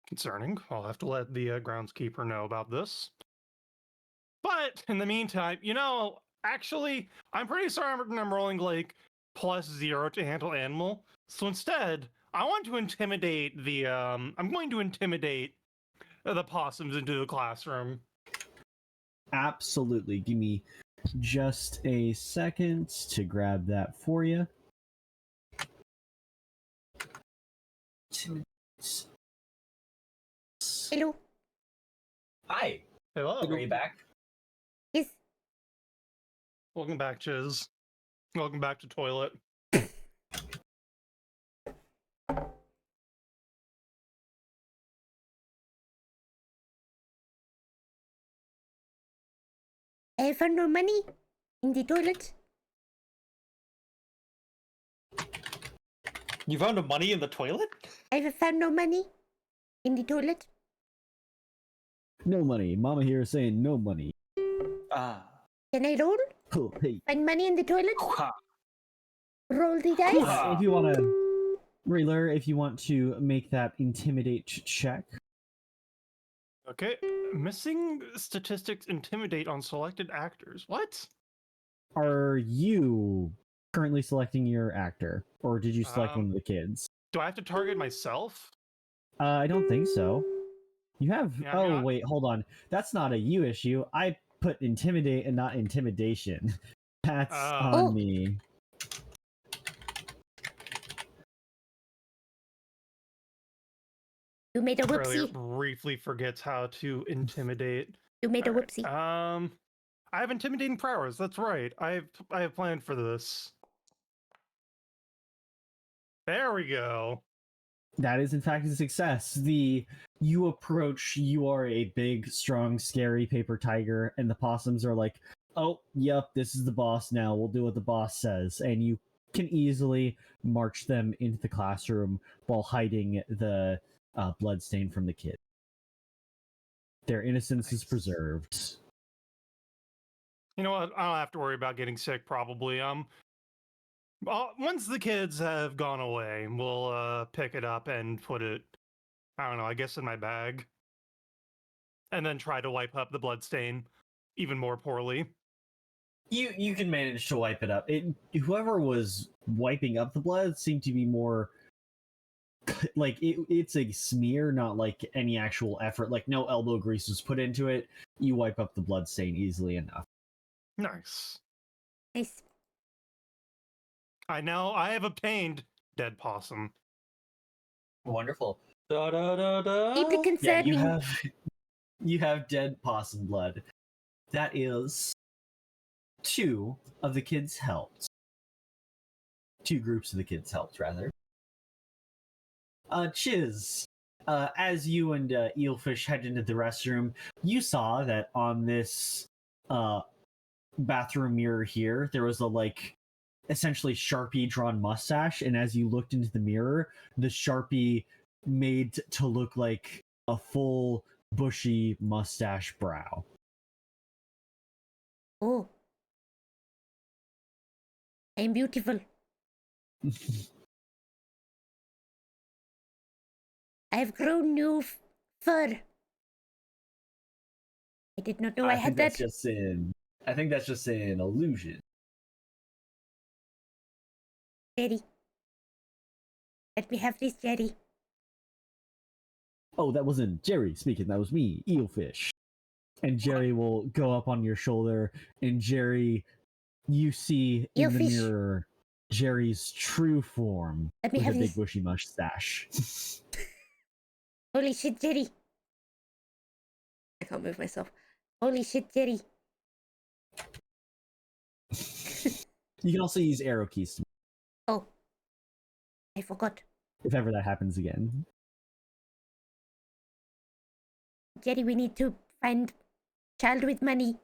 concerning. I'll have to let the groundskeeper know about this. But in the meantime, actually, I'm pretty certain I'm rolling like +0 to handle animal. So instead, I want to intimidate the. I'm going to intimidate the possums into the classroom. Absolutely. Give me just a second to grab that for you. Hello. Hi. Hello. Are you back? Yes. Welcome back, Chiz. Welcome back to toilet. I found no money in the toilet. You found money in the toilet? I have found no money in the toilet. No money. Mama here is saying no money. Ah. Can I roll? Oh, hey. Find money in the toilet? Roll the dice? If you want to, Rayler, if you want to make that intimidate check. Okay, missing statistics intimidate on selected actors. What? Are you currently selecting your actor, or did you select one of the kids? Do I have to target myself? I don't think so. You have. Yeah, oh, wait, hold on. That's not a you issue. I put intimidate and not intimidation. That's on me. You made a whoopsie. Briefly forgets how to intimidate. You made a whoopsie. I have intimidating prowess. That's right. I have planned for this. There we go. That is in fact a success. You approach, you are a big, strong, scary paper tiger, and the possums are like, oh, yep, this is the boss now. We'll do what the boss says. And you can easily march them into the classroom while hiding the bloodstain from the kid. Their innocence is preserved. You know what? I don't have to worry about getting sick, probably. Once the kids have gone away, we'll pick it up and put it, I don't know, I guess in my bag. And then try to wipe up the bloodstain even more poorly. You can manage to wipe it up. Whoever was wiping up the blood seemed to be more like it's a smear, not like any actual effort. Like no elbow grease was put into it. You wipe up the blood stain easily enough. Nice. Nice. I have obtained dead possum. Wonderful. Da, da, da, da. Deeply concerning. Yeah, you have dead possum blood. That is 2 of the kids helped. 2 groups of the kids helped, rather. Chiz, as you and Eelfish head into the restroom, you saw that on this bathroom mirror here, there was a essentially Sharpie drawn mustache, and as you looked into the mirror, the Sharpie made to look like a full bushy mustache brow. Oh. I'm beautiful. I've grown new fur. I did not know I had that. I think that's just an illusion. Jerry. Let me have this, Jerry. Oh, that wasn't Jerry speaking. That was me, Eelfish. And Jerry will go up on your shoulder, and Jerry, you see in the mirror Jerry's true form with a big bushy mustache. Holy shit, Jerry. I can't move myself. Holy shit, Jerry. You can also use arrow keys. Oh. I forgot. If ever that happens again. Jerry, we need to find child with money.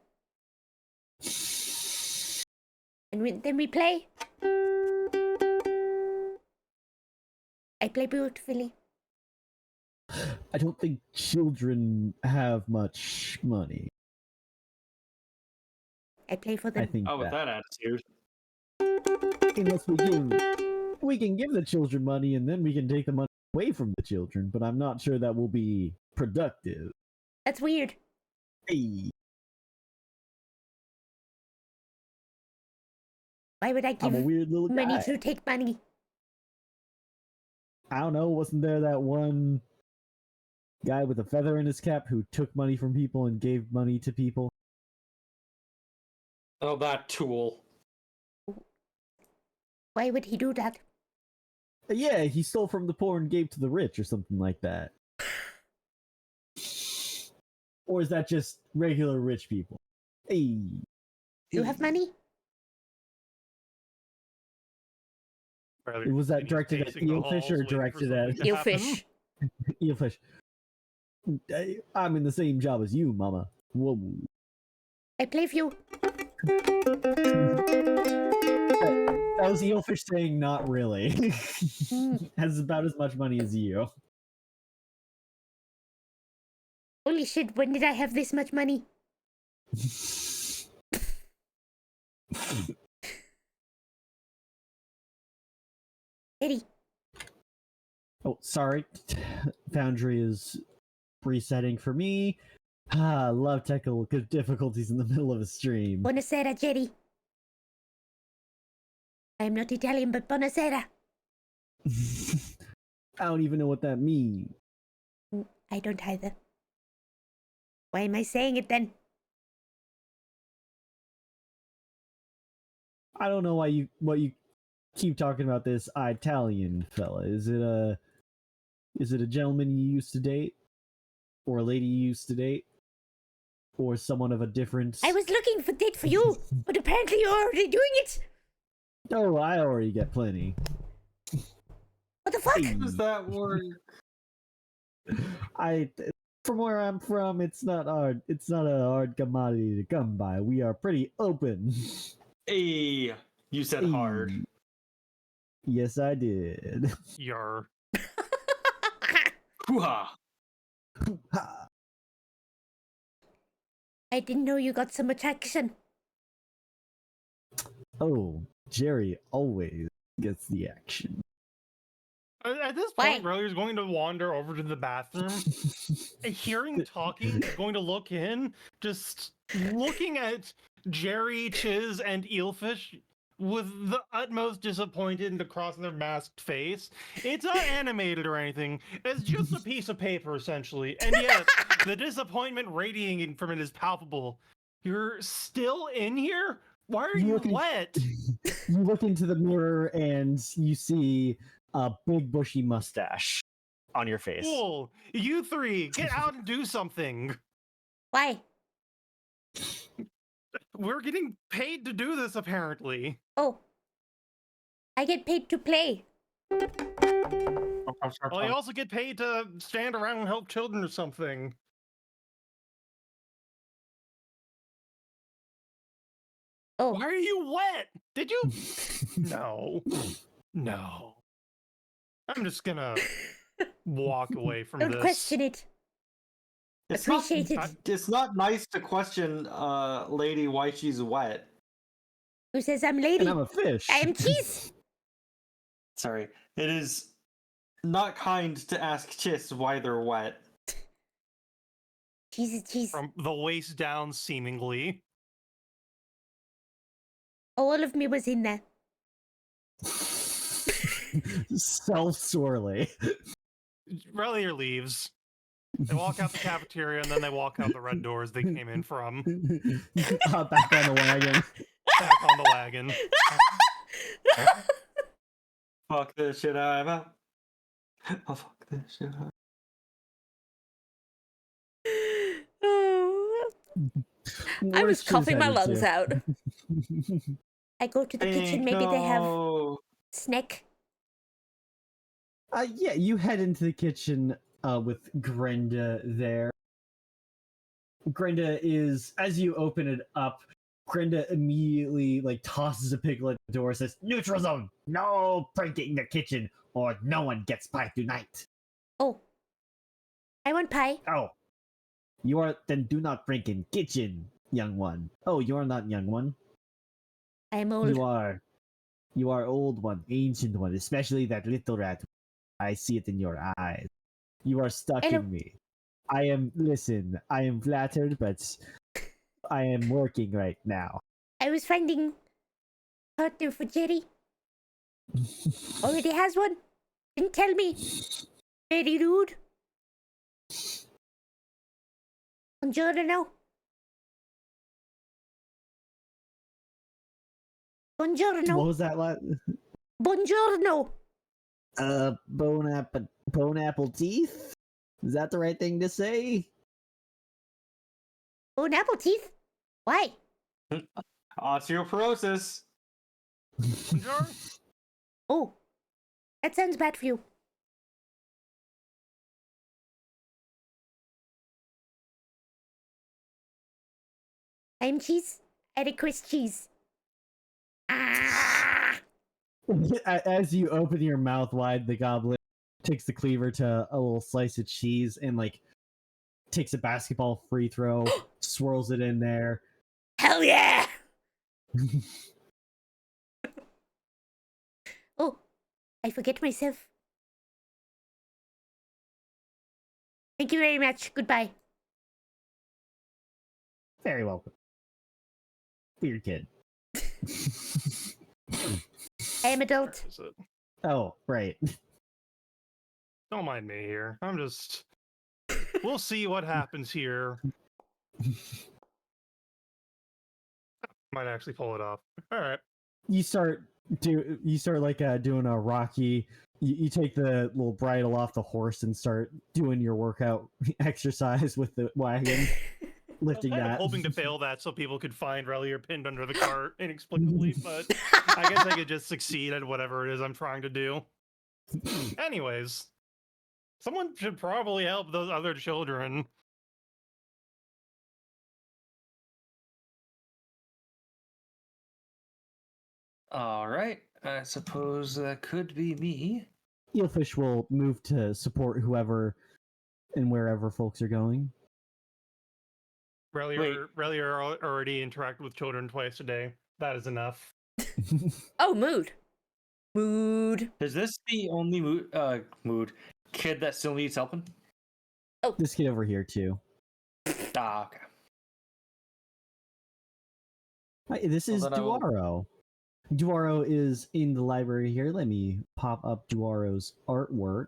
And then we play. I play beautifully. I don't think children have much money. I play for them. I think with that attitude. Unless we can give the children money and then we can take the money away from the children, but I'm not sure that will be productive. That's weird. Hey, Why would I I'm a give weird little money guy. to take money? I don't know, wasn't there that one guy with a feather in his cap who took money from people and gave money to people? Oh, that tool. Why would he do that? Yeah, he stole from the poor and gave to the rich or something like that. Or is that just regular rich people? Hey. You have money? Was that directed at Eelfish or directed at Eelfish. Eelfish? I'm in the same job as you, Mama. Whoa. I play for you. That was Eelfish saying not really. Has about as much money as you. Holy shit, when did I have this much money? Eddie. Oh, sorry. Foundry is resetting for me. Love technical difficulties in the middle of a stream. Buonasera, Jerry. I am not Italian, but buonasera. I don't even know what that means. I don't either. Why am I saying it then? I don't know why you keep talking about this Italian fella. Is it a gentleman you used to date? Or a lady you used to date? Or someone of a different... I was looking for date for you, but apparently you're already doing it. Oh, I already get plenty. What the fuck? Hey. How does that work? From where I'm from, it's not hard. It's not a hard commodity to come by. We are pretty open. Hey, you said hard. Hey. Yes, I did. Your Hoo-ha. I didn't know you got some attraction. Oh, Jerry always gets the action. at this Why? point, Riley is going to wander over to the bathroom, hearing talking, going to look in, just looking at Jerry, Chiz, and Eelfish with the utmost disappointed and across their masked face. It's not animated or anything. It's just a piece of paper, essentially. And yet, the disappointment radiating from it is palpable. You're still in here? Why are you wet? You look into the mirror and you see a big bushy mustache on your face. Cool. You three, get out and do something. Why? We're getting paid to do this, apparently. Oh. I get paid to play. Well, you also get paid to stand around and help children or something. Oh. Why are you wet? Did you? No. No. I'm just gonna walk away from Don't this. question it. It's Appreciate not, it. It's not nice to question lady why she's wet. Who says I'm lady? And I'm a fish. I am cheese. Sorry. It is not kind to ask Chiss why they're wet. Cheese is cheese. From the waist down, seemingly. All of me was in there. Self-sorely. Relier leaves. They walk out the cafeteria and then they walk out the red doors they came in from. Back on the wagon. Back on the wagon. Fuck this shit, I'm out. Oh, fuck this shit. Oh. I What was is Chiz coughing my headed lungs to? out. I go to the kitchen, maybe they have snack. Yeah, you head into the kitchen with Grenda there. Grenda is, as you open it up, Grenda immediately tosses a pickle at the door, says, "Neutral zone! No pranking the kitchen, or no one gets pie tonight." Oh. I want pie. Oh. Then do not prank in kitchen, young one. Oh, you are not young one. I am old. You are old one, ancient one, especially that little rat. I see it in your eyes. You are stuck Hello. in me. I am flattered, but I am working right now. I was finding partner for Jerry. Already has one. Didn't tell me. Very rude. Buongiorno. What Buongiorno. was that? Buongiorno. Bone apple teeth? Is that the right thing to say? Oh, an apple teeth? Why? Osteoporosis. Jar? Oh, that sounds bad for you. I'm cheese. I request cheese. Ah! As you open your mouth wide, the goblin takes the cleaver to a little slice of cheese and like takes a basketball free throw, swirls it in there. Hell yeah! Oh, I forget myself. Thank you very much. Goodbye. Very welcome. Weird kid. I am adult. Is it? Oh, right. Don't mind me here. I'm just. We'll see what happens here. Might actually pull it off. All right. You start doing a Rocky. You take the little bridle off the horse and start doing your workout exercise with the wagon, lifting I was that. hoping to fail that so people could find Relier pinned under the cart inexplicably, but I guess I could just succeed at whatever it is I'm trying to do. Anyways, someone should probably help those other children. All right. I suppose that could be me. Eelfish will move to support whoever and wherever folks are going. Relier already interacted with children twice a day. That is enough. Oh, mood. Mood. Is this the only kid that still needs helping? This kid over here too. Ah, okay. Hi, this is Well, then I will- Duaro. Duaro is in the library here. Let me pop up Duaro's artwork.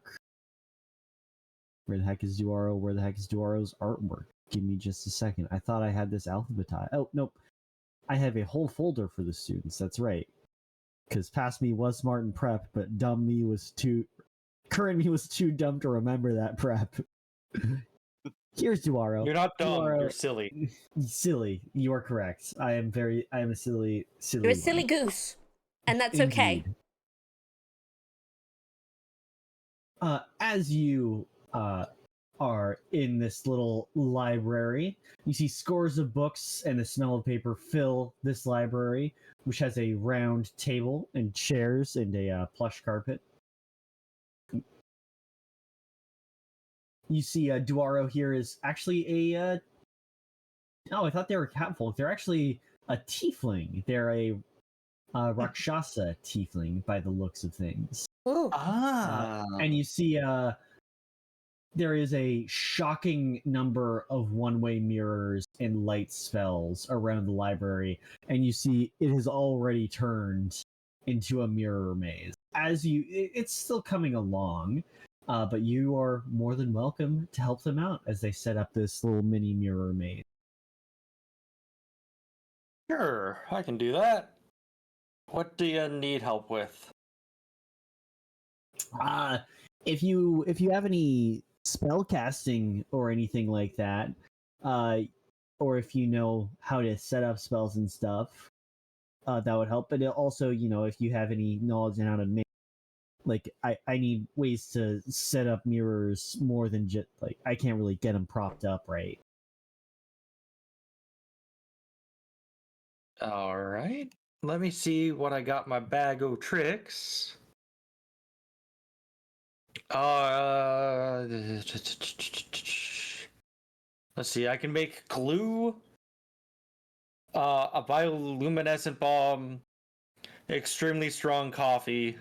Where the heck is Duaro? Where the heck is Duaro's artwork? Give me just a second. I thought I had this alphabetized. Oh, nope. I have a whole folder for the students. That's right. Because past me was smart and prep, but current me was too dumb to remember that prep. Here's Duaro. You're not dumb. Duaro- You're silly. Silly. You are correct. I am a silly You're a one. silly goose. And that's okay. Indeed. As you are in this little library, you see scores of books and the smell of paper fill this library, which has a round table and chairs and a plush carpet. You see Duaro here is actually a... Oh, I thought they were catfolk. They're actually a tiefling. They're a Rakshasa tiefling by the looks of things. Oh, And you see there is a shocking number of one-way mirrors and light spells around the library, and you see it has already turned into a mirror maze. It's still coming along, but you are more than welcome to help them out as they set up this little mini mirror maze. Sure, I can do that. What do you need help with? If you have any spell casting or anything like that, or if you know how to set up spells and stuff, that would help. But it also, if you have any knowledge on how to make, like, I need ways to set up mirrors more than just like I can't really get them propped up right. All right. Let me see what I got in my bag of tricks. Let's see. I can make glue, a bioluminescent bomb, extremely strong coffee,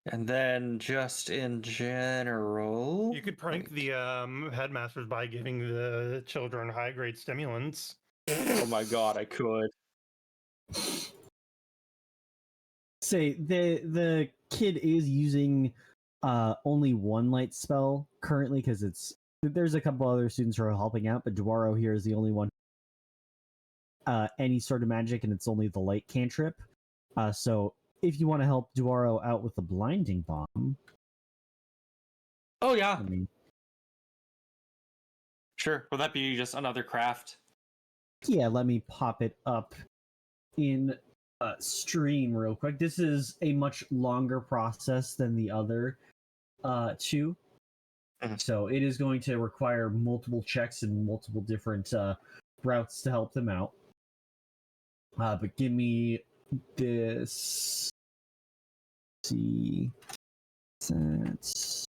And then just in general, You could prank the headmasters by giving the children high-grade stimulants. Oh my god, I could. Say the kid is using only one light spell currently because there's a couple other students who are helping out, but Duaro here is the only one any sort of magic, and it's only the light cantrip. So if you want to help Duaro out with the blinding bomb, Oh yeah, I mean, sure. Would that be just another craft? yeah, let me pop it up in stream real quick. This is a much longer process than the other two. Mhm. So it is going to require multiple checks and multiple different routes to help them out. But give me this. See, that's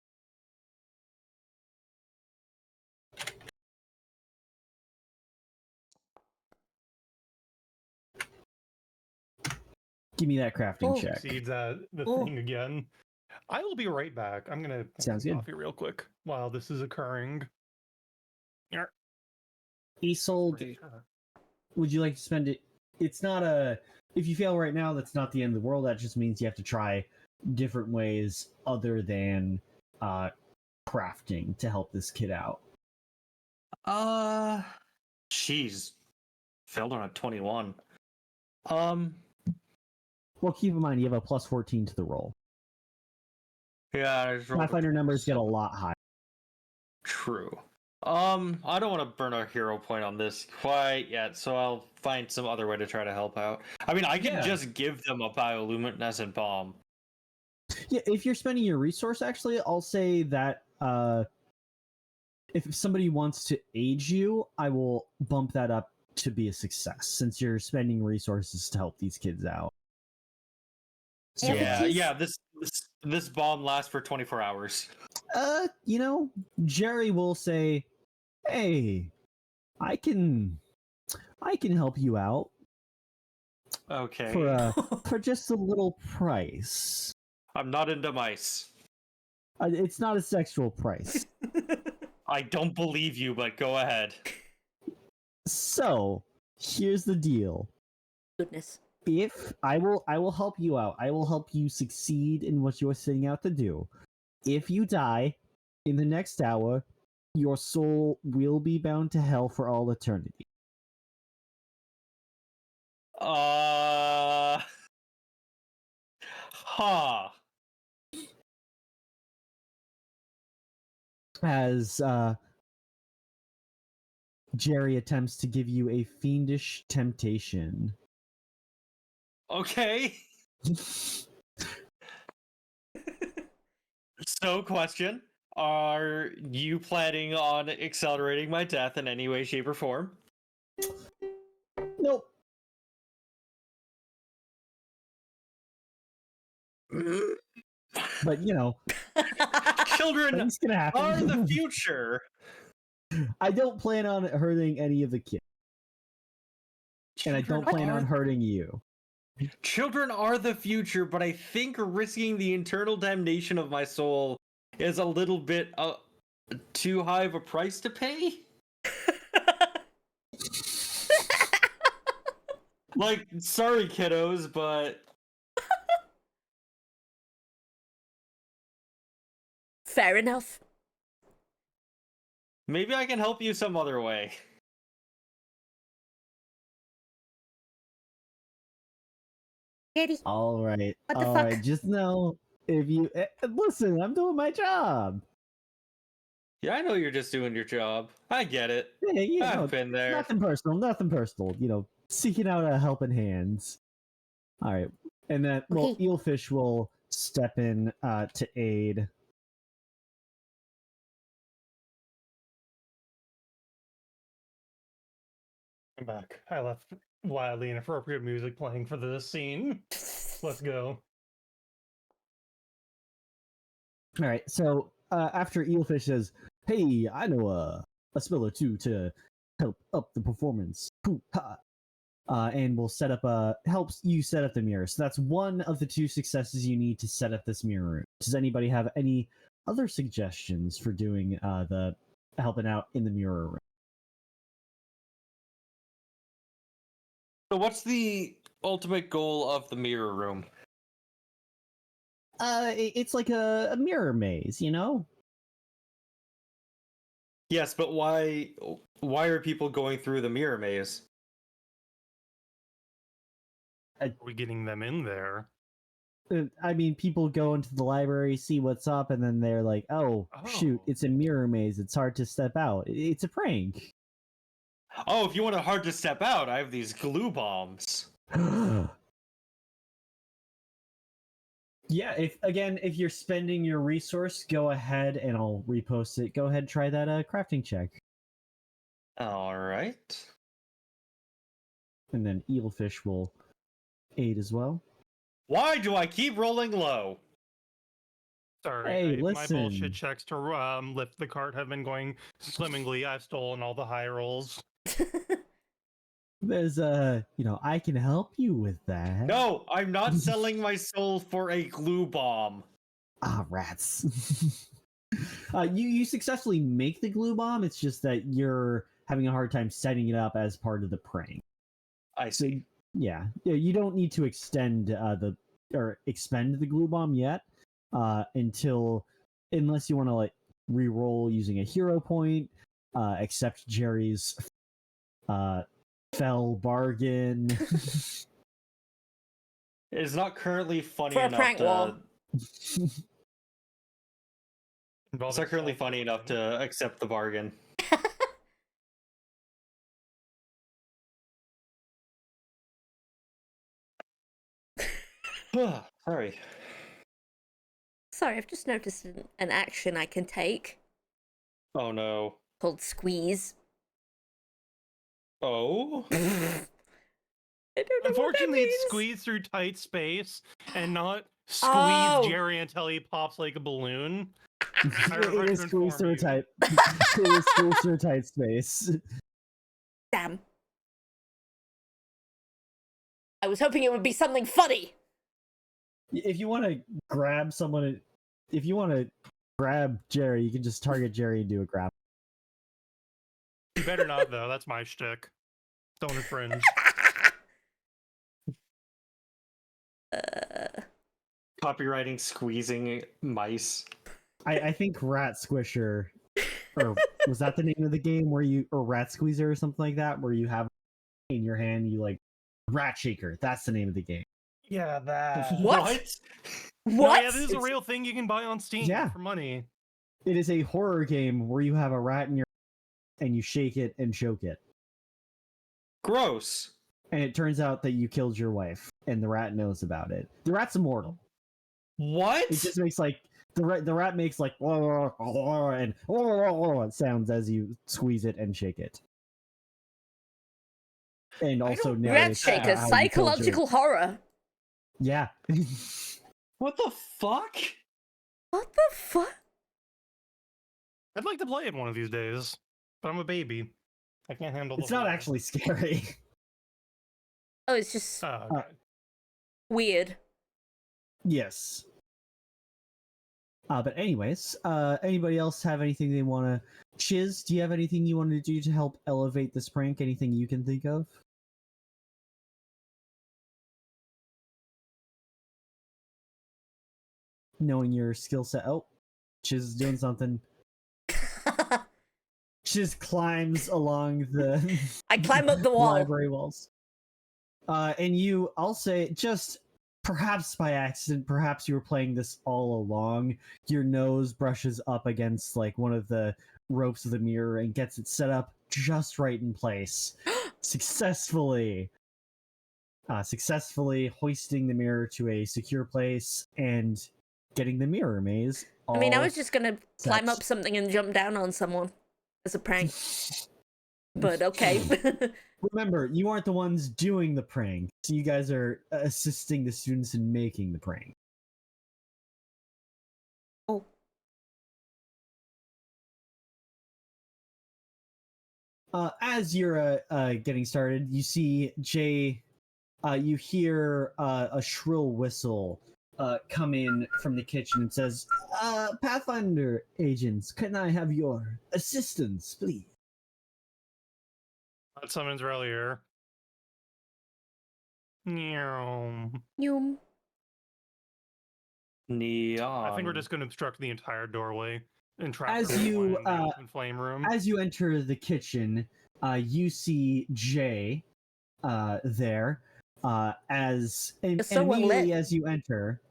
give me that crafting Oh. check. Exceeds the Oh. thing again. I will be right back. I'm gonna have Sounds some good. coffee real quick while this is occurring. Yarp. Isolde, would you like to spend it? It's not a. If you fail right now, that's not the end of the world. That just means you have to try different ways other than crafting to help this kid out. Jeez, failed on a 21. Well, keep in mind you have a plus 14 to the roll. Yeah, I just rolled a Pathfinder numbers get a lot higher. True. I don't want to burn a hero point on this quite yet, so I'll find some other way to try to help out. I mean, I can Yeah. just give them a bioluminescent bomb. Yeah, if you're spending your resource, actually, I'll say that if somebody wants to aid you, I will bump that up to be a success since you're spending resources to help these kids out. So, Yeah. This bomb lasts for 24 hours. Jerry will say, "Hey, I can help you out Okay. for just a little price. I'm not into mice. It's not a sexual price." I don't believe you, but go ahead. So, here's the deal. Goodness. If I will help you out. I will help you succeed in what you are setting out to do. If you die in the next hour, your soul will be bound to hell for all eternity. Huh. As Jerry attempts to give you a fiendish temptation. Okay. So, question. Are you planning on accelerating my death in any way, shape, or form? Nope. But Children things can happen. are the future. I don't plan on hurting any of the kids, and I don't plan on hurting you. Children are the future, but I think risking the eternal damnation of my soul is a little bit too high of a price to pay. Like, sorry, kiddos, but Fair enough. maybe I can help you some other way. Eddie, All right. What the All fuck? right. Just know if you listen, I'm doing my job. Yeah, I know you're just doing your job. I get it. Yeah, I've been there. Nothing personal. Nothing personal. Seeking out a helping hands. All right, and then Okay. Eelfish will step in to aid. I'm back. I left wildly inappropriate music playing for this scene. Let's go. All right, so after Eelfish says, "Hey, I know a spell or two to help up the performance," and will set up helps you set up the mirror. So that's one of the 2 successes you need to set up this mirror room. Does anybody have any other suggestions for doing the helping out in the mirror room? So what's the ultimate goal of the mirror room? It's like a mirror maze, you know? Yes, but why are people going through the mirror maze? Are we getting them in there? I mean, people go into the library, see what's up, and then they're like, oh, shoot, Oh. it's a mirror maze. It's hard to step out. It's a prank. Oh, if you want it hard to step out, I have these glue bombs. Yeah, if you're spending your resource, go ahead and I'll repost it. Go ahead, try that crafting check. All right. And then Evilfish will aid as well. Why do I keep rolling low? Sorry, Hey, my listen. bullshit checks to lift the cart have been going swimmingly. I've stolen all the high rolls. There's I can help you with that. No, I'm not selling my soul for a glue bomb. Ah, rats. You successfully make the glue bomb. It's just that you're having a hard time setting it up as part of the prank. I see. Yeah, you don't need to expend the glue bomb yet, unless you want to like re-roll using a hero point, accept Jerry's fell bargain. It's not currently funny For a enough prank to. wall. It's not currently funny enough to accept the bargain. Sorry. Sorry, I've just noticed an action I can take Oh no. called squeeze. Oh? I don't know Unfortunately, what it's that means. squeezed through tight space and not squeeze Oh. Jerry until he pops like a balloon. It is squeezed through you. tight. It is squeezed through tight space. Damn. I was hoping it would be something funny. If you want to grab someone, if you want to grab Jerry, you can just target Jerry and do a grab. You better not, though. That's my shtick. Don't infringe. Copywriting squeezing mice. I think Rat Squisher, or was that the name of the game or Rat Squeezer or something like that, where you have in your hand, you like Rat Shaker. That's the name of the game. Yeah, that. What? No, What? yeah, this is a real thing you can buy on Steam Yeah. for money. It is a horror game where you have a rat in your and you shake it and choke it. Gross. And it turns out that you killed your wife, and the rat knows about it. The rat's immortal. What? It just makes like the rat makes like and sounds as you squeeze it and shake it. And also don't- Rat narrates Shaker, how you killed your- psychological horror. Yeah. What the fuck? What the fuck? I'd like to play it one of these days, but I'm a baby. I can't handle the It's not whole- actually scary. Oh, it's just Oh, okay. weird. Yes. But anyways, anybody else have anything they want to... Chiz, do you have anything you want to do to help elevate this prank? Anything you can think of? Knowing your skill set. Oh, Chiz is doing something. Chiz climbs along the I climb up the wall. library walls. And you, I'll say, just perhaps by accident, perhaps you were playing this all along, your nose brushes up against like one of the ropes of the mirror and gets it set up just right in place. Successfully hoisting the mirror to a secure place and getting the mirror maze. I mean, I all was just gonna climb set. up something and jump down on someone as a prank. But okay. Remember, you aren't the ones doing the prank, so you guys are assisting the students in making the prank. Oh. As you're getting started, you see Jay. You hear a shrill whistle come in from the kitchen and says, Pathfinder agents, can I have your assistance, please? That summons earlier. Meow. Yum. Neon. I think we're just going to obstruct the entire doorway and trap As everyone you, in the open flame room. As you enter the kitchen, you see Jay there. And It's so well immediately lit. as you enter,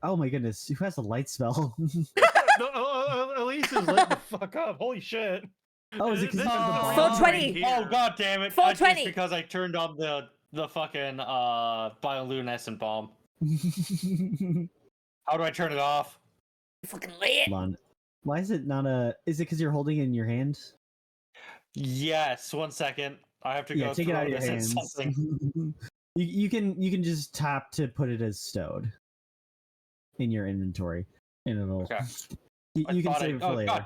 oh my goodness, who has a light spell? Elise is lit the fuck up. Holy shit. Oh, is it 'cause This you have the is bomb? 420. here. Oh god damn it! 420. It's because I turned on the fucking bioluminescent bomb. How do I turn it off? Fucking lit. Hold on. Why is it not a? Is it because you're holding it in your hand? Yes, 1 second. I have to go Take it out of your this in hands. something. you can just tap to put it as stowed in your inventory, and it'll. Okay. You can save it for later. God.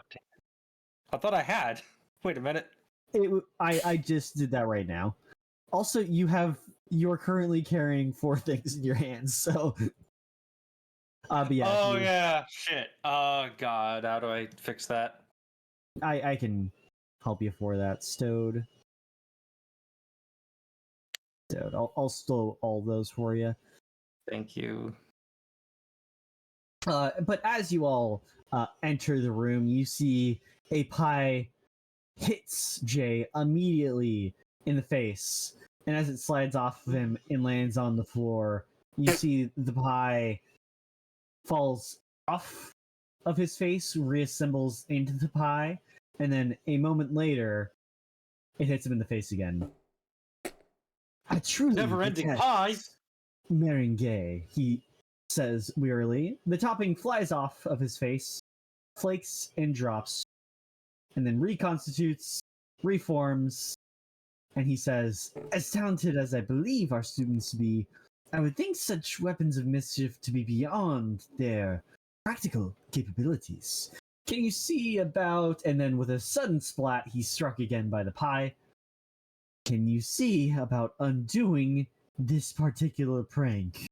I thought I had. Wait a minute. I just did that right now. Also, you're currently carrying 4 things in your hands, so. But yeah. Oh yeah, shit. Oh god, how do I fix that? I can help you for that. Stowed. I'll stow all those for you. Thank you. But as you all enter the room, you see a pie hits Jay immediately in the face, and as it slides off of him and lands on the floor, you see the pie falls off of his face, reassembles into the pie, and then a moment later, it hits him in the face again. I truly Never-ending detest pie. meringue, he says wearily. The topping flies off of his face, flakes and drops, and then reconstitutes, reforms, and he says, as talented as I believe our students to be, I would think such weapons of mischief to be beyond their practical capabilities. Can you see about... And then with a sudden splat, he's struck again by the pie. Can you see about undoing this particular prank?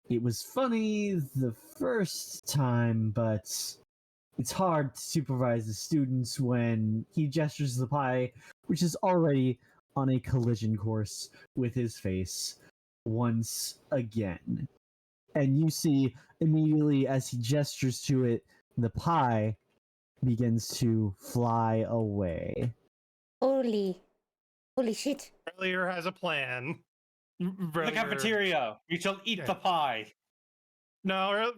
It was funny the first time, but it's hard to supervise the students when he gestures the pie, which is already on a collision course with his face once again. And you see immediately as he gestures to it, the pie begins to fly away. Holy shit. Earlier has a plan. The Earlier- cafeteria. You shall eat Yeah. the pie. No,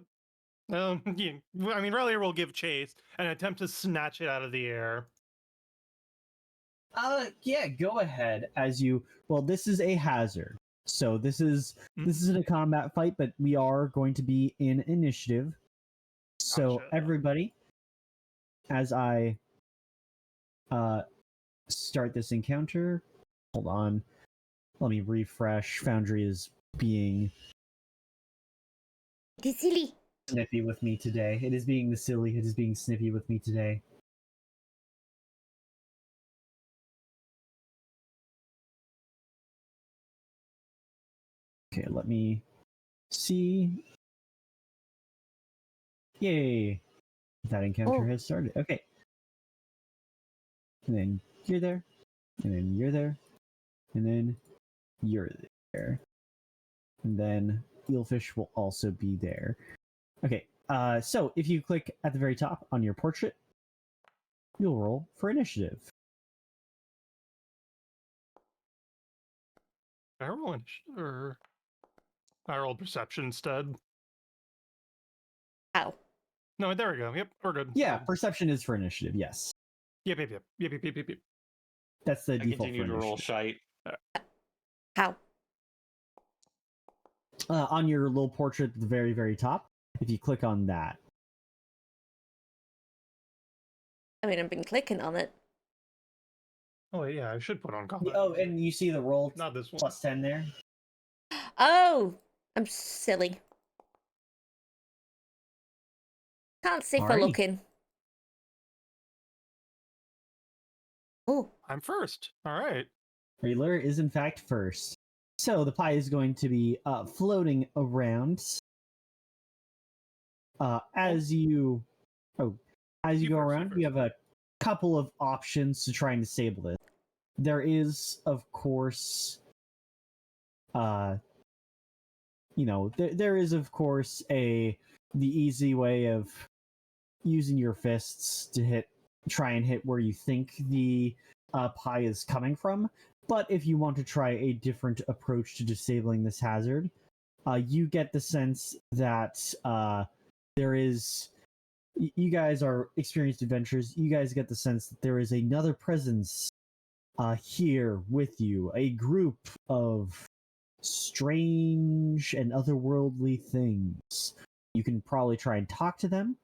yeah. I mean, Relier will give chase and attempt to snatch it out of the air. Yeah, go ahead as you... Well, this is a hazard. So this isn't a combat fight, but we are going to be in initiative. So Gotcha. everybody, as I start this encounter, hold on. Let me refresh. Foundry is being It is silly. snippy with me today. It is being snippy with me today. Okay, let me see. Yay! That encounter has started. Okay. And then you're there. And then you're there. And then you're there. And then Eelfish will also be there. Okay, so if you click at the very top on your portrait, you'll roll for initiative. I roll or I rolled perception instead. Ow. No, there we go. Yep, we're good. Yeah, perception is for initiative, yes. Yep. That's the I default continue for to roll initiative. shite. How? On your little portrait at the very, very top, if you click on that. I mean, I've been clicking on it. Oh yeah, I should put on combat. Oh, and you see the roll Not this one. plus 10 there? Oh, I'm silly. Can't see for Alrighty. looking. Oh, I'm first. All right. Riddler is in fact first. So the pie is going to be floating around. As you go around, you have a couple of options to try and disable it. There is, of course, there is, of course, the easy way of using your fists to try and hit where you think the pie is coming from. But if you want to try a different approach to disabling this hazard, you get the sense that there is. You guys are experienced adventurers. You guys get the sense that there is another presence here with you, a group of strange and otherworldly things. You can probably try and talk to them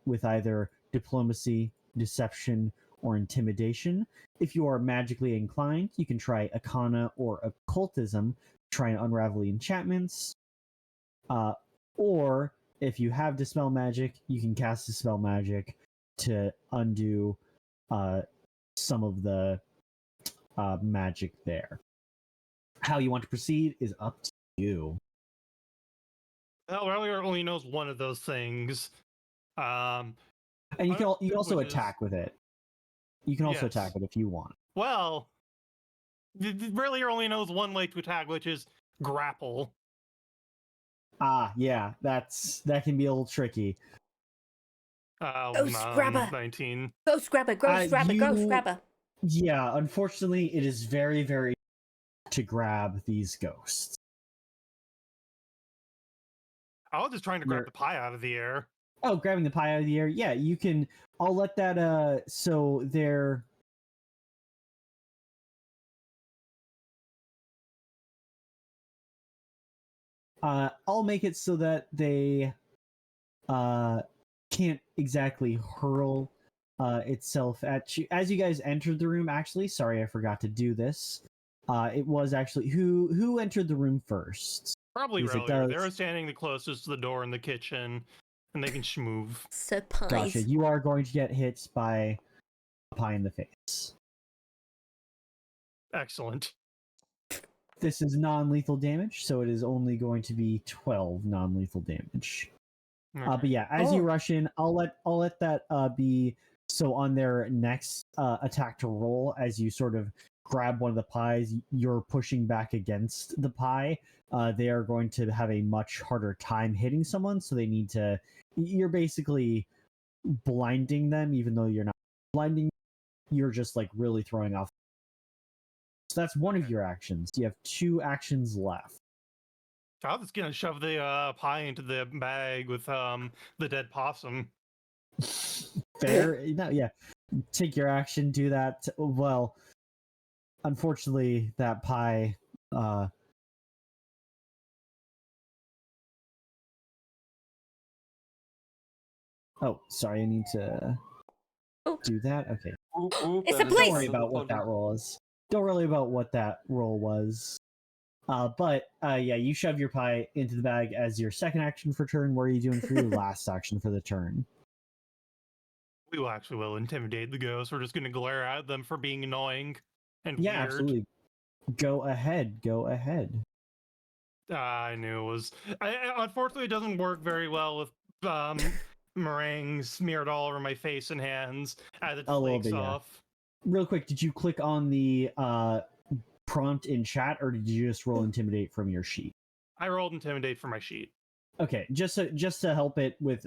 with either diplomacy, deception, or intimidation. If you are magically inclined, you can try arcana or occultism, try and unravel the enchantments. Or if you have dispel magic, you can cast dispel magic to undo some of the magic there. How you want to proceed is up to you. Well, Relier only knows one of those things. And you can also attack with it. You can also attack it if you want. Well, Relier only knows one way to attack, which is grapple. Yeah, that can be a little tricky. Ghost grabber. 19. Ghost grabber, ghost grabber, ghost grabber. Yeah, unfortunately, it is very, very to grab these ghosts. I was just trying to grab the pie out of the air. Oh, grabbing the pie out of the air? Yeah, you can. I'll let that. So they're. I'll make it so that they can't exactly hurl itself at you. As you guys entered the room, actually, sorry, I forgot to do this. It was actually who entered the room first? Probably Relier. They were standing the closest to the door in the kitchen, and they can schmoove. Surprise. Gotcha. You are going to get hit by a pie in the face. Excellent. This is non-lethal damage, so it is only going to be 12 non-lethal damage. Okay. But yeah, as you rush in, I'll let that be. So on their next attack to roll, as you sort of grab one of the pies, you're pushing back against the pie. They are going to have a much harder time hitting someone, so they need to. You're basically blinding them, even though you're not blinding. You're just like really throwing off. So that's one of your actions. You have 2 actions left. I was gonna shove the pie into the bag with the dead possum. Fair. No, yeah. Take your action, do that. Well, unfortunately, that pie. Oh, sorry. I need to do that. Okay. It's a place. Don't worry about what that roll is. Don't worry about what that roll was. But yeah, you shove your pie into the bag as your second action for turn. What are you doing for your last action for the turn? We will intimidate the ghosts. We're just going to glare at them for being annoying and weird. Absolutely. Go ahead. I knew it was. Unfortunately, it doesn't work very well with meringue smeared all over my face and hands as it flakes off. Real quick, did you click on the prompt in chat, or did you just roll intimidate from your sheet? I rolled intimidate from my sheet. Okay, just to help it with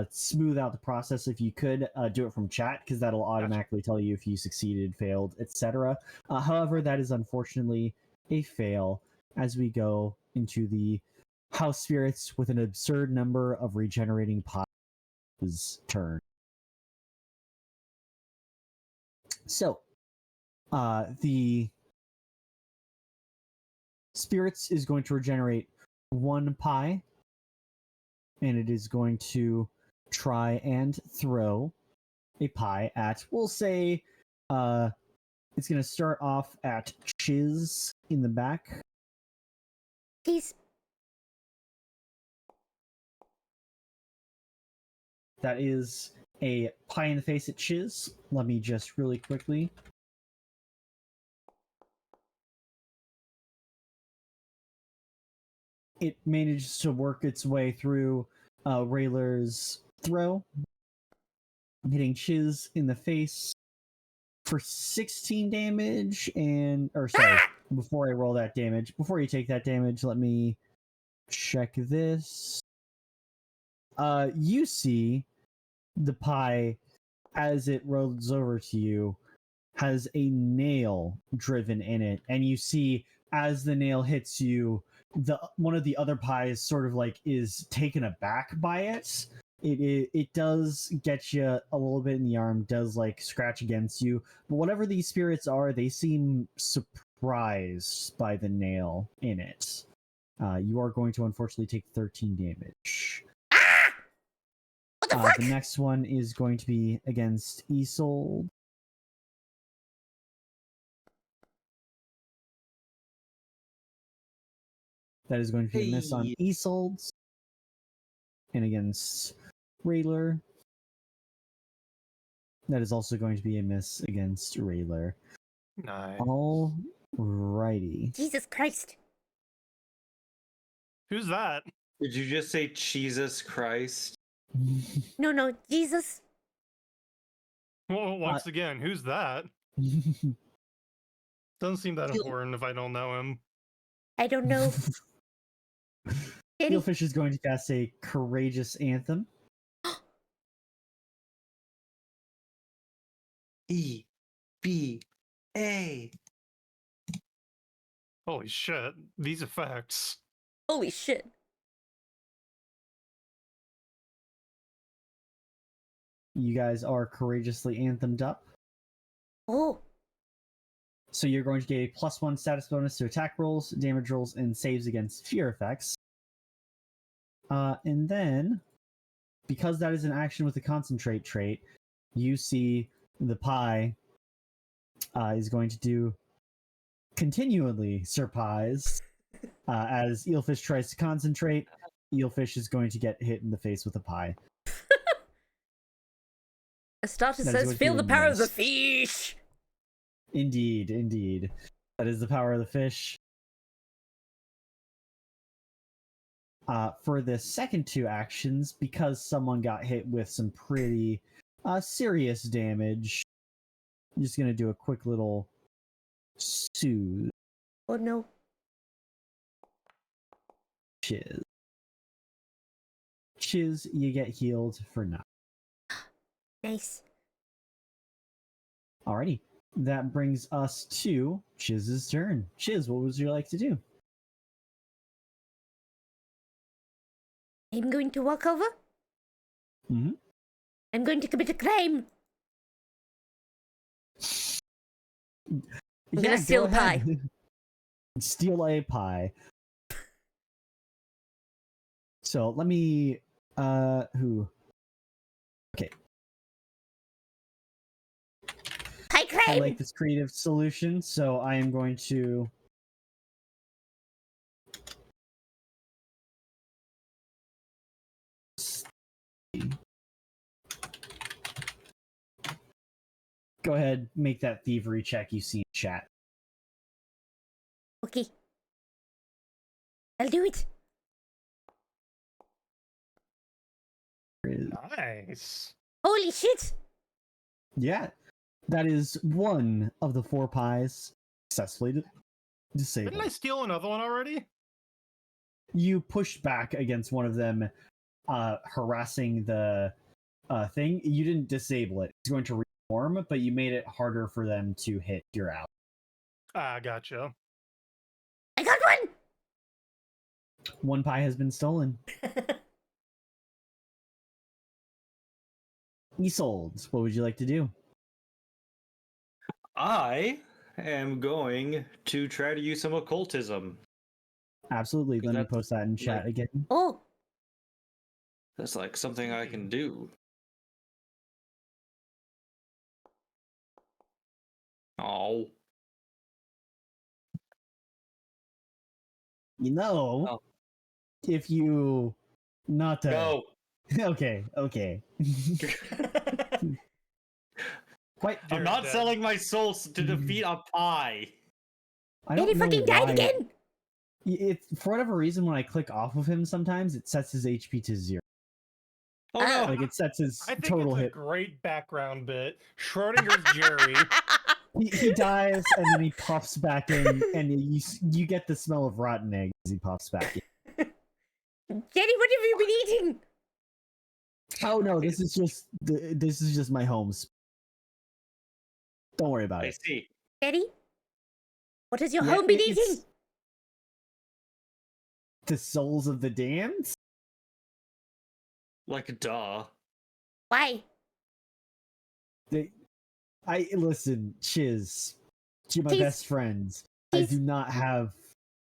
smooth out the process, if you could do it from chat, because that'll automatically tell you if you succeeded, failed, etc. However, that is unfortunately a fail as we go into the house spirits with an absurd number of regenerating pies turn. So the spirits is going to regenerate 1 pie, and it is going to try and throw a pie at, we'll say, it's going to start off at Chiz in the back. He's... That is a pie in the face at Chiz. Let me just really quickly. It manages to work its way through Rayler's throw, hitting Chiz in the face for 16 damage. Before I roll that damage, before you take that damage, let me check this. You see the pie as it rolls over to you has a nail driven in it, and you see as the nail hits you, one of the other pies sort of like is taken aback by it. It does get you a little bit in the arm, does like scratch against you, but whatever these spirits are, they seem surprised by the nail in it. You are going to unfortunately take 13 damage. Ah! What the fuck? The next one is going to be against Isolde. That is going to be a miss on Isolde. And against Rayler. That is also going to be a miss against Rayler. Nice. Alrighty. Jesus Christ. Who's that? Did you just say Jesus Christ? No, Jesus. Well, once again, who's that? Doesn't seem that important if I don't know him. I don't know. Eelfish is going to cast a Courageous Anthem. E-B-A. Holy shit, these effects. Holy shit. You guys are courageously anthemed up. Oh. So you're going to get a +1 status bonus to attack rolls, damage rolls, and saves against fear effects. And then, because that is an action with the concentrate trait, you see the pie is going to do continually surprise. As Eelfish tries to concentrate, Eelfish is going to get hit in the face with a pie. Starter That is says, what feel you the power of the missed. fish. Indeed. That is the power of the fish. For the second two actions, because someone got hit with some pretty serious damage, I'm just going to do a quick little soothe. Oh no. Chiz, you get healed for now. Nice. Alrighty. That brings us to Chiz's turn. Chiz, what would you like to do? I'm going to walk over. Mm-hmm. I'm going to commit a crime. I'm gonna steal a pie. Steal a pie. So let me who? Okay. Pie crime! I like this creative solution, so I am going to go ahead, make that thievery check you see in chat. Okay. I'll do it. Nice. Holy shit! Yeah, that is one of the 4 pies successfully disabled. Didn't I steal another one already? You pushed back against one of them, harassing the thing. You didn't disable it. It's going to reform, but you made it harder for them to hit your out. Ah, gotcha. I got one! One pie has been stolen. Isolde, what would you like to do? I am going to try to use some occultism. Absolutely. Let me That's post that in chat like- again. Oh, That's like something I can do. Oh. You know, Oh. if you not to No. Okay. Quite. I'm You're not dead. selling my soul to defeat a pie. I Daddy don't know fucking died why. again! It for whatever reason, when I click off of him, sometimes it sets his HP to 0. Oh no! Like it sets his I think total it's a hit. great background bit. Schrodinger's Jerry. He dies and then he pops back in, and you get the smell of rotten egg as he pops back in. Daddy, what have you been eating? Oh no, this is just my home. Don't worry about I it. see. Daddy? What has your Yeah, home been it's eating? the souls of the damned. Like duh. Why? I listen, Chiz. You're my Cheese. best friends. I Cheese. do not have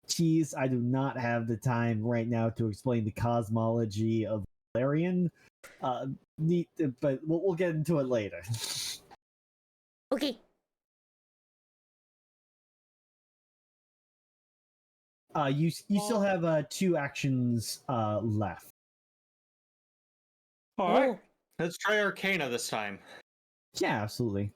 cheese. I do not have the time right now to explain the cosmology of Valerian. But we'll get into it later. Okay. You still have 2 actions left. Alright. Oh. Let's try Arcana this time. Yeah, absolutely.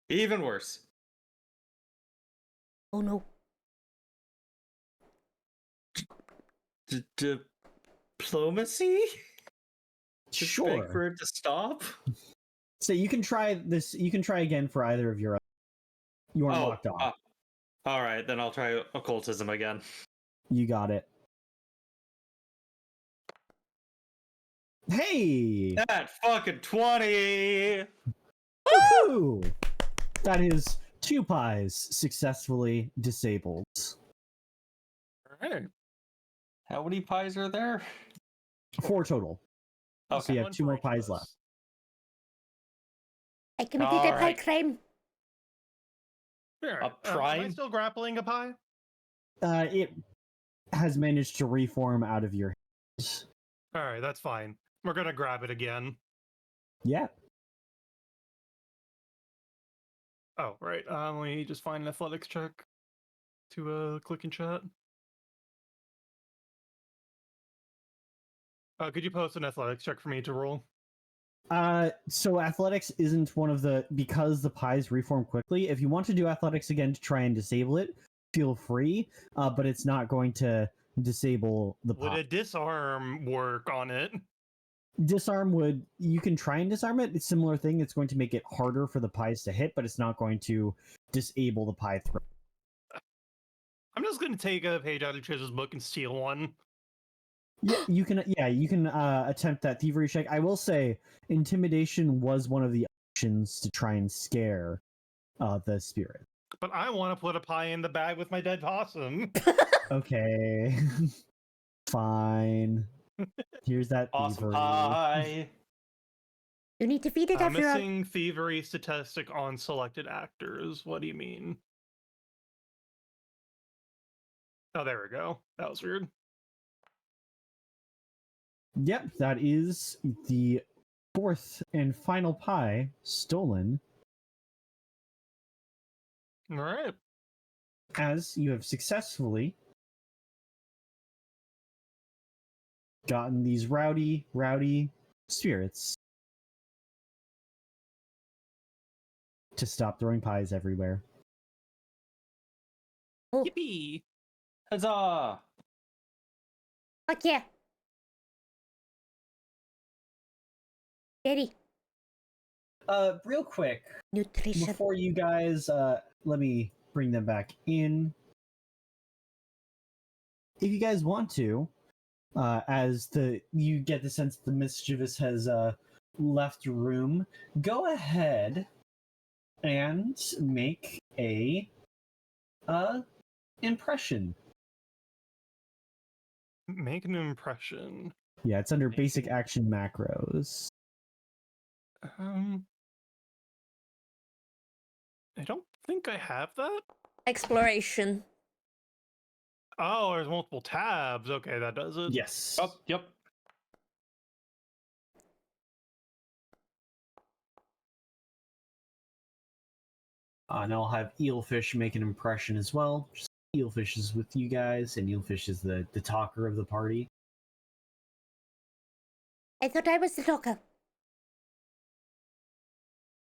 Even worse. Oh no. Diplomacy? Just beg Sure. for it to stop? So you can try this. You can try again for either of your. You aren't locked on. Alright, then I'll try occultism again. You got it. Hey! That fucking 20! Woohoo! That is 2 pies successfully disabled. Alright. How many pies are there? 4 total. So Okay. you have One 2 for more each of pies us. left. I committed a pie Alright. crime. Alright, A am I prime? still grappling a pie? It has managed to reform out of your hands. Alright, that's fine. We're gonna grab it again. Yeah. Oh, right. Let me just find an athletics check to click in chat. Could you post an athletics check for me to roll? So athletics isn't one of the, because the pies reform quickly. If you want to do athletics again to try and disable it, feel free. But it's not going to disable the Would pie. a disarm work on it? Disarm would, you can try and disarm it. It's a similar thing. It's going to make it harder for the pies to hit, but it's not going to disable the pie threat. I'm just gonna take a page out of Chiz's book and steal one. Yeah, you can. Yeah, you can attempt that thievery check. I will say, intimidation was one of the options to try and scare the spirit. But I want to put a pie in the bag with my dead possum. Okay, fine. Here's that Awesome thievery. pie! You need to feed it after all. Missing thievery statistic on selected actors. What do you mean? Oh, there we go. That was weird. Yep, that is the 4th and final pie stolen, All right. as you have successfully gotten these rowdy spirits to stop throwing pies everywhere. Oh, Yippee! Huzzah! fuck yeah. Daddy, Real quick, nutrition. before you guys, let me bring them back in. If you guys want to, as you get the sense the mischievous has left the room, go ahead and make a impression. Make an impression. Yeah, it's under basic action macros. I don't think I have that. Exploration. Oh, there's multiple tabs. Okay, that does it. Yes. Yep. And I'll have Eelfish make an impression as well. Eelfish is with you guys, and Eelfish is the talker of the party. I thought I was the talker.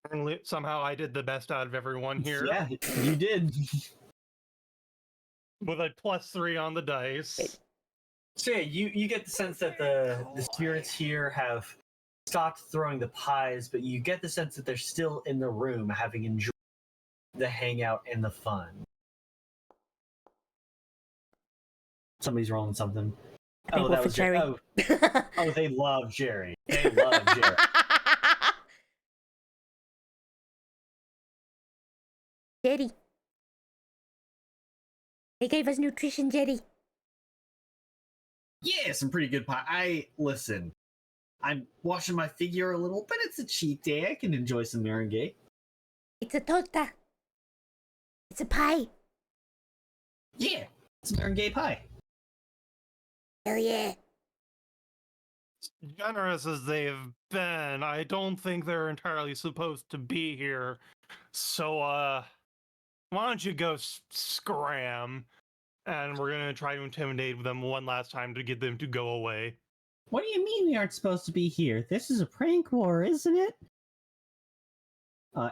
Apparently, somehow I did the best out of everyone here. Yeah, you did. With a +3 on the dice. So yeah, you get the sense that the spirits here have stopped throwing the pies, but you get the sense that they're still in the room, having enjoyed the hangout and the fun. Somebody's rolling something. I think we're for Jerry. Oh, they love Jerry. They love Jerry. Jerry. They gave us nutrition, Jerry. Yeah, some pretty good pie. Listen, I'm washing my figure a little, but it's a cheat day. I can enjoy some meringue. It's a torta. It's a pie. Yeah, it's meringue pie. Hell yeah. Generous as they've been, I don't think they're entirely supposed to be here. So, why don't you go scram? And we're gonna try to intimidate them one last time to get them to go away. What do you mean we aren't supposed to be here? This is a prank war, isn't it?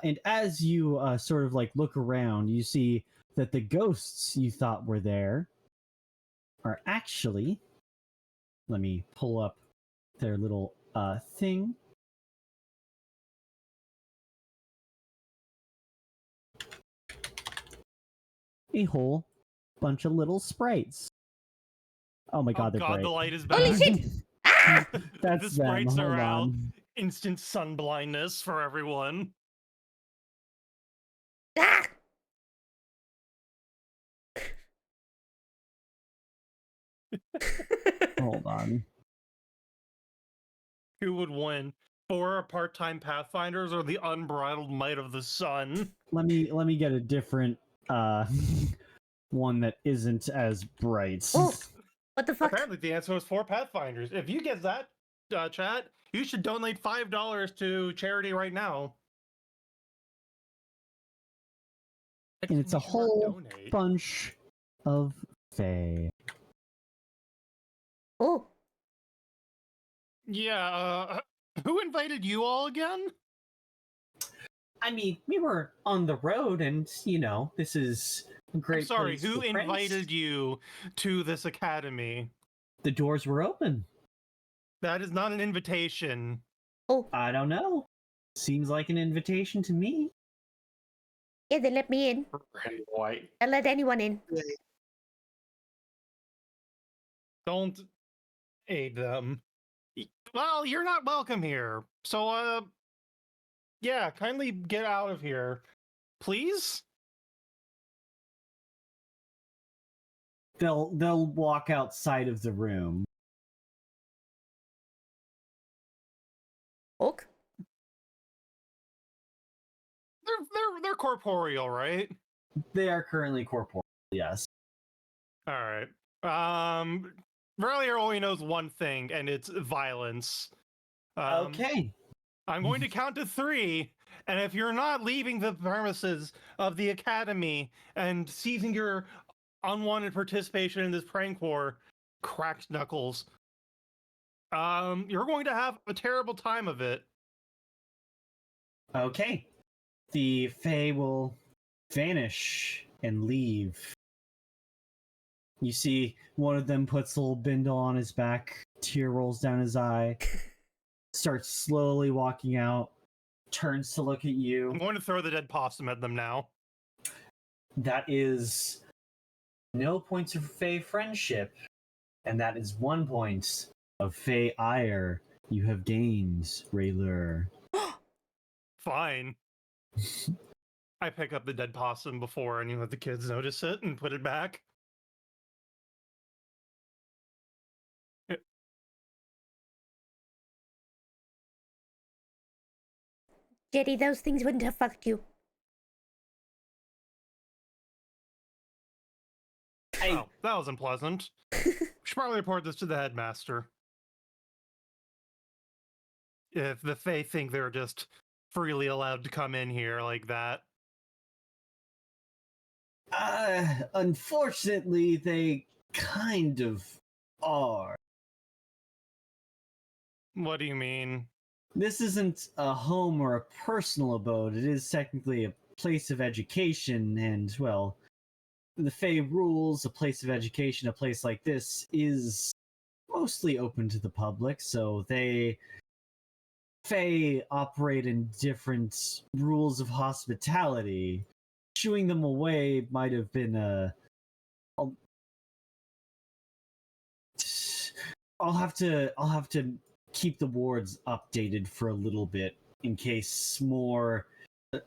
And as you sort of like look around, you see that the ghosts you thought were there are actually. Let me pull up their little thing. A whole bunch of little sprites. Oh my god, they're God, great. the light is back. Holy shit! Ah! That's The them. sprites Hold are out. on. Instant sun blindness for everyone. Ah! Hold on. Who would win? 4 part-time pathfinders or the unbridled might of the sun? Let me get a different one that isn't as bright. Oh, what the fuck? Apparently the answer was 4 pathfinders. If you get that, chat, you should donate $5 to charity right now. And it's a Exclamation mark whole donate. bunch of fae. Oh, Yeah, who invited you all again? I mean, we were on the road, and you know, this is a great. I'm sorry, place who for pranks. invited you to this academy? The doors were open. That is not an invitation. oh, I don't know. Seems like an invitation to me. yeah, they let me in. Red and white. I let anyone in. Don't aid them. Well, you're not welcome here. So, yeah, kindly get out of here. Please? They'll walk outside of the room. Ok. They're corporeal, right? They are currently corporeal. Yes. All right. Verlier only knows one thing, and it's violence. Okay. I'm going to count to 3, and if you're not leaving the premises of the academy and ceasing your unwanted participation in this prank war, cracked knuckles, you're going to have a terrible time of it. Okay. The fae will vanish and leave. You see one of them puts a little bindle on his back, tear rolls down his eye, starts slowly walking out, turns to look at you. I'm going to throw the dead possum at them now. That is no points of fae friendship, and that is 1 point of fae ire you have gained, Raylur. Fine. I pick up the dead possum before any of the kids notice it and put it back. Jerry, those things wouldn't have fucked you. Oh, that was unpleasant. We should probably report this to the headmaster. If the Fae think they're just freely allowed to come in here like that. Unfortunately, they kind of are. What do you mean? This isn't a home or a personal abode. It is technically a place of education, and, well, the Fae rules a place of education, a place like this, is mostly open to the public, so Fae operate in different rules of hospitality. Shooing them away might have been I'll have to keep the wards updated for a little bit in case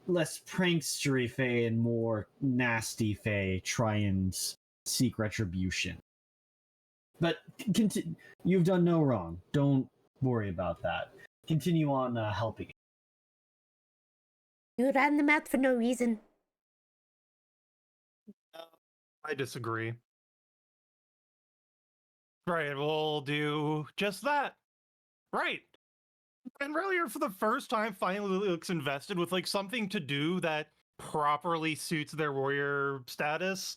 less prankstery Fae and more nasty Fae try and seek retribution. But you've done no wrong. Don't worry about that. Continue on helping. You ran them out for no reason. I disagree. Right, we'll do just that. Right. And really, for the first time, finally looks invested with like something to do that properly suits their warrior status.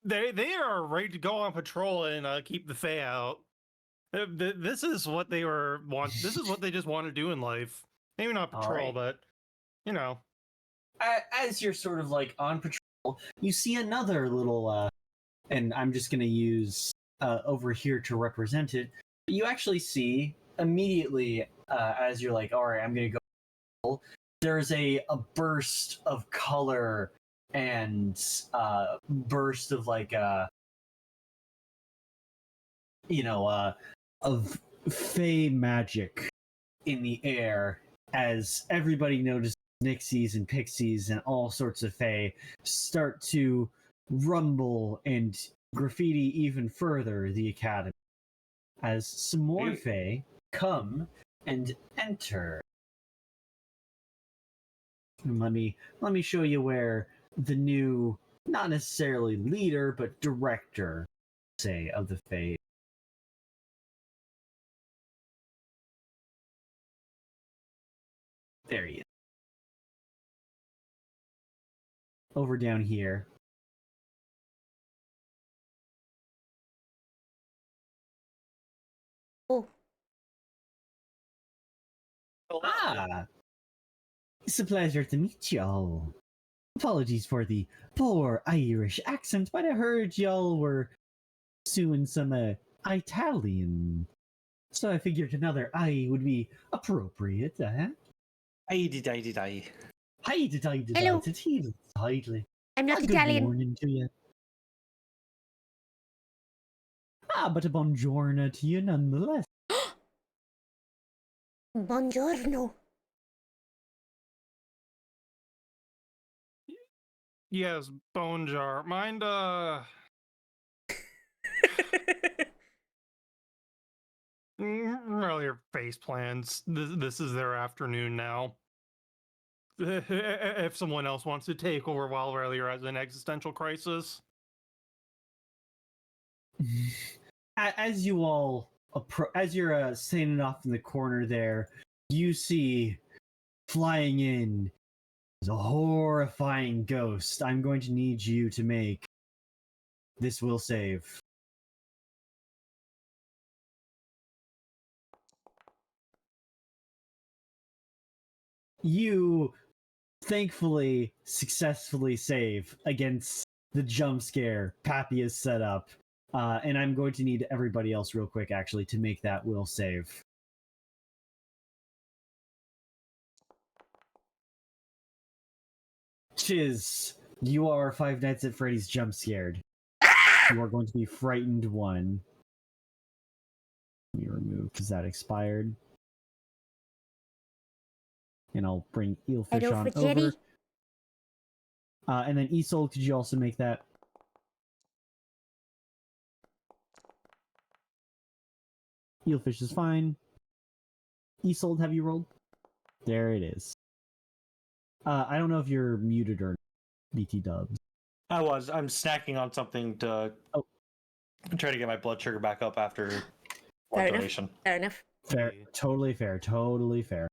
They are ready to go on patrol and keep the Fae out. This is what they This is what they just want to do in life. Maybe not patrol, Alright. but you know. As you're sort of like on patrol, you see another little, and I'm just going to use over here to represent it. You actually see immediately as you're like, all right, I'm going to go. There's a burst of color and burst of like of Fey magic in the air as everybody notices Nixies and Pixies and all sorts of Fey start to rumble and graffiti even further the academy as some more Fey come and enter. And let me show you where the new, not necessarily leader, but director, say, of the Fey. There he is. Over down here. Oh, Ah! It's a pleasure to meet y'all. Apologies for the poor Irish accent, but I heard y'all were pursuing some Italian. So I figured another I would be appropriate, I did I. Hi, did I Hello. decidedly. I'm not Good Italian. morning to you. But a buongiorno to you nonetheless. Buongiorno. Yes, bone jar. Mind really your face plans. This is their afternoon now. If someone else wants to take over while Aurelier has an existential crisis. As you all as you're standing off in the corner there, you see flying in is a horrifying ghost. I'm going to need you to make this will save. You thankfully successfully save against the jump scare Pappy has set up. And I'm going to need everybody else real quick, actually, to make that will save. Chiz, you are Five Nights at Freddy's jump scared. You are going to be frightened one. Let me remove because that expired. And I'll bring Eelfish on over. Jetty. And then Isolde, could you also make that? Eelfish is fine. Isolde, have you rolled? There it is. I don't know if you're muted or BT dubs. I was. I'm snacking on something to try to get my blood sugar back up after blood donation. Fair enough. Fair. Totally fair. Totally fair.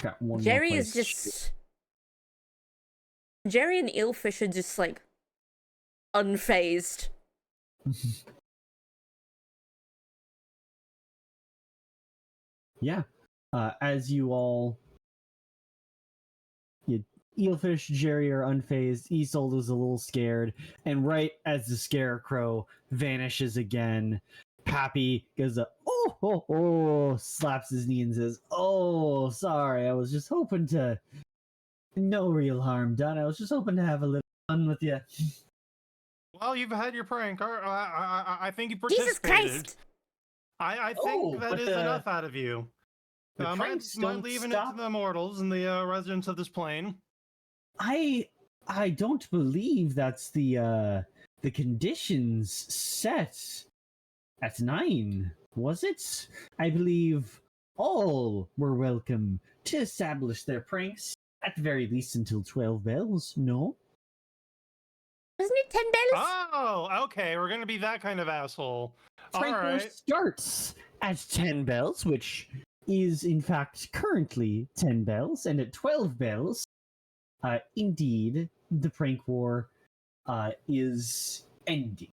Got one more Jerry is place. just. Jerry and Eelfish are just like unfazed. Yeah. As you all, Eelfish, Jerry are unfazed. Isolde is a little scared, and right as the scarecrow vanishes again, Pappy goes up, slaps his knee and says, "Oh, sorry, I was just hoping to. No real harm done. I was just hoping to have a little fun with you." Well, you've had your prank. I think you Jesus participated. Christ! I think that but is enough out of you. the Mind pranks don't leaving it stop. to the mortals and the residents of this plane? I don't believe that's the conditions set at 9, was it? I believe all were welcome to establish their pranks, at the very least until 12 bells, no? Wasn't it 10 bells? Oh, okay. We're gonna be that kind of asshole. Prank All War right. starts at 10 bells, which is in fact currently 10 bells, and at 12 bells, indeed, the prank war is ending.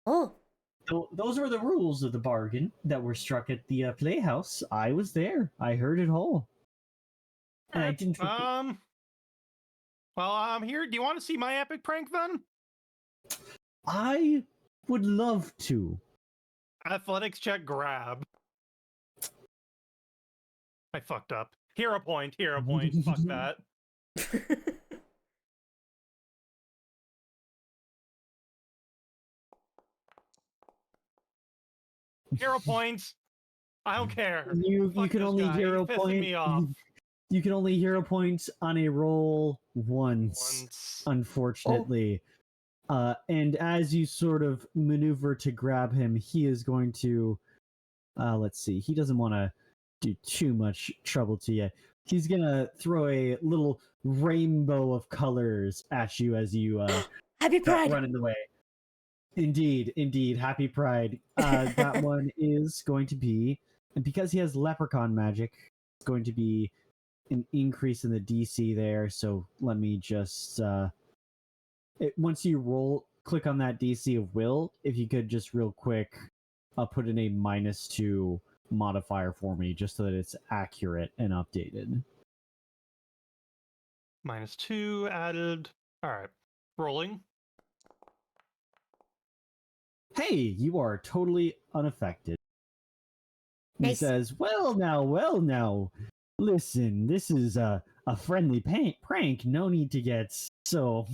Oh. So those were the rules of the bargain that were struck at the playhouse. I was there. I heard it all. And I didn't. Well, I'm here. Do you want to see my epic prank then? I would love to. Athletics check grab. I fucked up. Hero point. Hero point. Fuck that. Hero points. I don't care. You Fuck can this only guy. hero He's pissing point. me off. You can only hero points on a roll once. Unfortunately. And as you sort of maneuver to grab him, he is going to. Let's see. He doesn't want to do too much trouble to you. He's gonna throw a little rainbow of colors at you as you Happy Pride! run in the way. Indeed. Happy Pride. That one is going to be, and because he has leprechaun magic, it's going to be an increase in the DC there. So let me just once you click on that DC of will, if you could just real quick put in a -2 modifier for me, just so that it's accurate and updated. -2 added. All right. Rolling. Hey, you are totally unaffected. He Nice. says, well now. Listen, this is a friendly prank. No need to get so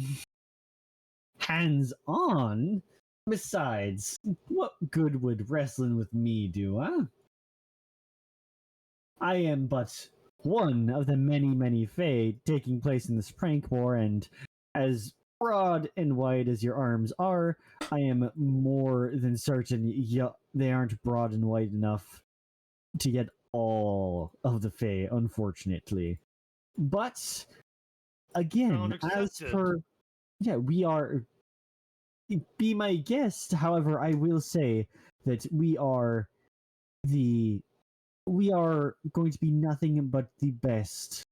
hands-on. Besides, what good would wrestling with me do, huh? I am but one of the many Fae taking place in this prank war, and as broad and wide as your arms are, I am more than certain they aren't broad and wide enough to get all of the Fae, unfortunately. But again, as per we are. Be my guest. However, I will say that we are going to be nothing but the best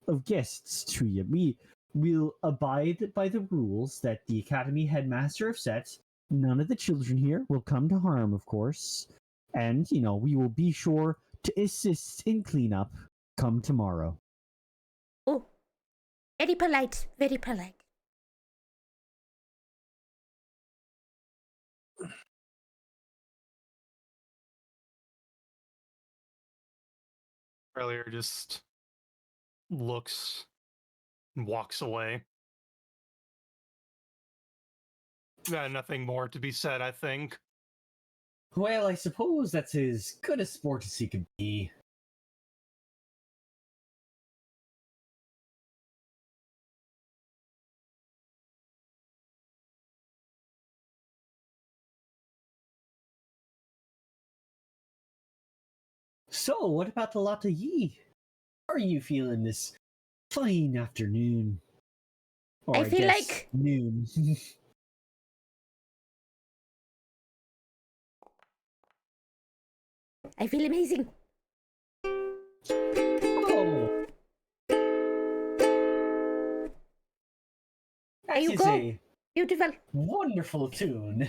of guests to you. We will abide by the rules that the Academy headmaster have set. None of the children here will come to harm, of course. And, we will be sure to assist in cleanup come tomorrow. Oh. Very polite. Very polite. Earlier just looks and walks away. Nothing more to be said, I think. Well, I suppose that's as good a sport as he could be. So, what about the lot of ye? How are you feeling this fine afternoon? Or I feel guess like- noon. I feel amazing. Oh, That you is go. a Beautiful. wonderful tune.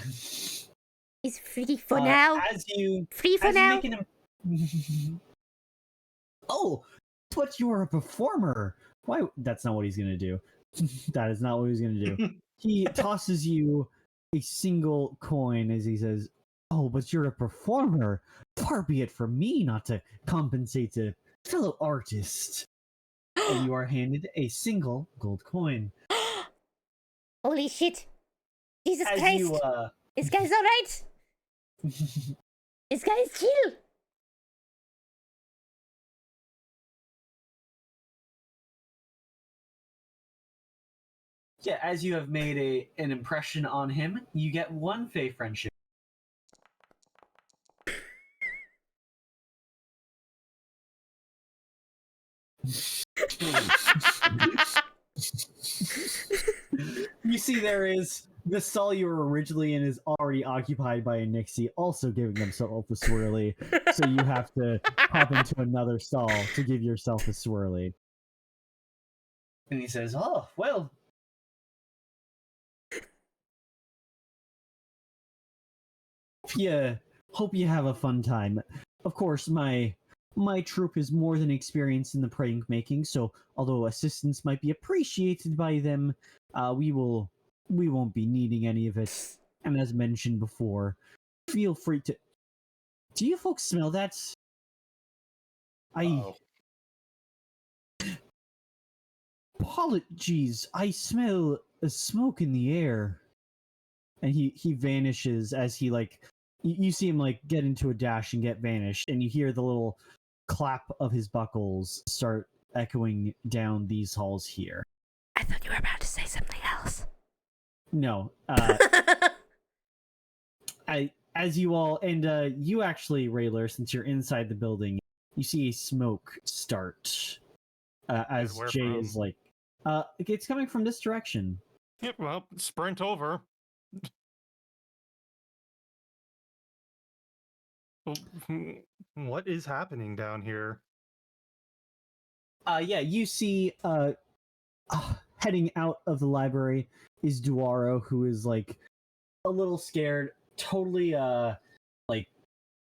He's free for now. As you Free for as you now. make an oh, but you are a performer. Why? That's not what he's gonna do. That is not what he's gonna do. He tosses you a single coin as he says, "Oh, but you're a performer. Far be it from me not to compensate a fellow artist." And you are handed a single gold coin. Holy shit. Jesus As Christ. you This guy's alright. This guy is chill. yeah, as you have made an impression on him, you get one Fey friendship. You see, there is the stall you were originally in is already occupied by a Nixie, also giving themselves a swirly. So you have to hop into another stall to give yourself a swirly. And he says, "Oh, well." Yeah, hope you have a fun time. Of course, my troupe is more than experienced in the prank making, so although assistance might be appreciated by them, we won't be needing any of it. And as mentioned before, feel free to. Do you folks smell that? Uh-oh. Apologies, I smell a smoke in the air. And he vanishes as he you see him get into a dash and get vanished, and you hear the little clap of his buckles start echoing down these halls here. I thought you were about to say something else. No, as you all and you actually, Rayler, since you're inside the building, you see smoke start as where Jay from? is it's coming from this direction. Yep, well, sprint over. What is happening down here? Yeah, you see heading out of the library is Duaro, who is a little scared, totally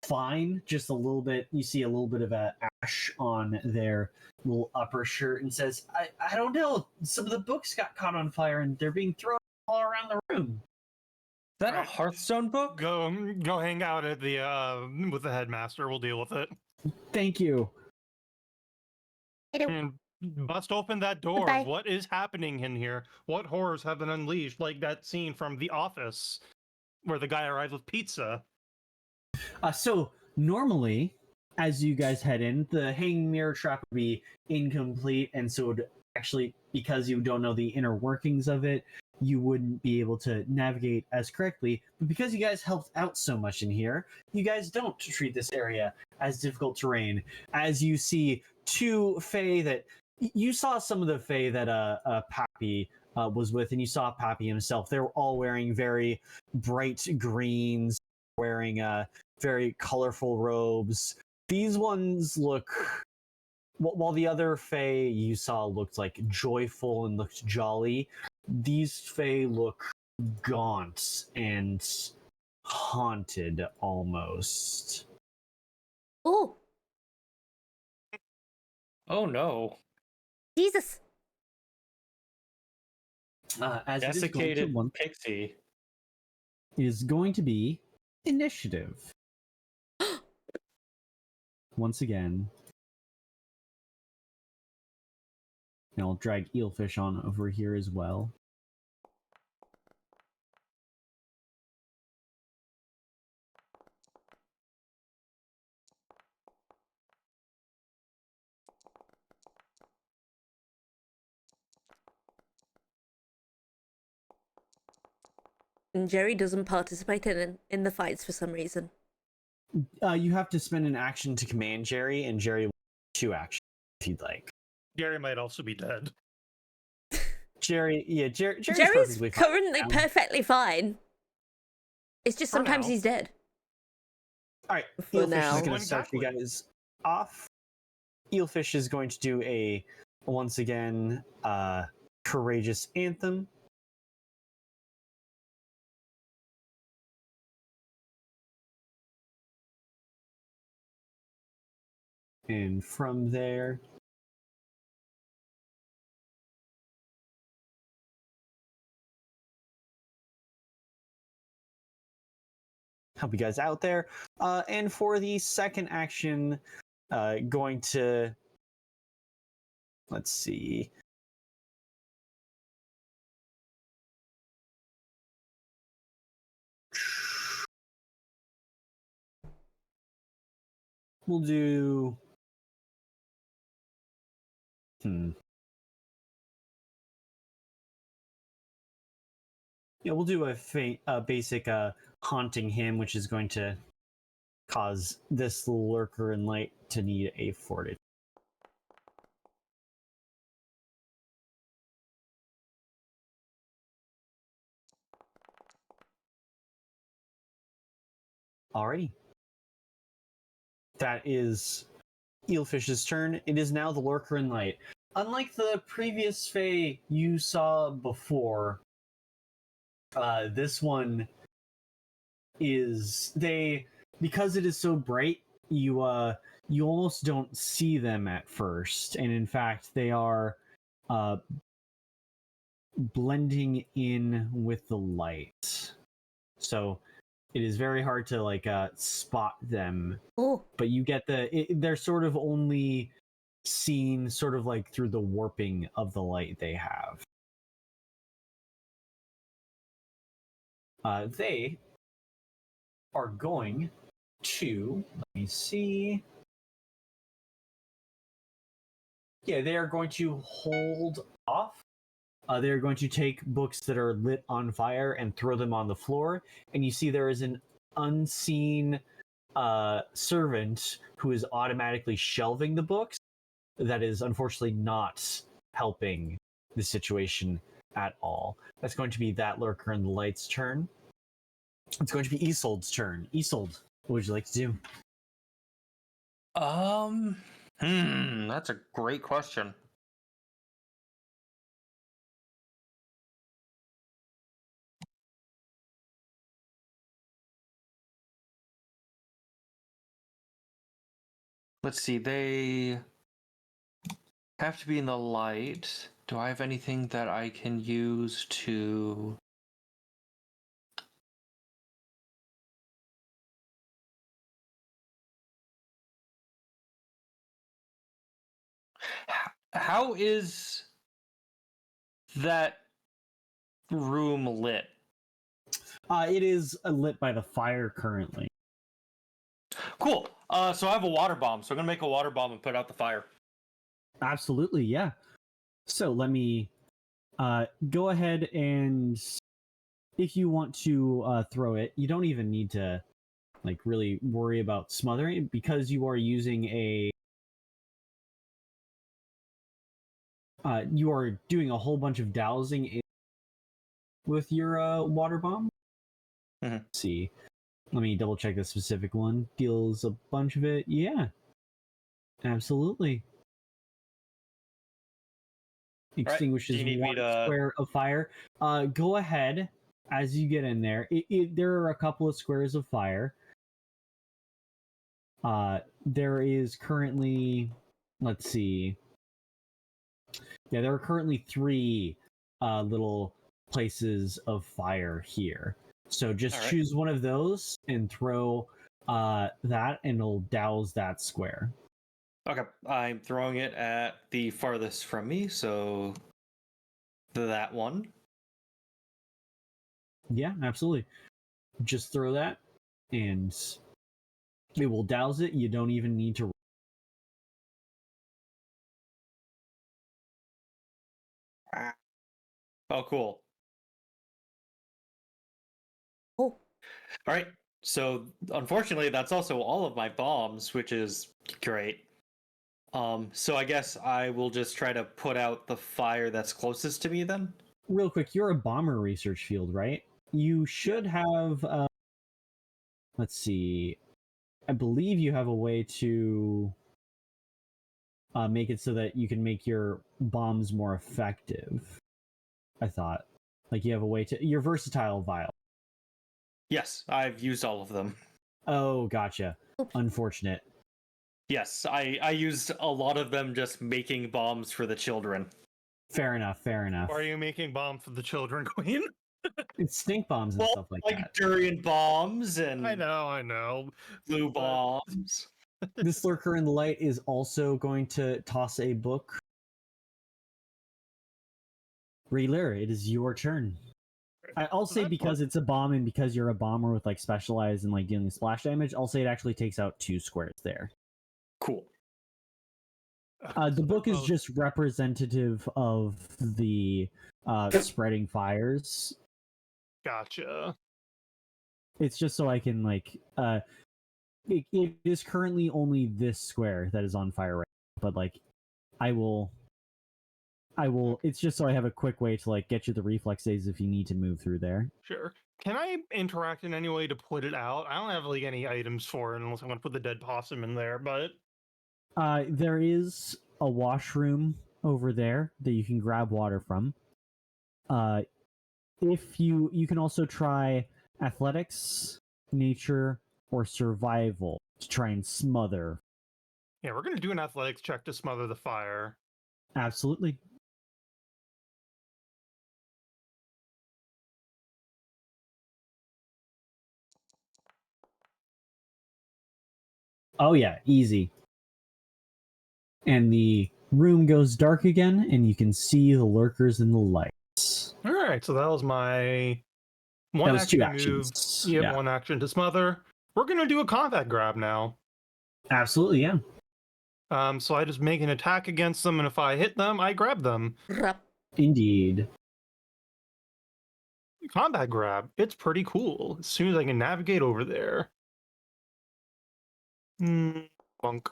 fine, just a little bit. You see a little bit of ash on their little upper shirt, and says, I don't know, some of the books got caught on fire and they're being thrown all around the room. Is that a Alright. Hearthstone book? Go hang out at the with the headmaster. We'll deal with it. Thank you. And bust open that door. Goodbye. What is happening in here? What horrors have been unleashed? Like that scene from The Office where the guy arrives with pizza. So normally, as you guys head in, the hanging mirror trap would be incomplete, and so it would actually, because you don't know the inner workings of it, you wouldn't be able to navigate as correctly. But because you guys helped out so much in here, you guys don't treat this area as difficult terrain. As you see two Fae that you saw some of the Fae that Pappy was with, and you saw Pappy himself. They were all wearing very bright greens, wearing very colorful robes. These ones look, while the other Fae you saw looked joyful and looked jolly, these Fae look gaunt and haunted almost. Oh, Oh no. Jesus. As it is going to Desiccated pixie. is going to be initiative. Once again. And I'll drag Eelfish on over here as well. And Jerry doesn't participate in the fights for some reason. You have to spend an action to command Jerry, and Jerry will have 2 actions if you'd like. Gary might also be dead. Jerry's Jerry's perfectly fine currently now. perfectly fine. It's just For sometimes now. he's dead. All right, For Eelfish now. is going Going to start you backward. guys off. Eelfish is going to do once again, courageous anthem. And from there, help you guys out there. And for the second action, going to, let's see. We'll do. Yeah, we'll do a basic haunting him, which is going to cause this lurker in light to need a fortitude. Alrighty. That is Eelfish's turn. It is now the lurker in light. Unlike the previous Fae you saw before, this one is because it is so bright, you almost don't see them at first, and in fact they are blending in with the light. So it is very hard to spot them. Oh, But you get they're sort of only seen sort of like through the warping of the light they have. They are going to, let me see. Yeah, they are going to hold off. They're going to take books that are lit on fire and throw them on the floor. And you see there is an unseen servant who is automatically shelving the books. That is unfortunately not helping the situation at all. That's going to be that lurker in the light's turn. It's going to be Isold's turn. Isold, what would you like to do? That's a great question. Let's see, they have to be in the light. Do I have anything that I can use to... How is that room lit? It is lit by the fire currently. Cool. So I have a water bomb, so I'm gonna make a water bomb and put out the fire. Absolutely, yeah. So let me go ahead and if you want to throw it, you don't even need to really worry about smothering it because you are using you are doing a whole bunch of dowsing with your water bomb. Mm-hmm. Let's see. Let me double check the specific one. Deals a bunch of it. Yeah. Absolutely. Extinguishes one square of fire. Go ahead as you get in there. There are a couple of squares of fire. There is currently, let's see. Yeah, there are currently 3 little places of fire here. So just choose one of those and throw that, and it'll douse that square. Okay, I'm throwing it at the farthest from me, so that one. Yeah, absolutely. Just throw that, and it will douse it. You don't even need to. Oh, cool. oh. All right. So unfortunately, that's also all of my bombs, which is great. So I guess I will just try to put out the fire that's closest to me then. Real quick, you're a bomber research field, right? You should have. Let's see. I believe you have a way to make it so that you can make your bombs more effective. I thought, you have a way to. You're versatile, vial. Yes, I've used all of them. Oh, gotcha. Oops. Unfortunate. Yes, I used a lot of them just making bombs for the children. Fair enough. Fair enough. Why are you making bombs for the children, Queen? It's stink bombs and Well, stuff like that. durian bombs and I know. blue But- bombs. This lurker in the light is also going to toss a book. Reeler, it is your turn. I'll say that's because fun. it's a bomb and because you're a bomber with like specialized and like dealing splash damage, I'll say it actually takes out 2 squares there. Cool. The book is just representative of the spreading fires. Gotcha. It's just so I can like it is currently only this square that is on fire right now, but like I will it's just so I have a quick way to like get you the reflex saves if you need to move through there. Sure. Can I interact in any way to put it out? I don't have like any items for it unless I'm gonna put the dead possum in there, but There is a washroom over there that you can grab water from. If you can also try athletics, nature, or survival to try and smother. yeah, we're gonna do an athletics check to smother the fire. Absolutely. Oh yeah, easy. And the room goes dark again, and you can see the lurkers in the lights. All right, so that was my That one was action 2 to move. actions. Yep, Yeah, one action to smother. We're gonna do a combat grab now. absolutely. Yeah. So I just make an attack against them, and if I hit them, I grab them. Rup. Indeed. Combat grab. It's pretty cool. As soon as I can navigate over there. Bunk.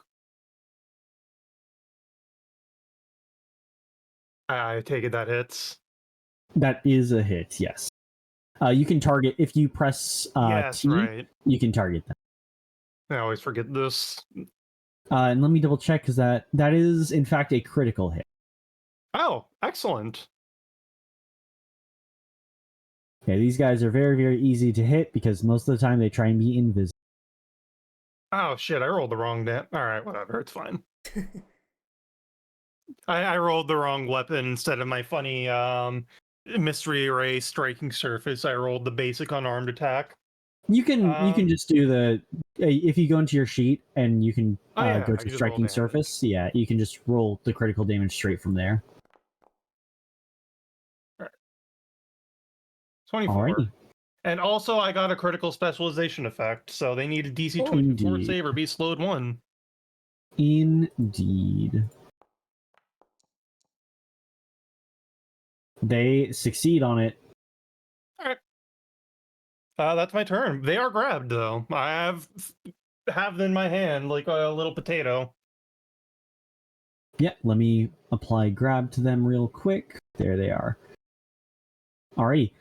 I take it that hits. That is a hit. Yes. You can target if you press Yes, T. right. You can target them. I always forget this. And let me double check because that is in fact a critical hit. Oh, excellent. Okay, these guys are very, very easy to hit because most of the time they try and be invisible. Oh shit, I rolled the wrong Alright, whatever, it's fine. I rolled the wrong weapon instead of my funny mystery array striking surface. I rolled the basic unarmed attack. You can just do the if you go into your sheet and you can Oh, yeah, go I to can just roll striking damage. surface. Yeah, you can just roll the critical damage straight from there. 24. Alrighty. And also I got a critical specialization effect, so they need a DC 24 Indeed. save or be slowed 1. Indeed. They succeed on it. Alright. That's my turn. They are grabbed though. I have them in my hand like a little potato. Yeah, let me apply grab to them real quick. There they are. Alrighty.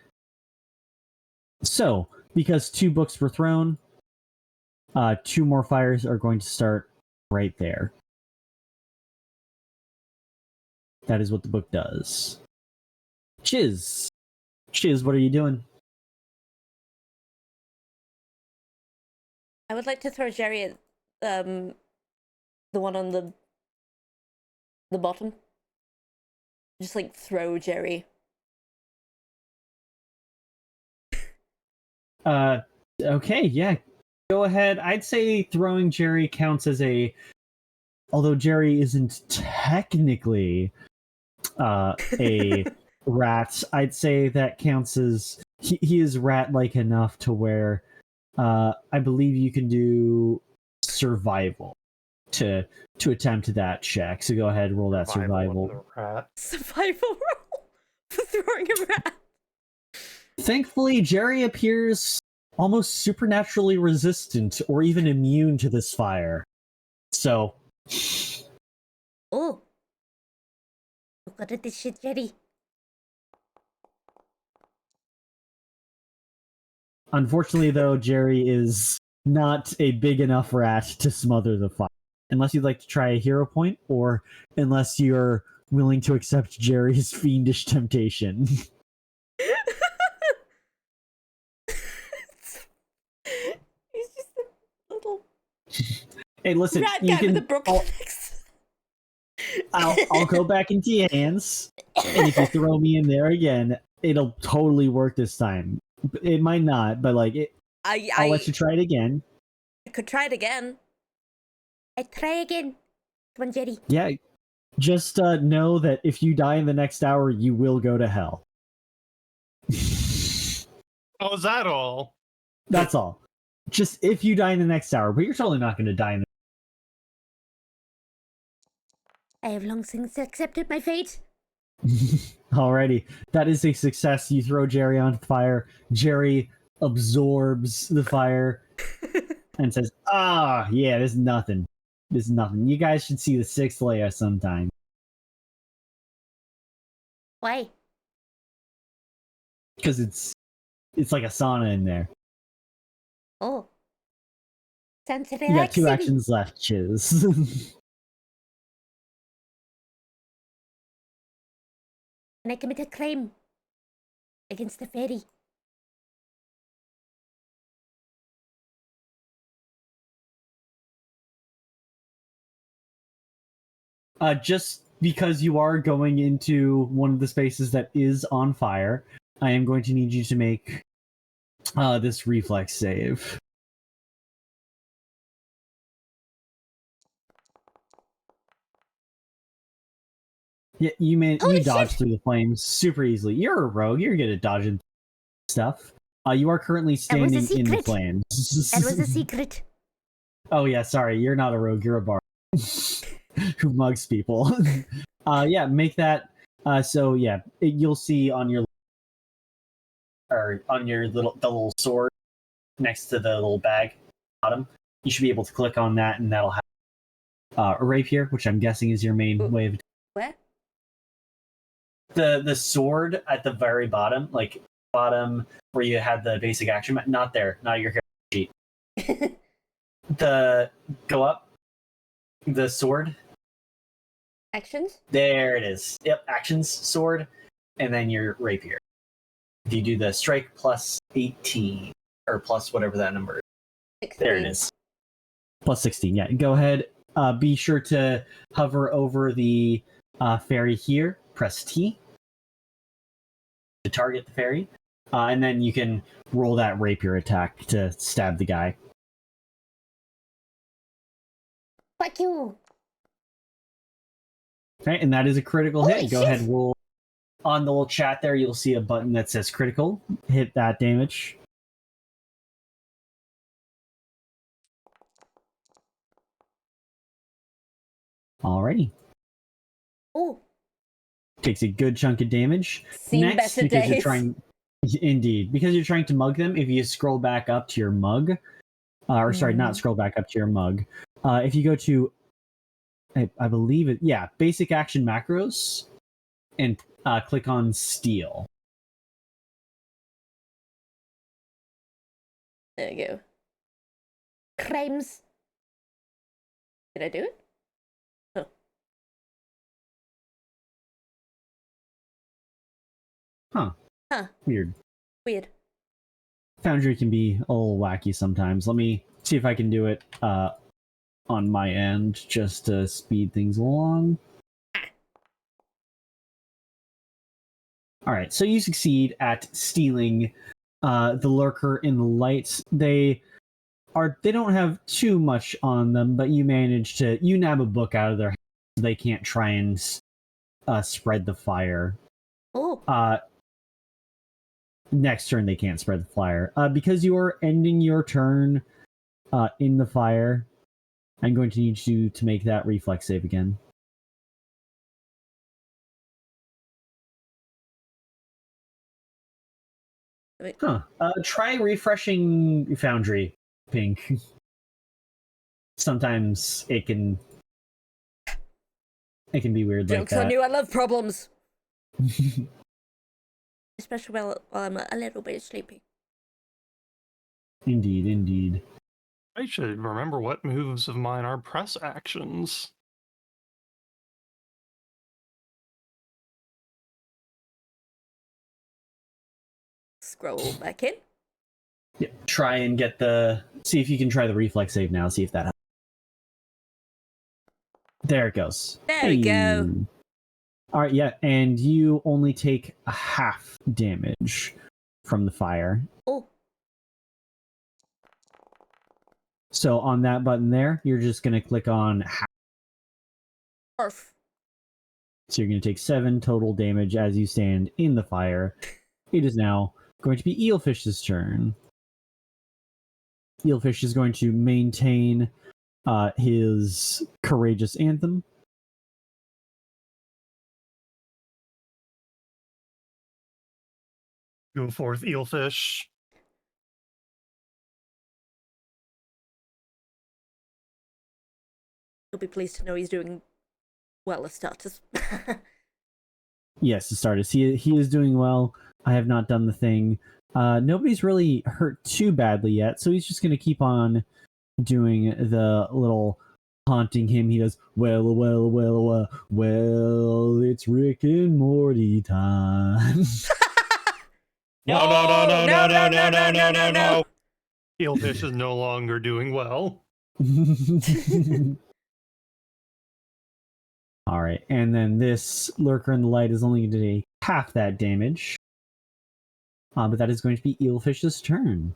So, because 2 books were thrown, 2 more fires are going to start right there. That is what the book does. Chiz, what are you doing? I would like to throw Jerry at the one on the bottom. Just like throw Jerry. Okay, yeah. Go ahead. I'd say throwing Jerry counts as a although Jerry isn't technically a rat, I'd say that counts as he is rat-like enough to where I believe you can do survival to attempt that check. So go ahead, roll that survival. of the rat. Survival roll for throwing a rat. Thankfully, Jerry appears almost supernaturally resistant or even immune to this fire. So, Oh. Look at this shit, Jerry. unfortunately, though, Jerry is not a big enough rat to smother the fire. Unless you'd like to try a hero point, or unless you're willing to accept Jerry's fiendish temptation. He's just a little. Hey, listen, Rat you guy with the can. broken I'll, legs. I'll go back into your hands, and if you throw me in there again, it'll totally work this time. It might not, but like I'll let you try it again. I could try it again. I try again. Come on, Jerry. Yeah, just know that if you die in the next hour, you will go to hell. Oh, is that all? That's all. Just if you die in the next hour, but you're totally not going to die in I have long since accepted my fate. Alrighty, that is a success. You throw Jerry onto the fire. Jerry absorbs the fire and says, "Ah, yeah, this is nothing. This is nothing. You guys should see the sixth layer sometime." Why? Because it's like a sauna in there. Oh. Sounds You got 2 relaxing. actions left, Chiz. And I commit a crime against the fairy. Just because you are going into one of the spaces that is on fire, I am going to need you to make this reflex save. Yeah, Holy you dodge shit! through the flames super easily. You're a rogue. You're good at dodging stuff. You are currently That was a standing in the secret. flames. That was a secret. Oh yeah, sorry. You're not a rogue. You're a bard who mugs people. Yeah, make that. So yeah, you'll see on your little sword next to the little bag bottom. You should be able to click on that, and that'll have a rapier, which I'm guessing is your main Ooh. way of Where? the sword at the very bottom, like bottom where you had the basic action. Not there, not your character sheet. The go up, the sword. Actions? There it is. Yep, actions, sword, and then your rapier. If you do the strike plus 18 or plus whatever that number is, 16. there it is. Plus 16. Yeah, go ahead. Be sure to hover over the fairy here. Press T to target the fairy, and then you can roll that rapier attack to stab the guy. Fuck you! Okay, and that is a critical Holy hit. Go shit. ahead, roll on the little chat there. You'll see a button that says critical. Hit that damage. Alrighty. Oh, Takes a good chunk of damage. seen Next, better because days. you're trying, indeed, because you're trying to mug them. If you scroll back up to your mug, or sorry, not scroll back up to your mug. If you go to, I believe it, yeah, basic action macros, and click on steal. There you go. Crimes. Did I do it? Oh. Huh. Weird. Weird. Foundry can be a little wacky sometimes. Let me see if I can do it on my end just to speed things along. All right, so you succeed at stealing the lurker in the lights. They don't have too much on them, but you nab a book out of their hands so they can't try and spread the fire. Oh. Next turn they can't spread the fire. Because you are ending your turn in the fire, I'm going to need you to make that reflex save again. Huh. Try refreshing Foundry, Pink. Sometimes it can be weird like Jokes on that. you, I love problems. Especially while I'm a little bit sleepy. Indeed, indeed. I should remember what moves of mine are press actions. Scroll back in. Yeah, try and see if you can try the reflex save now, see if that helps. There it goes. There we go. All right, yeah, and you only take a half damage from the fire. Oh, So on that button there, you're just going to click on half. Arf. So you're going to take 7 total damage as you stand in the fire. It is now going to be Eelfish's turn. Eelfish is going to maintain his courageous anthem. Go forth, eelfish. You'll be pleased to know he's doing well as starters. Yes, to start us. He is doing well. I have not done the thing. Nobody's really hurt too badly yet, so he's just going to keep on doing the little haunting him. He does, well, it's Rick and Morty time. No. Eelfish is no longer doing well. All right, and then this Lurker in the Light is only going to take half that damage. But that is going to be Eelfish's turn.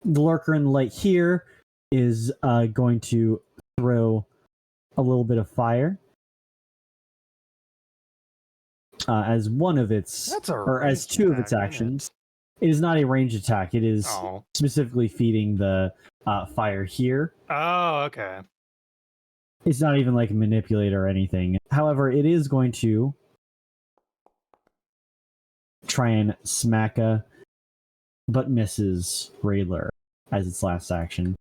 The Lurker in the Light here is going to throw a little bit of fire as one of its, or as two of its actions. It is not a ranged attack. It is specifically feeding the fire here. Oh, okay. It's not even like a manipulator or anything. However, it is going to try and smack but misses Raylor as its last action.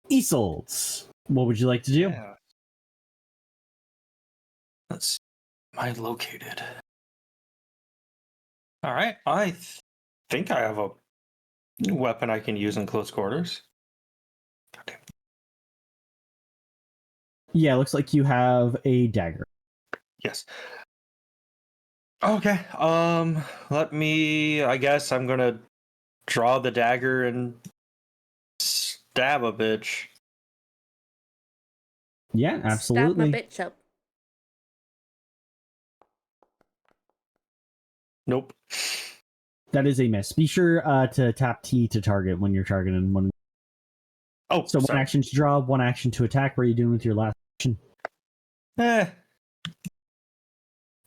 Isolde, what would you like to do? Yeah. Let's see. Am I located? All right. I think I have a weapon I can use in close quarters. Okay. Yeah, it looks like you have a dagger. Yes. Okay. I guess I'm gonna draw the dagger and stab a bitch. Yeah, absolutely. Stab my bitch up. Nope. That is a miss. Be sure to tap T to target when you're targeting one. Oh, so sorry. One action to draw, one action to attack. What are you doing with your last action?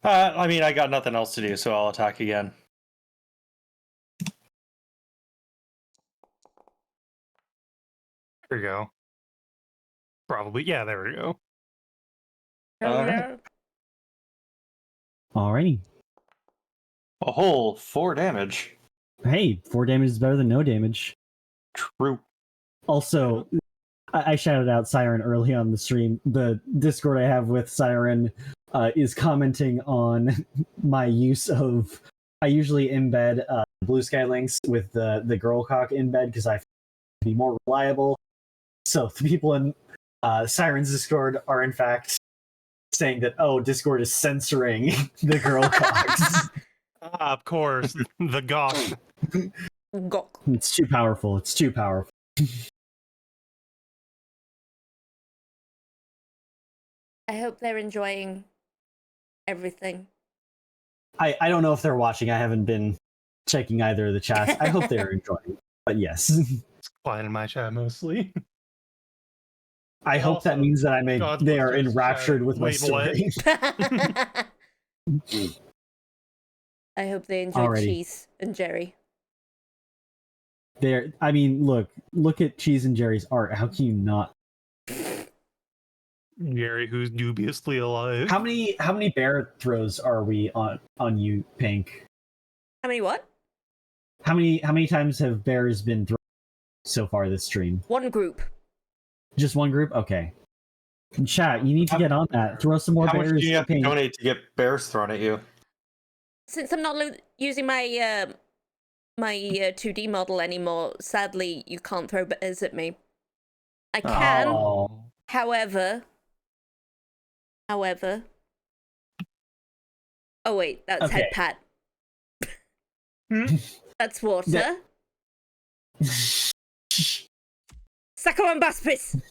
I mean, I got nothing else to do, so I'll attack again. There you go. Probably. Yeah, there we go. Hell yeah. Alright. Alrighty. A whole 4 damage. Hey, 4 damage is better than no damage. True. Also, I shouted out Siren early on the stream. The Discord I have with Siren is commenting on my use of. I usually embed Blue Sky links with the girl cock embed because I find it to be more reliable. So the people in Siren's Discord are in fact saying that Discord is censoring the girl cocks. Of course, the gawk. Gok. It's too powerful. It's too powerful. I hope they're enjoying everything. I don't know if they're watching. I haven't been checking either of the chats. I hope they're enjoying. But yes. It's quiet in my chat mostly. I hope Also, that means that they are God's enraptured chat. with my Wait, what? story. I hope they enjoy Alrighty. Cheese and Jerry. Look at Cheese and Jerry's art. How can you not? Jerry, who's dubiously alive. How many bear throws are we on you, Pink? How many what? How many times have bears been thrown so far this stream? One group. Just one group? Okay. Chat, you need to get on that. Throw some more How bears. much do you have to Pink. donate to get bears thrown at you? Since I'm not using my my 2D model anymore, sadly, you can't throw bears at me. I can, Oh. however. Oh wait, that's Okay. head pat. That's water. Yeah. Sacco and Baspis!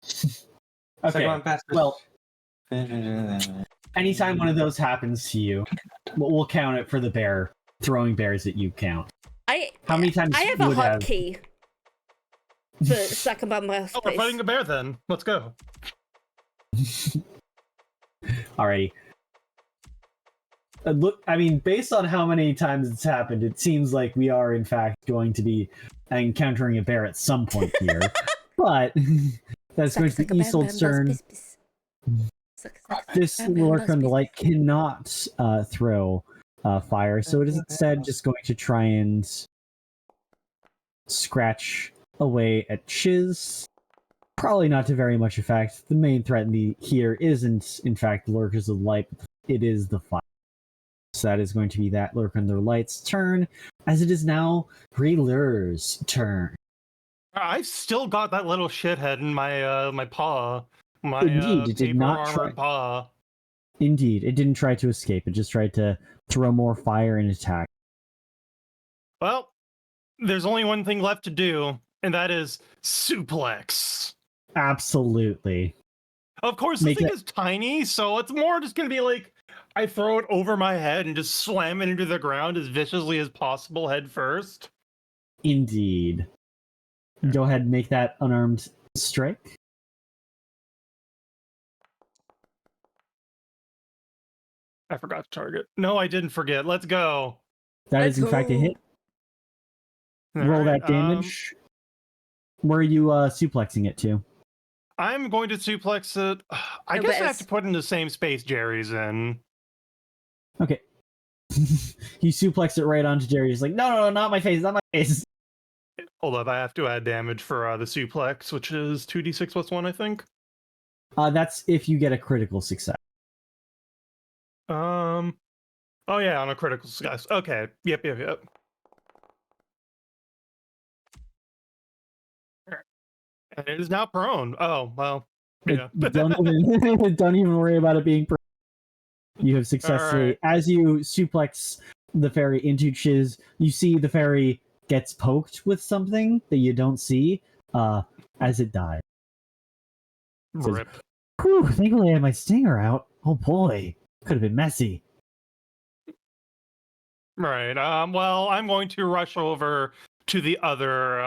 Okay. Second one passes. Well, anytime one of those happens to you, we'll count it for the bear throwing bears at you count. How many times I have you a would have? hotkey for second by my Oh, we're fighting a bear then. Let's go. Alrighty. Look, I mean, based on how many times it's happened, it seems like we are in fact going to be encountering a bear at some point here. But that's going to be Isolde's turn. This lurk on the light cannot throw fire, so it is instead just going to try and scratch away at Chiz. Probably not to very much effect. The main threat here isn't, in fact, lurkers of light, but it is the fire. So that is going to be that lurk on the light's turn, as it is now Relur's turn. I've still got that little shithead in my my paw. My Indeed, it did paper not armored paw. Indeed, it didn't try to escape. It just tried to throw more fire and attack. Well, there's only one thing left to do, and that is suplex. Absolutely. Of course, the thing is tiny, so it's more just gonna be like I throw it over my head and just slam it into the ground as viciously as possible, head first. Indeed. Go ahead and make that unarmed strike. I forgot to target. No, I didn't forget. Let's go. That is in fact a hit. Roll that damage. Where are you suplexing it to? I'm going to suplex it. I guess I have to put it in the same space Jerry's in. Okay. You suplex it right onto Jerry. He's like, no, not my face, not my face. Hold up, I have to add damage for the suplex, which is 2d6 plus 1, I think. That's if you get a critical success. Oh yeah, on a critical success. Okay. Yep. And it is now prone. Oh, well. Yeah. don't even worry about it being prone. You have successfully, as you suplex the fairy into Chiz, you see the fairy gets poked with something that you don't see as it dies. Rip. Whew, thankfully I had my stinger out. Oh boy, could have been messy. Right. Well, I'm going to rush over to the other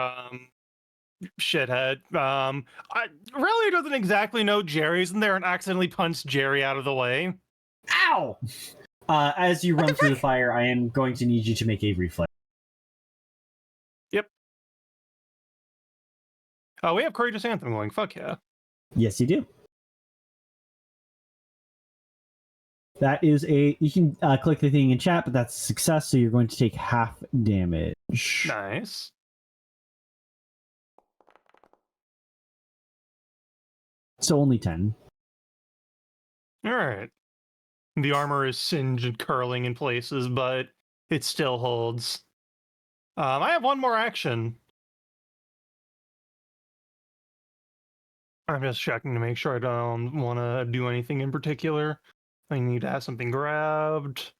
shithead. I really doesn't exactly know Jerry's in there and accidentally punched Jerry out of the way. Ow! As you run through the fire, I am going to need you to make a reflex. Yep. Oh, we have Courageous Anthem going. Fuck yeah. Yes, you do. That is you can click the thing in chat, but that's a success, so you're going to take half damage. Nice. So only 10. All right. The armor is singed and curling in places, but it still holds. I have one more action. I'm just checking to make sure I don't want to do anything in particular. I need to have something grabbed.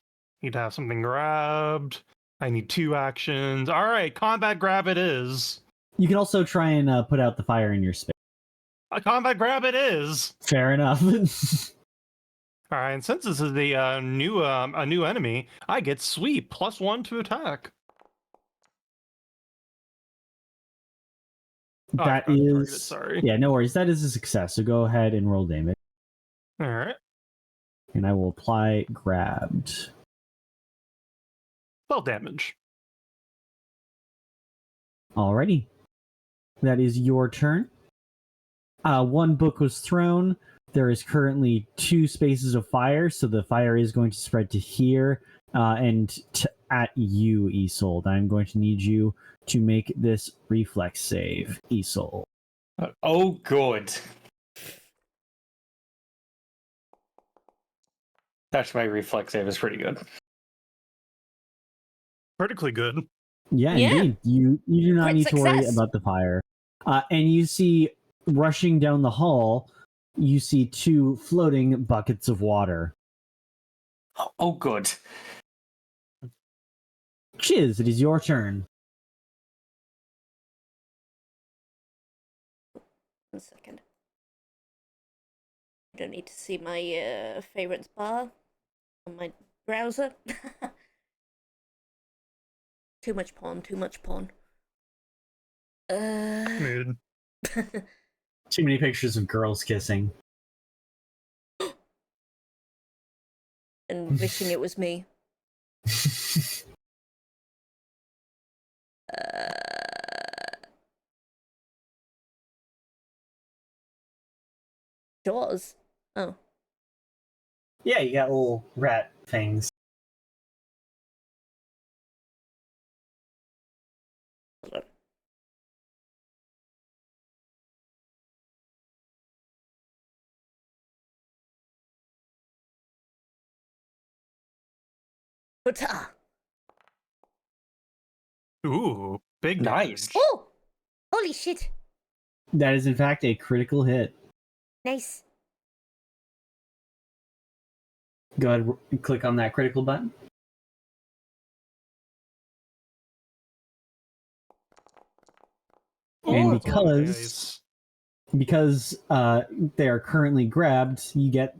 I need 2 actions. All right, combat grab it is. You can also try and put out the fire in your space. A combat grab it is. Fair enough. All right, and since this is a new enemy, I get sweep +1 to attack. That is sorry. Yeah, no worries. That is a success. So go ahead and roll damage. All right. And I will apply grabbed. 12 damage. Alrighty. That is your turn. 1 book was thrown. There is currently 2 spaces of fire, so the fire is going to spread to here and at you, Isolde. I'm going to need you to make this reflex save, Isolde. Oh, good. That's my reflex save is pretty good. Critically good. Yeah, indeed. You do not need to worry success. about the fire. And you see, rushing down the hall, you see 2 floating buckets of water. Oh, good. Chiz, it is your turn. 1 second. You don't need to see my favorites bar on my browser. Too much porn, too much porn. Mood. Too many pictures of girls kissing. And wishing it was me. Jaws? Oh. Yeah, you got little rat things. Hold on. Ta. Ooh, big Nice. damage. Oh! Holy shit. That is in fact a critical hit. Nice. Go ahead and click on that critical button. And Ooh, that's a lot of dice. because they are currently grabbed, you get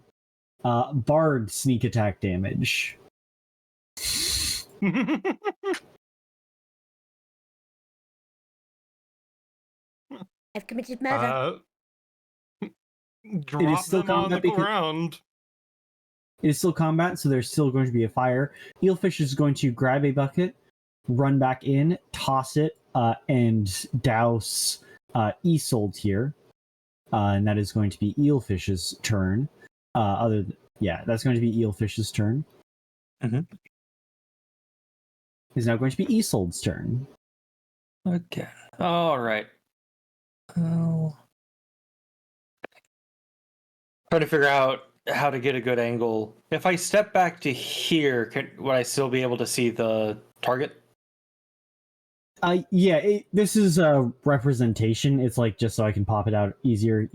bard sneak attack damage. I've committed murder. Drop still them on the combat because- ground. It is still combat, so there's still going to be a fire. Eelfish is going to grab a bucket, run back in, toss it, and douse Isolde here. And that is going to be Eelfish's turn. That's going to be Eelfish's turn. Mhm. It's now going to be Isolde's turn. Okay. All right. Oh. Trying to figure out how to get a good angle. If I step back to here, would I still be able to see the target? This is a representation. It's like just so I can pop it out easier.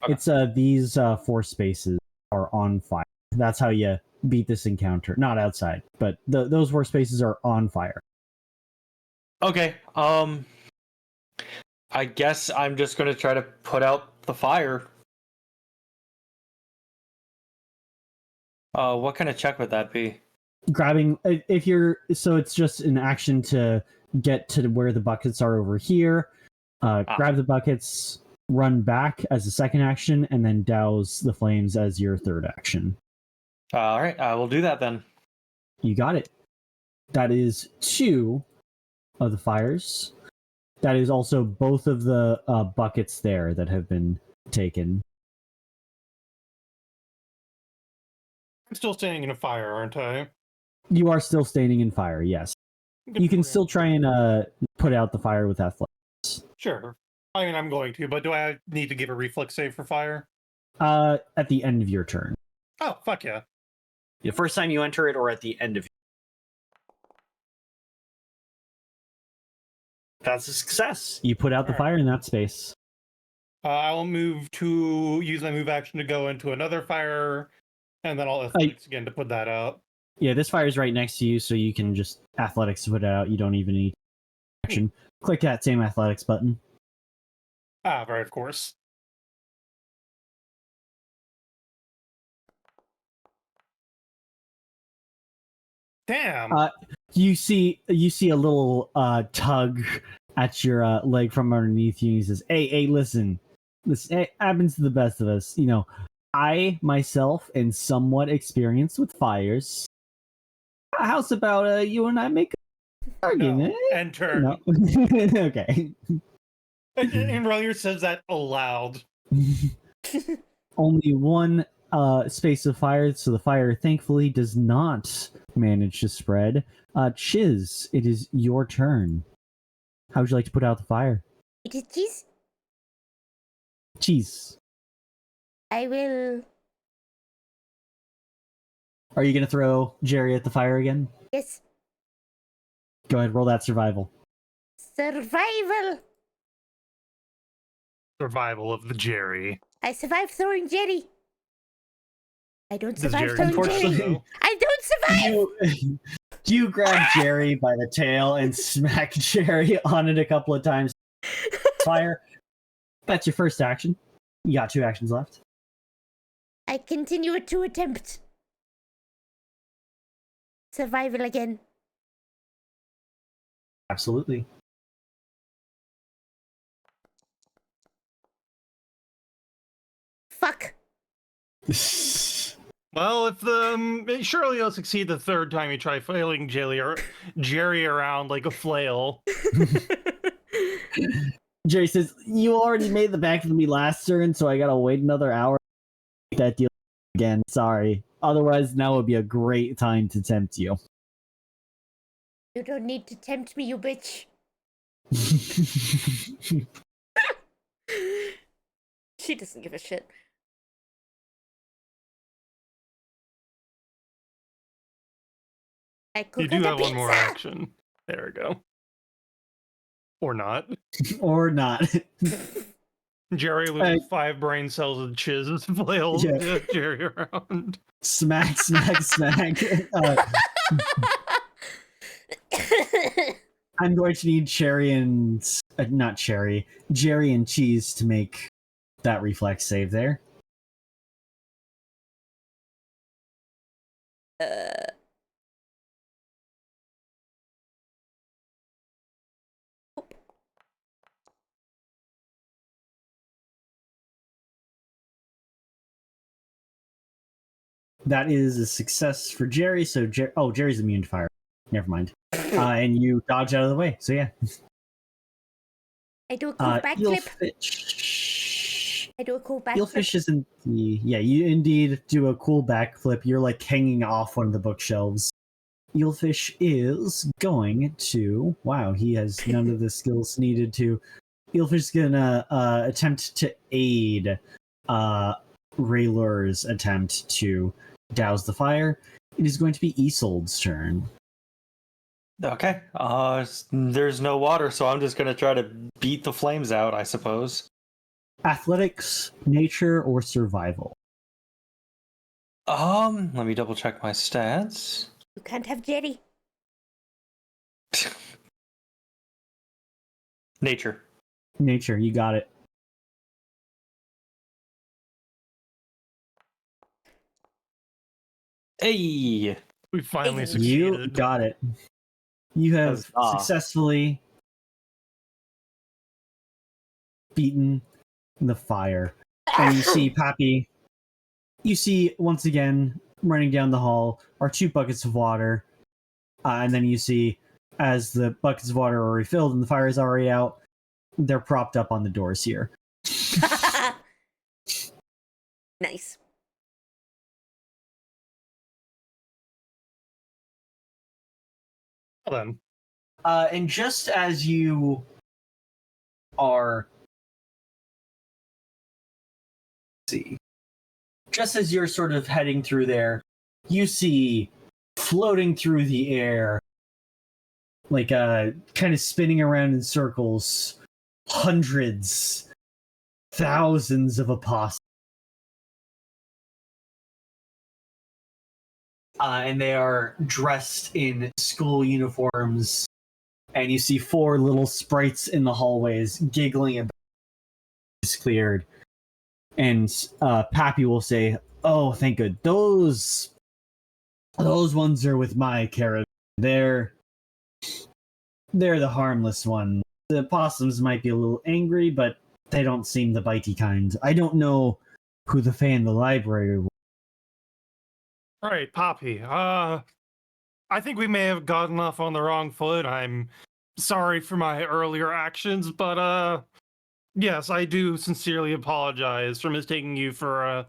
It's these 4 spaces are on fire. That's how you beat this encounter. Not outside, but those 4 spaces are on fire. Okay. I guess I'm just going to try to put out the fire. What kind of check would that be? Grabbing it's just an action to get to where the buckets are over here. Grab the buckets, run back as a second action, and then douse the flames as your third action. All right, I will do that then. You got it. That is 2 of the fires. That is also both of the buckets there that have been taken. I'm still standing in a fire, aren't I? You are still standing in fire, yes. Good You can for still him. try and put out the fire with athletics. Sure. I mean, I'm going to, but do I need to give a reflex save for fire? At the end of your turn. Oh, fuck yeah. The first time you enter it or at the end of That's a success. You put out the fire in that space. I will use my move action to go into another fire, and then I'll athletics again to put that out. Yeah, this fire is right next to you, so you can just athletics to put it out. You don't even need action. Click that same athletics button. Ah, right, of course. Damn. You see a little tug at your leg from underneath you, and he says, Hey, listen. This happens to the best of us. You know, I myself am somewhat experienced with fires. How's about you and I make a bargain? No. Eh? And turn. No. Okay. And Relier says that aloud. Only one space of fire, so the fire thankfully does not manage to spread. Chiz, it is your turn. How would you like to put out the fire? It is cheese. Cheese. I will. Are you going to throw Jerry at the fire again? Yes. Go ahead, roll that survival. Survival. Survival of the Jerry. I survived throwing Jerry. I don't Does survive Jerry throwing unfortunately- Jerry. know? I don't survive. You grab Jerry by the tail and smack Jerry on it a couple of times. Fire. That's your first action. You got 2 actions left. I continue to attempt survival again. Absolutely. Fuck. Well, if surely you'll succeed the third time you try flailing Jerry around like a flail. Jerry says, "You already made the back of me last turn, so I gotta wait another hour to make that deal again. Sorry. Otherwise, now would be a great time to tempt you." You don't need to tempt me, you bitch. She doesn't give a shit. I cook You do her have the one more pizza. action. There we go. Or not. Or not. Jerry loses 5 brain cells and chiz flails Yeah. Jerry around. Smack, smack, smack. I'm going to need Cherry and not Cherry, Jerry and Cheese to make that reflex save there. That is a success for Jerry. So Jerry's immune to fire. Never mind. And you dodge out of the way. So yeah. I do a cool backflip. Eelfish. I do a cool backflip. Eelfish isn't the you indeed do a cool backflip. You're like hanging off one of the bookshelves. Eelfish is going to he has none of the skills needed to. Eelfish is gonna attempt to aid Raylor's attempt to douse the fire. It is going to be Isold's turn. Okay. There's no water, so I'm just gonna try to beat the flames out, I suppose. Athletics, nature, or survival? Let me double check my stats. You can't have Jerry. Nature. Nature, you got it. Hey! We finally You succeeded. You got it. You have Huzzah. successfully beaten the fire. And you see Pappy. You see once again running down the hall are 2 buckets of water. And then you see as the buckets of water are refilled and the fire is already out, they're propped up on the doors here. Nice. Well, then. And just as you are just as you're sort of heading through there, you see floating through the air, like kind of spinning around in circles, hundreds, thousands of apostles. And they are dressed in school uniforms, and you see 4 little sprites in the hallways giggling about it's cleared. And Pappy will say, "Oh, thank good. Those ones are with my caravan. They're the harmless ones. The possums might be a little angry, but they don't seem the bitey kind. I don't know who the fan in the library was." All right, Poppy. I think we may have gotten off on the wrong foot. I'm sorry for my earlier actions, but yes, I do sincerely apologize for mistaking you for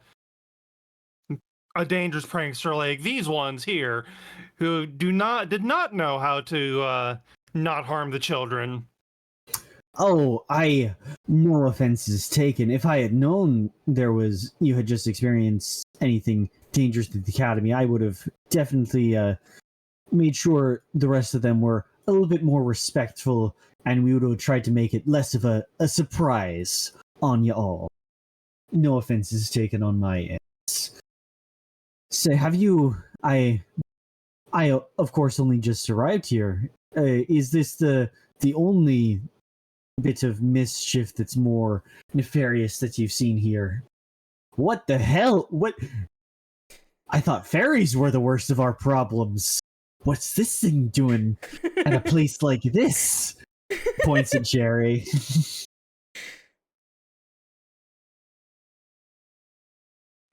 a dangerous prankster like these ones here, who did not know how to not harm the children. Oh, no offenses taken. If I had known you had just experienced anything dangerous at the academy, I would have definitely made sure the rest of them were a little bit more respectful, and we would have tried to make it less of a surprise on you all. No offenses taken on my end. So have you? I of course only just arrived here. Is this the only bit of mischief that's more nefarious that you've seen here? What the hell? What? I thought fairies were the worst of our problems. What's this thing doing at a place like this? Points at Jerry.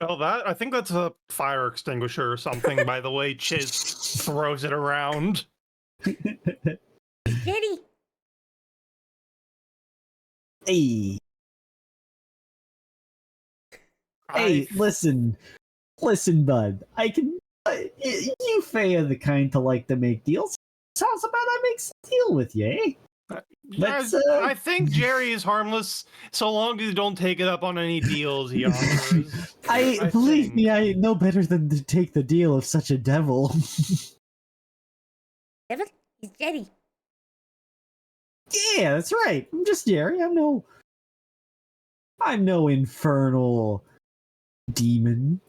Oh, I think that's a fire extinguisher or something, by the way. Chiz throws it around. Kitty. Hey, listen, bud. I can. You Faye are the kind to like to make deals. Sounds about I make a deal with you, eh? Let's, I think Jerry is harmless so long as you don't take it up on any deals he offers. I believe me, I know better than to take the deal of such a devil. Devil? He's Jerry. Yeah, that's right. I'm just Jerry. I'm no infernal demon.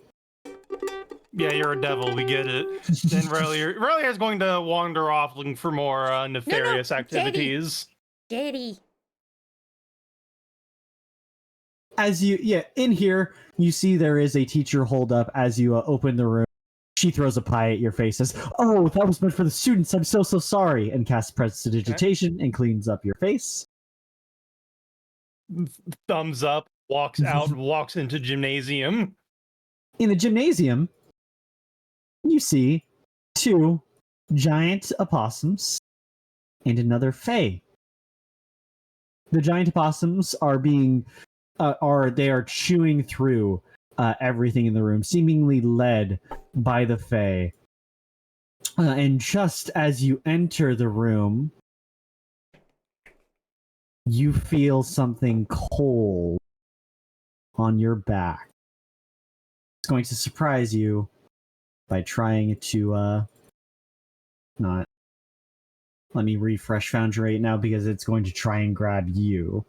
Yeah, you're a devil. We get it. Then Relia is going to wander off looking for more nefarious activities. Jerry. As in here, you see there is a teacher hold up as you open the room. She throws a pie at your face, says, "Oh, that was meant for the students. I'm so sorry," and casts prestidigitation and cleans up your face. Thumbs up, walks out, walks into gymnasium. In the gymnasium, you see 2 giant opossums and another fae. The giant opossums are chewing through everything in the room, seemingly led by the fae. And just as you enter the room, you feel something cold on your back. It's going to surprise you by trying to not. Let me refresh Foundry right now because it's going to try and grab you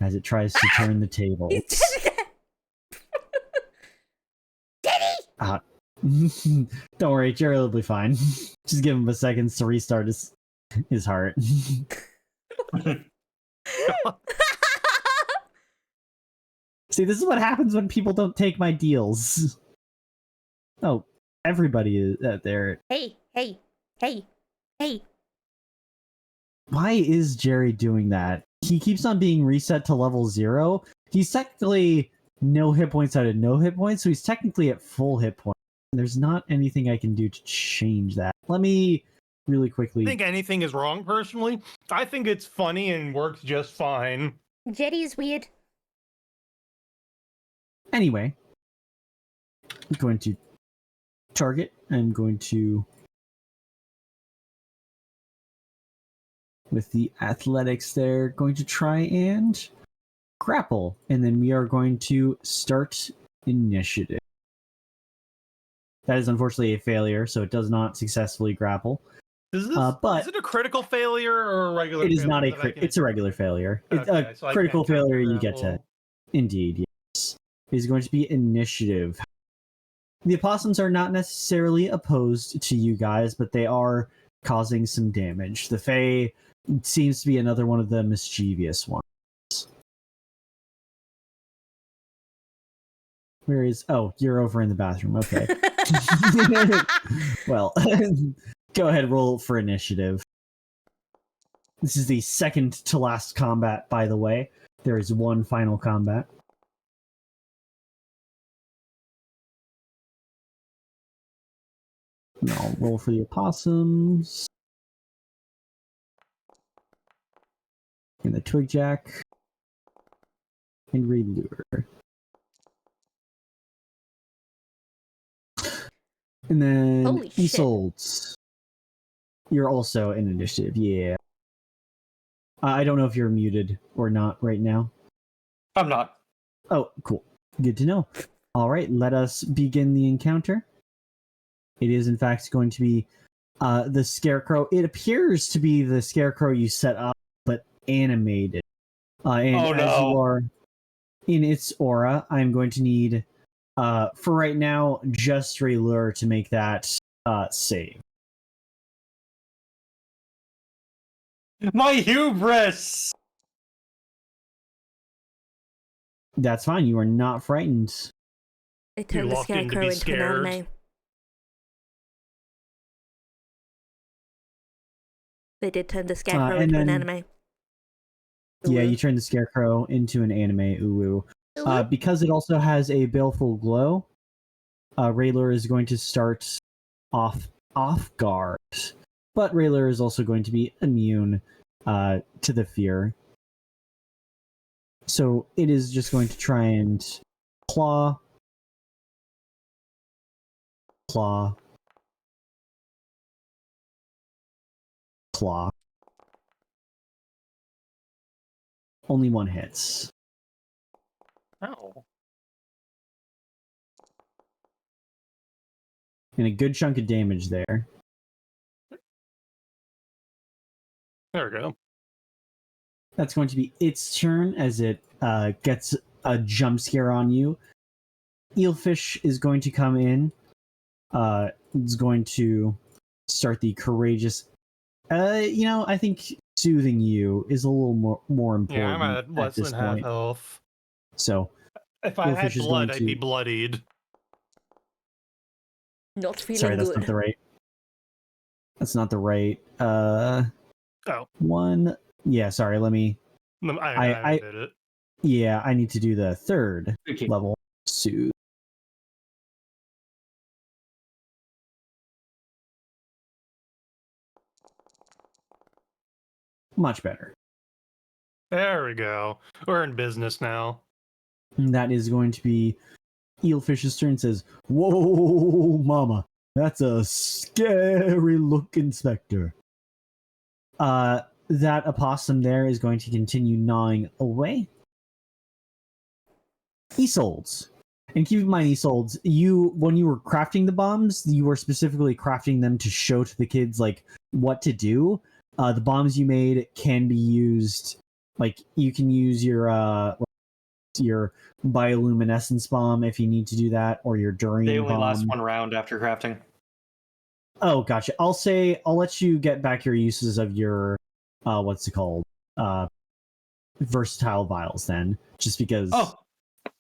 as it tries to turn the table. Don't worry, Jerry will be fine. Just give him a second to restart his heart. See, this is what happens when people don't take my deals. Oh, everybody is there. Hey. Why is Jerry doing that? He keeps on being reset to level 0. He's technically no hit points out of no hit points, so he's technically at full hit points. There's not anything I can do to change that. Let me really quickly... I think anything is wrong, personally. I think it's funny and works just fine. Jerry is weird. Anyway, I'm going to target. I'm going to... With the athletics there, going to try and grapple. And then we are going to start initiative. That is unfortunately a failure, so it does not successfully grapple. Is But it a critical failure or a regular it failure? is not it's a regular failure. Okay, It's so a I critical can't count failure the you get to. grapple. Indeed, yes. It is going to be initiative. The opossums are not necessarily opposed to you guys, but they are causing some damage. The fae seems to be another one of the mischievous ones. Where is... Oh, you're over in the bathroom. Okay. Well, go ahead, roll for initiative. This is the second to last combat, by the way. There is one final combat. And I'll roll for the opossums. And the twigjack. And relure. And then Holy shit. Isolde. You're also in initiative, yeah. I don't know if you're muted or not right now. I'm not. Oh, cool. Good to know. All right, let us begin the encounter. It is, in fact, going to be the scarecrow. It appears to be the scarecrow you set up, but animated. And Oh, no. as you are in its aura, I'm going to need, for right now, just Relure to make that save. My hubris! That's fine. You are not frightened. They turned the locked in to scarecrow be into an scared. anime. They did turn the scarecrow and into an then- anime. Yeah, Ooh. you turn the scarecrow into an anime uwu. Ooh. Because it also has a baleful glow, Rayler is going to start off guard. But Rayler is also going to be immune to the fear. So it is just going to try and claw. Only one hits. Oh. And a good chunk of damage there. There we go. That's going to be its turn as it gets a jump scare on you. Eelfish is going to come in. It's going to start the courageous. I think soothing you is a little more important. Yeah, I'm at less this than half point. health. So If I had Eelfish is blood, going I'd be to- bloodied. Not feeling sorry, that's good. not the right. That's not the right. Oh, One. Yeah, sorry. Let me. I did it. Yeah, I need to do the third Okay. level. Soothe. Much better. There we go. We're in business now. And that is going to be Eelfish's turn. Says, "Whoa, mama, that's a scary looking specter." That opossum there is going to continue gnawing away. Isoldes. And keep in mind, Isoldes, when you were crafting the bombs, you were specifically crafting them to show to the kids like what to do. The bombs you made can be used, like you can use your bioluminescence bomb if you need to do that, or your durian They only bomb. last one round after crafting. Oh, gotcha. I'll let you get back your uses of your what's it called? Versatile vials then. Just because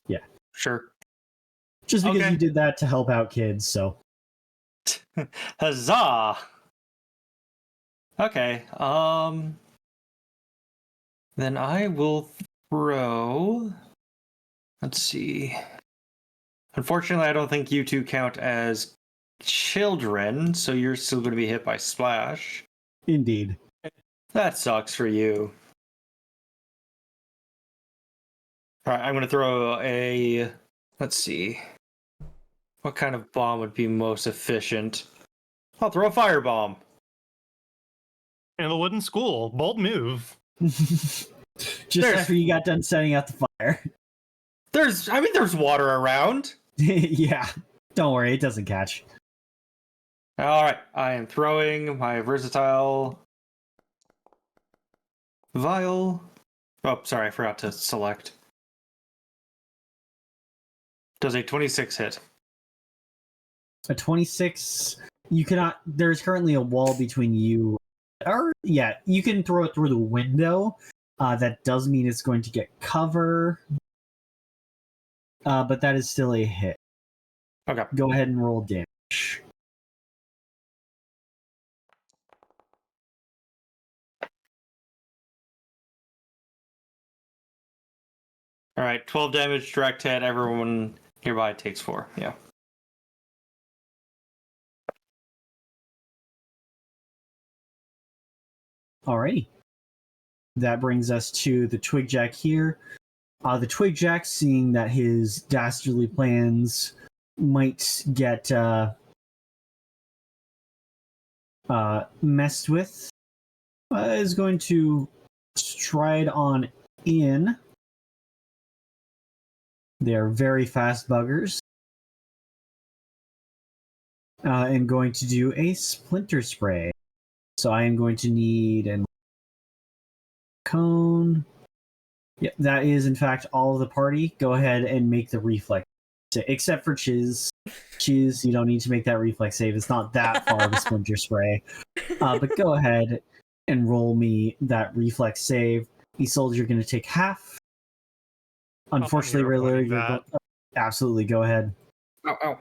yeah. Sure. Just because Okay. you did that to help out kids, so Huzzah! Okay. Then I will throw. Let's see. Unfortunately, I don't think you two count as children, so you're still going to be hit by splash. indeed. That sucks for you. All right, I'm going to throw a. Let's see. What kind of bomb would be most efficient? I'll throw a firebomb. In the wooden school. Bold move. Just There's- after you got done setting out the fire. There's water around. Yeah. Don't worry, it doesn't catch. All right, I am throwing my versatile vial. Oh, sorry, I forgot to select. Does a 26 hit? A 26. You cannot. There's currently a wall between you. Or yeah, you can throw it through the window. That does mean it's going to get cover. But that is still a hit. Okay. Go ahead and roll damage. All right, 12 damage, direct hit. Everyone nearby takes 4. Yeah. Alrighty. That brings us to the Twigjack here. The Twigjack, seeing that his dastardly plans might get messed with, is going to stride on in. They're very fast buggers. And going to do a splinter spray. So I am going to need a cone. Yeah, that is in fact all of the party. Go ahead and make the reflex. Except for Chiz. Chiz, you don't need to make that reflex save. It's not that far of a splinter spray. But go ahead and roll me that reflex save. Isolde, you're going to take half. Unfortunately, hero Rayler, pointing you're that. absolutely go ahead. Ow.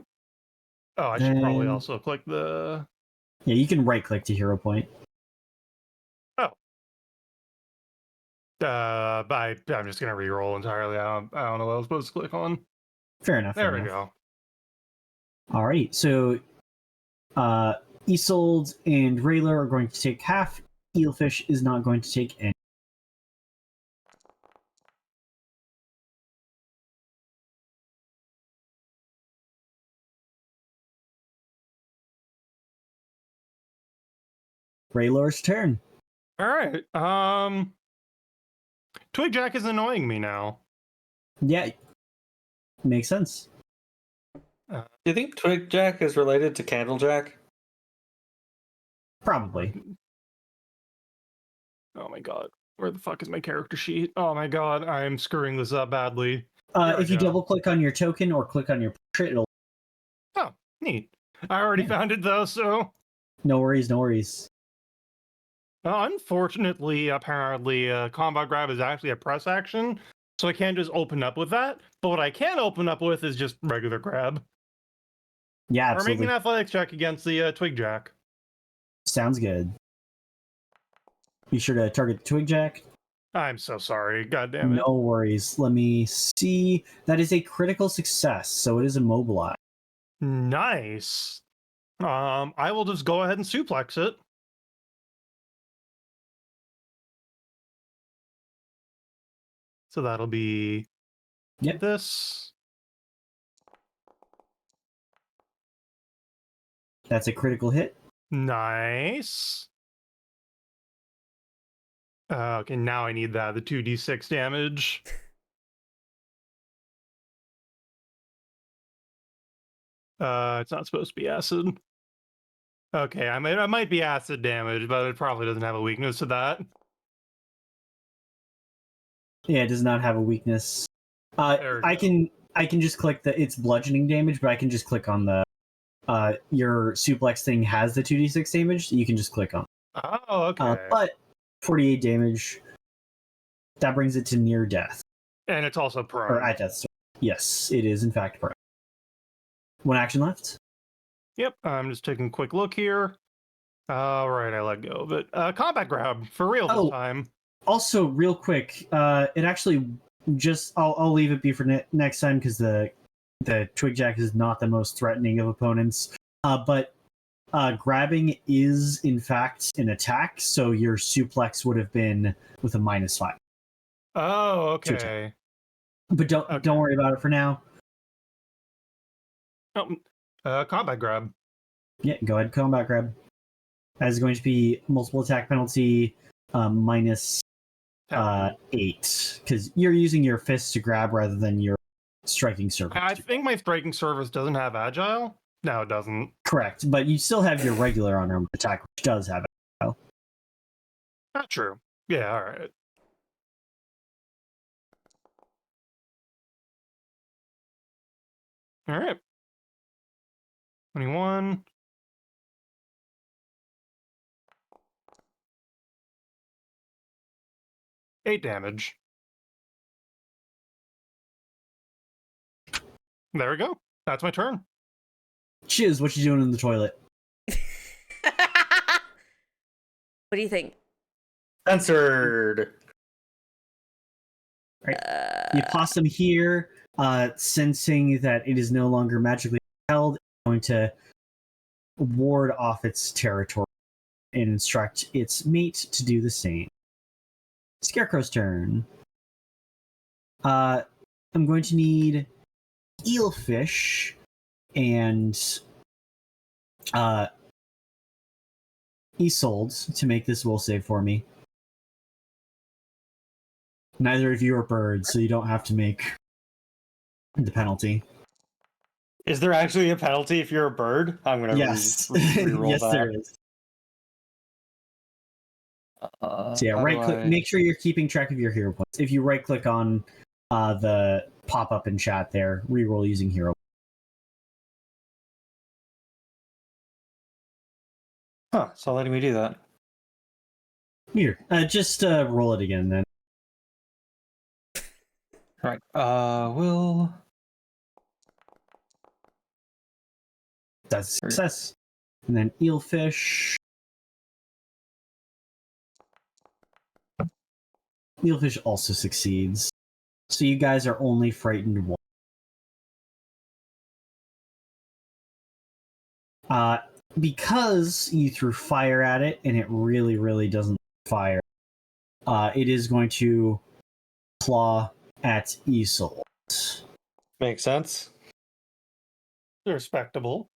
Oh, I should probably Then- also click the. Yeah, you can right click to hero point. I'm just gonna re-roll entirely. I don't know what I was supposed to click on. Fair enough. There fair we enough. go. All right, so Isold and Rayler are going to take half. Eelfish is not going to take any. Rayler's turn. All right. Twig Jack is annoying me now. Yeah, makes sense. Do you think Twig Jack is related to Candle Jack? Probably. Oh my god. Where the fuck is my character sheet? Oh my god, I'm screwing this up badly. Here I If you go. double click on your token or click on your portrait, it'll. Oh, neat. I already Yeah. found it though, so. No worries, no worries. Unfortunately, apparently, combat grab is actually a press action, so I can't just open up with that. But what I can open up with is just regular grab. Yeah, Or making absolutely. an athletics check against the Twig Jack. Sounds good. Be sure to target the Twig Jack. I'm so sorry. God damn it. No worries. Let me see. That is a critical success, so it is immobilized. Nice. I will just go ahead and suplex it. So that'll be Yep. this. That's a critical hit. Nice. Okay, now I need that. The 2d6 damage. It's not supposed to be acid. Okay, I might be acid damage, but it probably doesn't have a weakness to that. Yeah, it does not have a weakness. There we go. I can just click the it's bludgeoning damage, but I can just click on the your suplex thing has the 2d6 damage. You can just click on. Oh, okay. But 48 damage. That brings it to near death And it's also or prone. at death. Sorry. Yes, it is in fact prone. One action left. Yep, I'm just taking a quick look here. All right, I let go of it. Combat grab for real this time. Also, real quick, it actually just I'll leave it be for next time because the Twig Jack is not the most threatening of opponents. But grabbing is in fact an attack, so your suplex would have been with a -5. Oh, To okay. But don't worry about it for now. Oh, combat grab. Yeah, go ahead, combat grab. That is going to be multiple attack penalty minus 8 because you're using your fists to grab rather than your striking surface. I think my striking surface doesn't have agile. No, it doesn't. Correct, but you still have your regular unarmed attack, which does have it. Not true. Yeah, all right. All right. 21. Eight damage. There we go. That's my turn. Chiz, what you doing in the toilet? What do you think? Censored. The opossum here, sensing that it is no longer magically held, is going to ward off its territory and instruct its mate to do the same. Scarecrow's turn. I'm going to need eelfish and Isold to make this will save for me. Neither of you are birds, so you don't have to make the penalty. Is there actually a penalty if you're a bird? I'm gonna Yes, re-roll yes, that. there is. So yeah, how right do click. I- Make sure you're keeping track of your hero points. If you right click on the pop up in chat there, reroll using hero. Huh, it's not letting me do that. Here, just roll it again then. Right. We'll. That's a success. And then eelfish. Eelfish also succeeds. So you guys are only frightened one. Because you threw fire at it and it really, really doesn't fire, it is going to claw at Isolt. Makes sense. Respectable.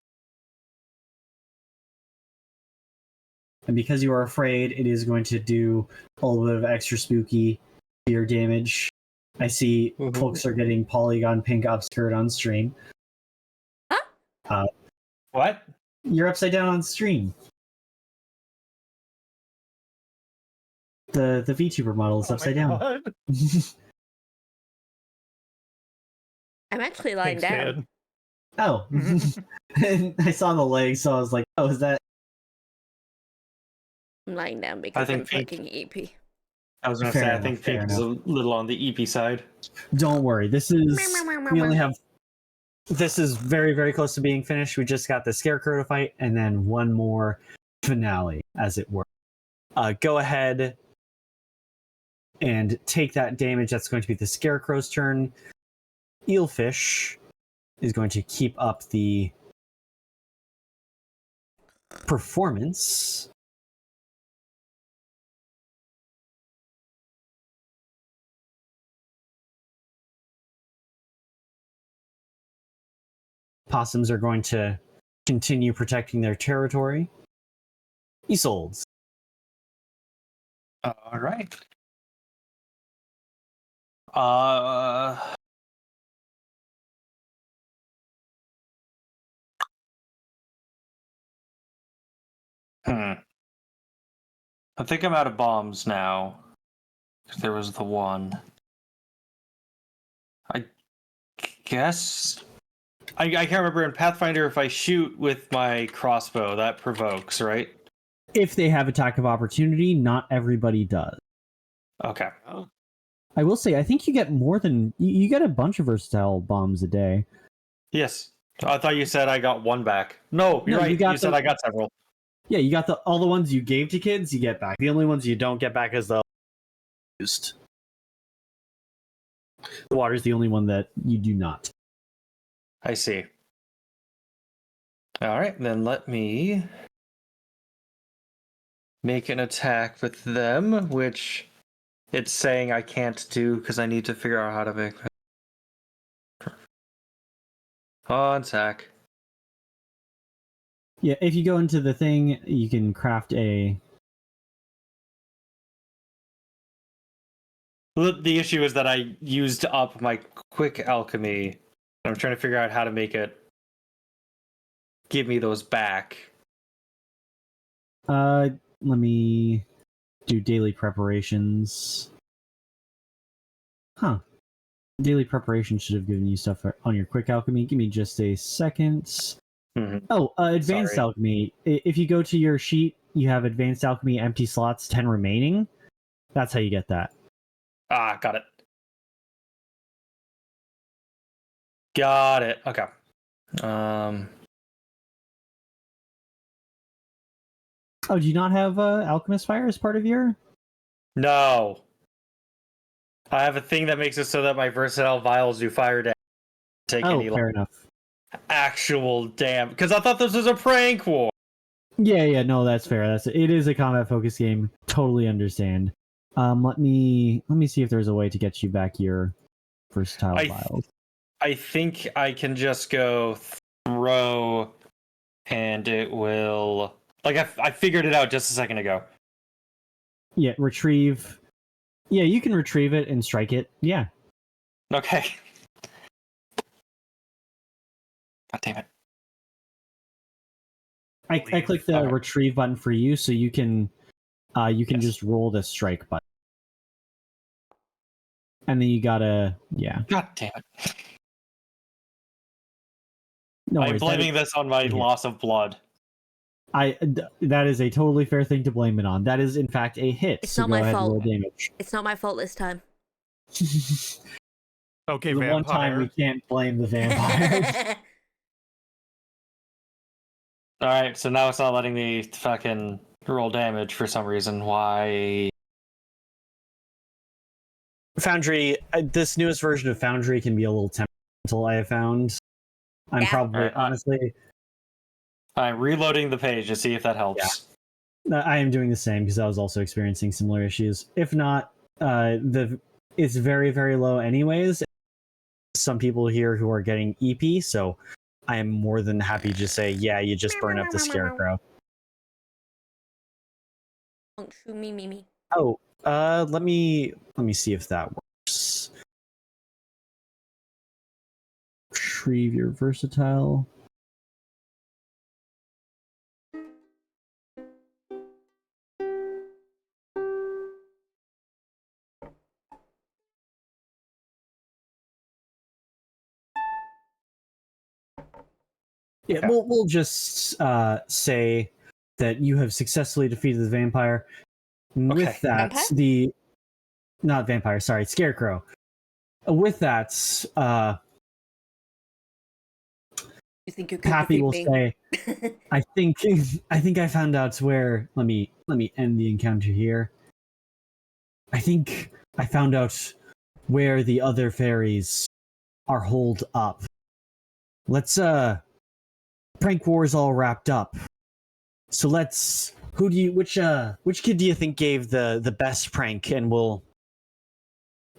And because you are afraid, it is going to do a little bit of extra spooky fear damage. I see folks are getting Polygon Pink Obscured on stream. What? You're upside down on stream. The VTuber model is upside down. I'm actually lying Thanks, down. Dad. Oh. And I saw the legs, so I was like, oh, is that... I'm lying down because I'm think fucking EP. I was going to Fair say, I enough, think fair Pink is a little on the EP side. Don't worry, this is... We only have... This is very, very close to being finished. We just got the Scarecrow to fight, and then one more finale, as it were. Go ahead and take that damage. That's going to be the Scarecrow's turn. Eelfish is going to keep up the performance. Possums are going to continue protecting their territory. Isoldes. All right. I think I'm out of bombs now. There was the one. I guess I can't remember in Pathfinder if I shoot with my crossbow that provokes, right? If they have attack of opportunity, not everybody does. Okay. I will say, I think you get more than... You get a bunch of versatile bombs a day. Yes. I thought you said I got one back. No, you're No, right. You said I got several. Yeah, you got all the ones you gave to kids, you get back. The only ones you don't get back is the used. The water is the only one that you do not. I see. All right, then let me make an attack with them, which it's saying I can't do because I need to figure out how to make it. On attack. Yeah, if you go into the thing, you can craft a... The issue is that I used up my quick alchemy. I'm trying to figure out how to make it give me those back. Let me do daily preparations. Huh. Daily preparation should have given you stuff on your quick alchemy. Give me just a second. Mm-hmm. Oh, advanced alchemy. If you go to your sheet, you have advanced alchemy, empty slots, 10 remaining. That's how you get that. Ah, got it. Got it. Okay. Oh, do you not have Alchemist Fire as part of your... No. I have a thing that makes it so that my versatile vials do fire damage. Take Oh, any fair enough. actual damn. Because I thought this was a prank war. Yeah, no, that's fair. It is a combat focused game. Totally understand. Let me see if there's a way to get you back your versatile vials. I think I can just go throw, and it will. Like I figured it out just a second ago. Yeah, retrieve. Yeah, you can retrieve it and strike it. Yeah. Okay. God damn it. I clicked the retrieve button for you, so you can just roll the strike button. And then you gotta, yeah. God damn it. No I'm worries, blaming this on my loss of blood. That is a totally fair thing to blame it on. That is, in fact, a hit. It's so not go my ahead fault. And roll damage. It's not my fault this time. Okay, The one time we can't blame the vampire. All right, so now it's not letting me fucking roll damage for some reason. Why? Foundry, this newest version of Foundry can be a little temperamental, I have found. I'm Yeah. probably, Alright, honestly, I'm reloading the page to see if that helps. I am doing the same because I was also experiencing similar issues. If not, it's very, very low anyways. Some people here who are getting EP, so I am more than happy to say, yeah, you just burn up the scarecrow. Me. Oh, let me see if that works. Retrieve your versatile. Yeah, Okay. we'll just say that you have successfully defeated the vampire. And Okay. with that, Vampire? not vampire, sorry, scarecrow. With that, You think you could Pappy defeat will me? say, I think I found out where. Let me end the encounter here. I think I found out where the other fairies are holed up. Let's prank war's all wrapped up. So let's which kid do you think gave the best prank, and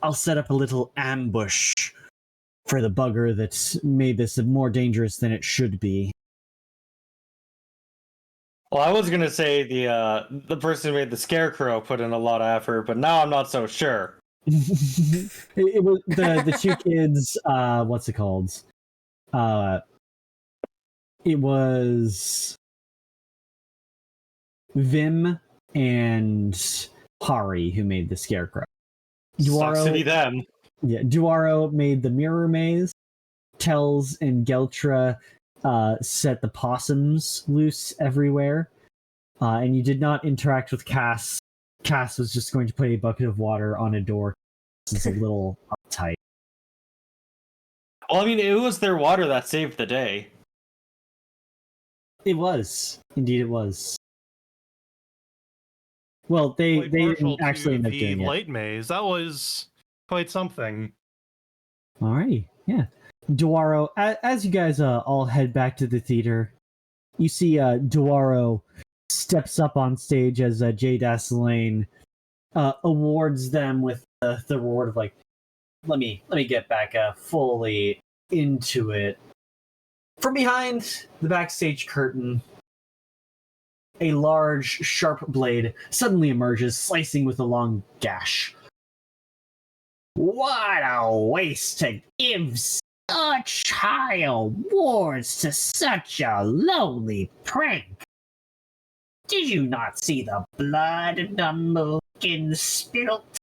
I'll set up a little ambush for the bugger that's made this more dangerous than it should be. Well, I was gonna say the person who made the scarecrow put in a lot of effort, but now I'm not so sure. It was the two kids, what's it called? It was Vim and Hari who made the scarecrow. Sucks to be them. Yeah, Duaro made the mirror maze. Tells and Geltra set the possums loose everywhere. And you did not interact with Cass. Cass was just going to put a bucket of water on a door. It's a little uptight. Well, I mean, it was their water that saved the day. It was. Indeed, it was. Well, they Quite partial didn't actually to end up the doing it. light maze. That was quite something. Alrighty, yeah. Duaro, as you guys all head back to the theater, you see Duaro steps up on stage as Jay Dasselane awards them with the reward of like, let me get back fully into it. From behind the backstage curtain, a large, sharp blade suddenly emerges, slicing with a long gash. What a waste to give such high awards to such a lowly prank! Did you not see the blood in the Mulkin spilt?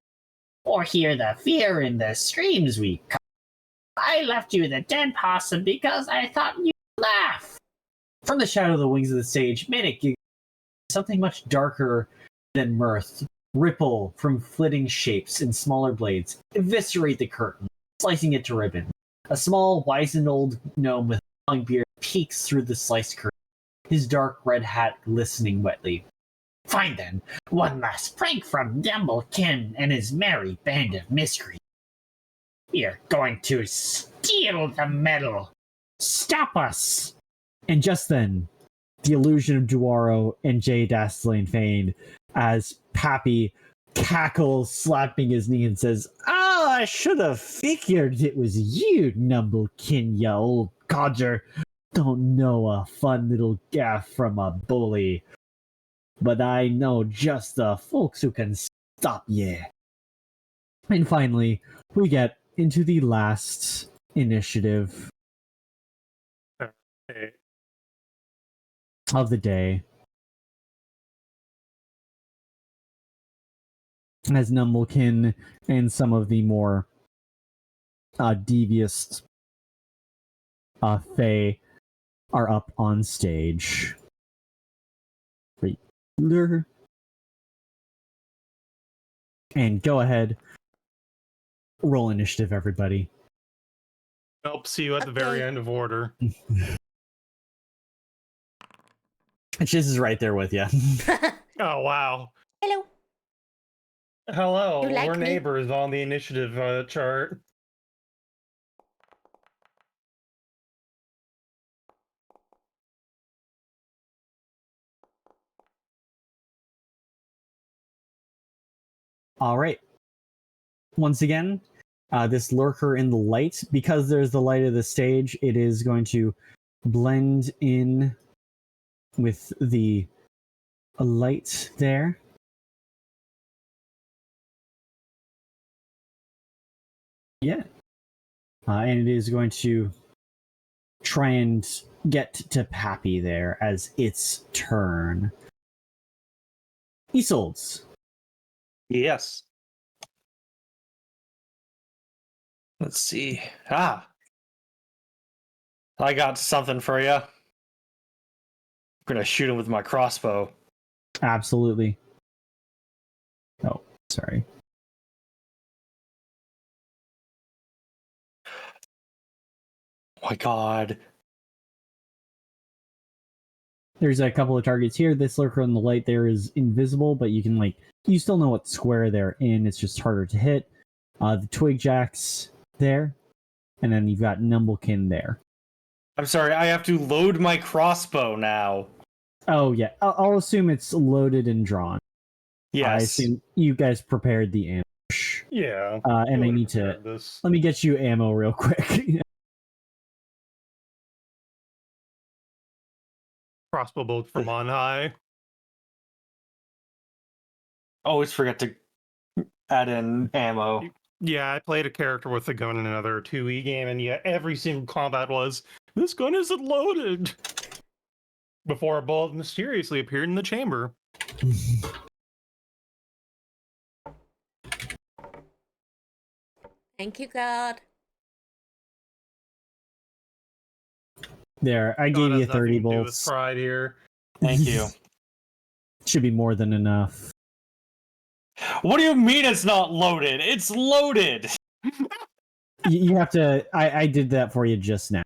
Or hear the fear in the screams we cut? I left you the dead possum because I thought you'd laugh! From the shadow of the wings of the stage, Minnick, something much darker than mirth, ripple from flitting shapes and smaller blades, eviscerate the curtain, slicing it to ribbon. A small, wizened old gnome with a long beard peeks through the sliced curtain, his dark red hat glistening wetly. Fine then, one last prank from Dumblekin and his merry band of miscreants. We're going to steal the medal. Stop us! And just then, the illusion of Duaro and Jay Dastlane fade as Pappy cackles, slapping his knee, and says, "Oh, I should have figured it was you, Numblekin, ya old codger. Don't know a fun little gaff from a bully. But I know just the folks who can stop ye." And finally, we get into the last initiative Okay. of the day. As Numblekin and some of the more devious Fae are up on stage. And go ahead, roll initiative, everybody. I'll see you at the very Okay. end of order. Chiz is right there with you. Oh wow. Hello. Hello, You like we're me? neighbors on the initiative chart. All right. Once again, this lurker in the light, because there's the light of the stage, it is going to blend in with the light there. Yeah. And it is going to try and get to Pappy there as its turn. Isoldes. Yes. Let's see. I got something for you. I'm gonna shoot him with my crossbow. Absolutely. Oh, sorry. Oh my god. There's a couple of targets here. This lurker in the light there is invisible, but you can you still know what square they're in. It's just harder to hit. The twig jacks there, and then you've got Numblekin there. I'm sorry, I have to load my crossbow now. Oh yeah, I'll assume it's loaded and drawn. Yes. I assume you guys prepared the ambush. Yeah. And we I would've need to prepared this. let me get you ammo real quick. Crossbow bolt from on high. Always forget to add in ammo. Yeah, I played a character with a gun in another 2E game, and yeah, every single combat was, this gun isn't loaded! Before a bullet mysteriously appeared in the chamber. Thank you, God. There, I God gave has you 30 nothing to do with bolts. pride here. Thank you. Should be more than enough. What do you mean it's not loaded? It's loaded! You have to. I did that for you just now.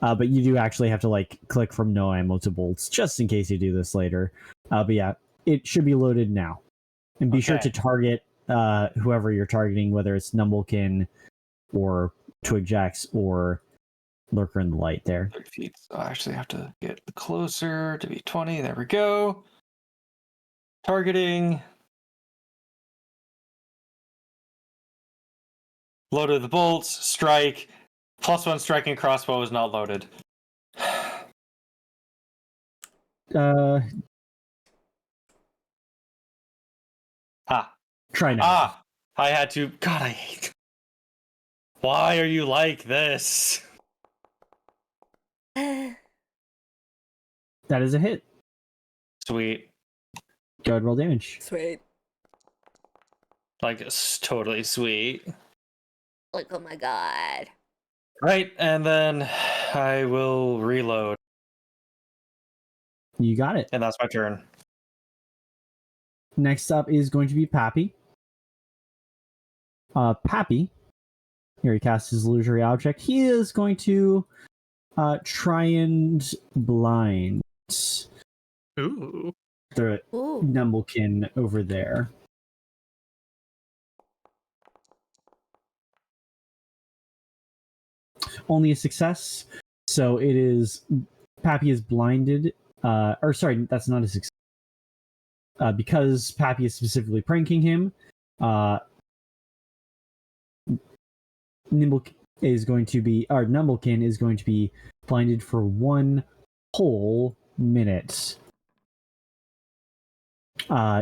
But you do actually have to click from no ammo to bolts, just in case you do this later. But yeah, it should be loaded now. And be sure to Okay. target whoever you're targeting, whether it's Numblekin or Twigjacks or Lurker in the Light there. 30 feet. So I actually have to get closer to be 20. There we go. Targeting. Loaded the bolts. Strike. +1 striking crossbow is not loaded. Try now. I had to. God, I hate. Why are you like this? That is a hit. Sweet. Go ahead, roll damage. Sweet. Like, it's totally sweet. Like, oh my God. Right, and then I will reload. You got it. And that's my turn. Next up is going to be Pappy. Pappy, here he casts his illusory object. He is going to try and blind Ooh. the Ooh. Numblekin over there. Only a success. So it is Pappy is blinded. Or sorry, that's not a success. Because Pappy is specifically pranking him, Numblekin is going to be blinded for 1 whole minute.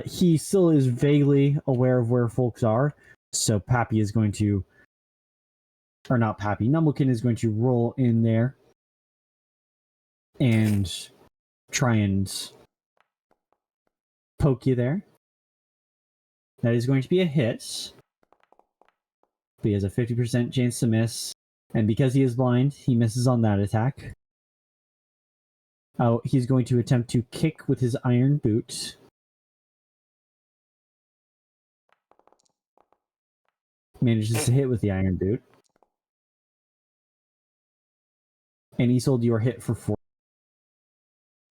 He still is vaguely aware of where folks are, so Pappy is going to, or not Pappy, Numblekin is going to roll in there and try and poke you there. That is going to be a hit. He has a 50% chance to miss, and because he is blind, he misses on that attack. Oh, he's going to attempt to kick with his iron boot. Manages to hit with the iron boot. And Isolde, you are hit for 4.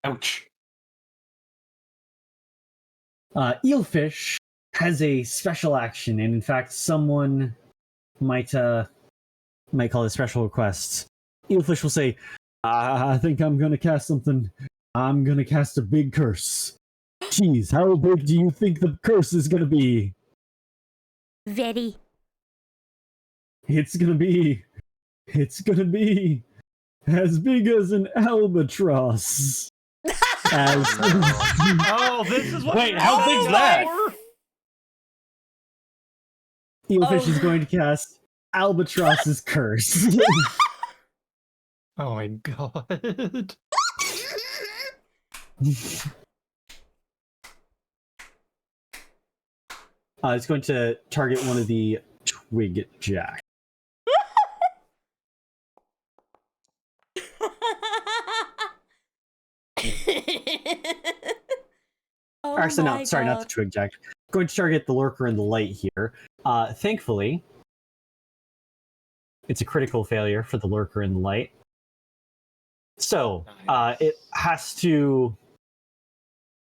Ouch. Eelfish has a special action, and in fact, someone might call it special request. Eelfish will say, I think I'm gonna cast something. I'm gonna cast a big curse. Jeez, how big do you think the curse is gonna be? Very. It's gonna be as big as an albatross. As Oh, this is what. Wait, how big's that? Eelfish Oh. is going to cast Albatross's curse. Oh my god. It's going to target one of the twig jack. Oh Actually, my no, sorry, not the God. twig jack. Going to target the lurker in the light here. Thankfully, it's a critical failure for the lurker in the light. So, it has to.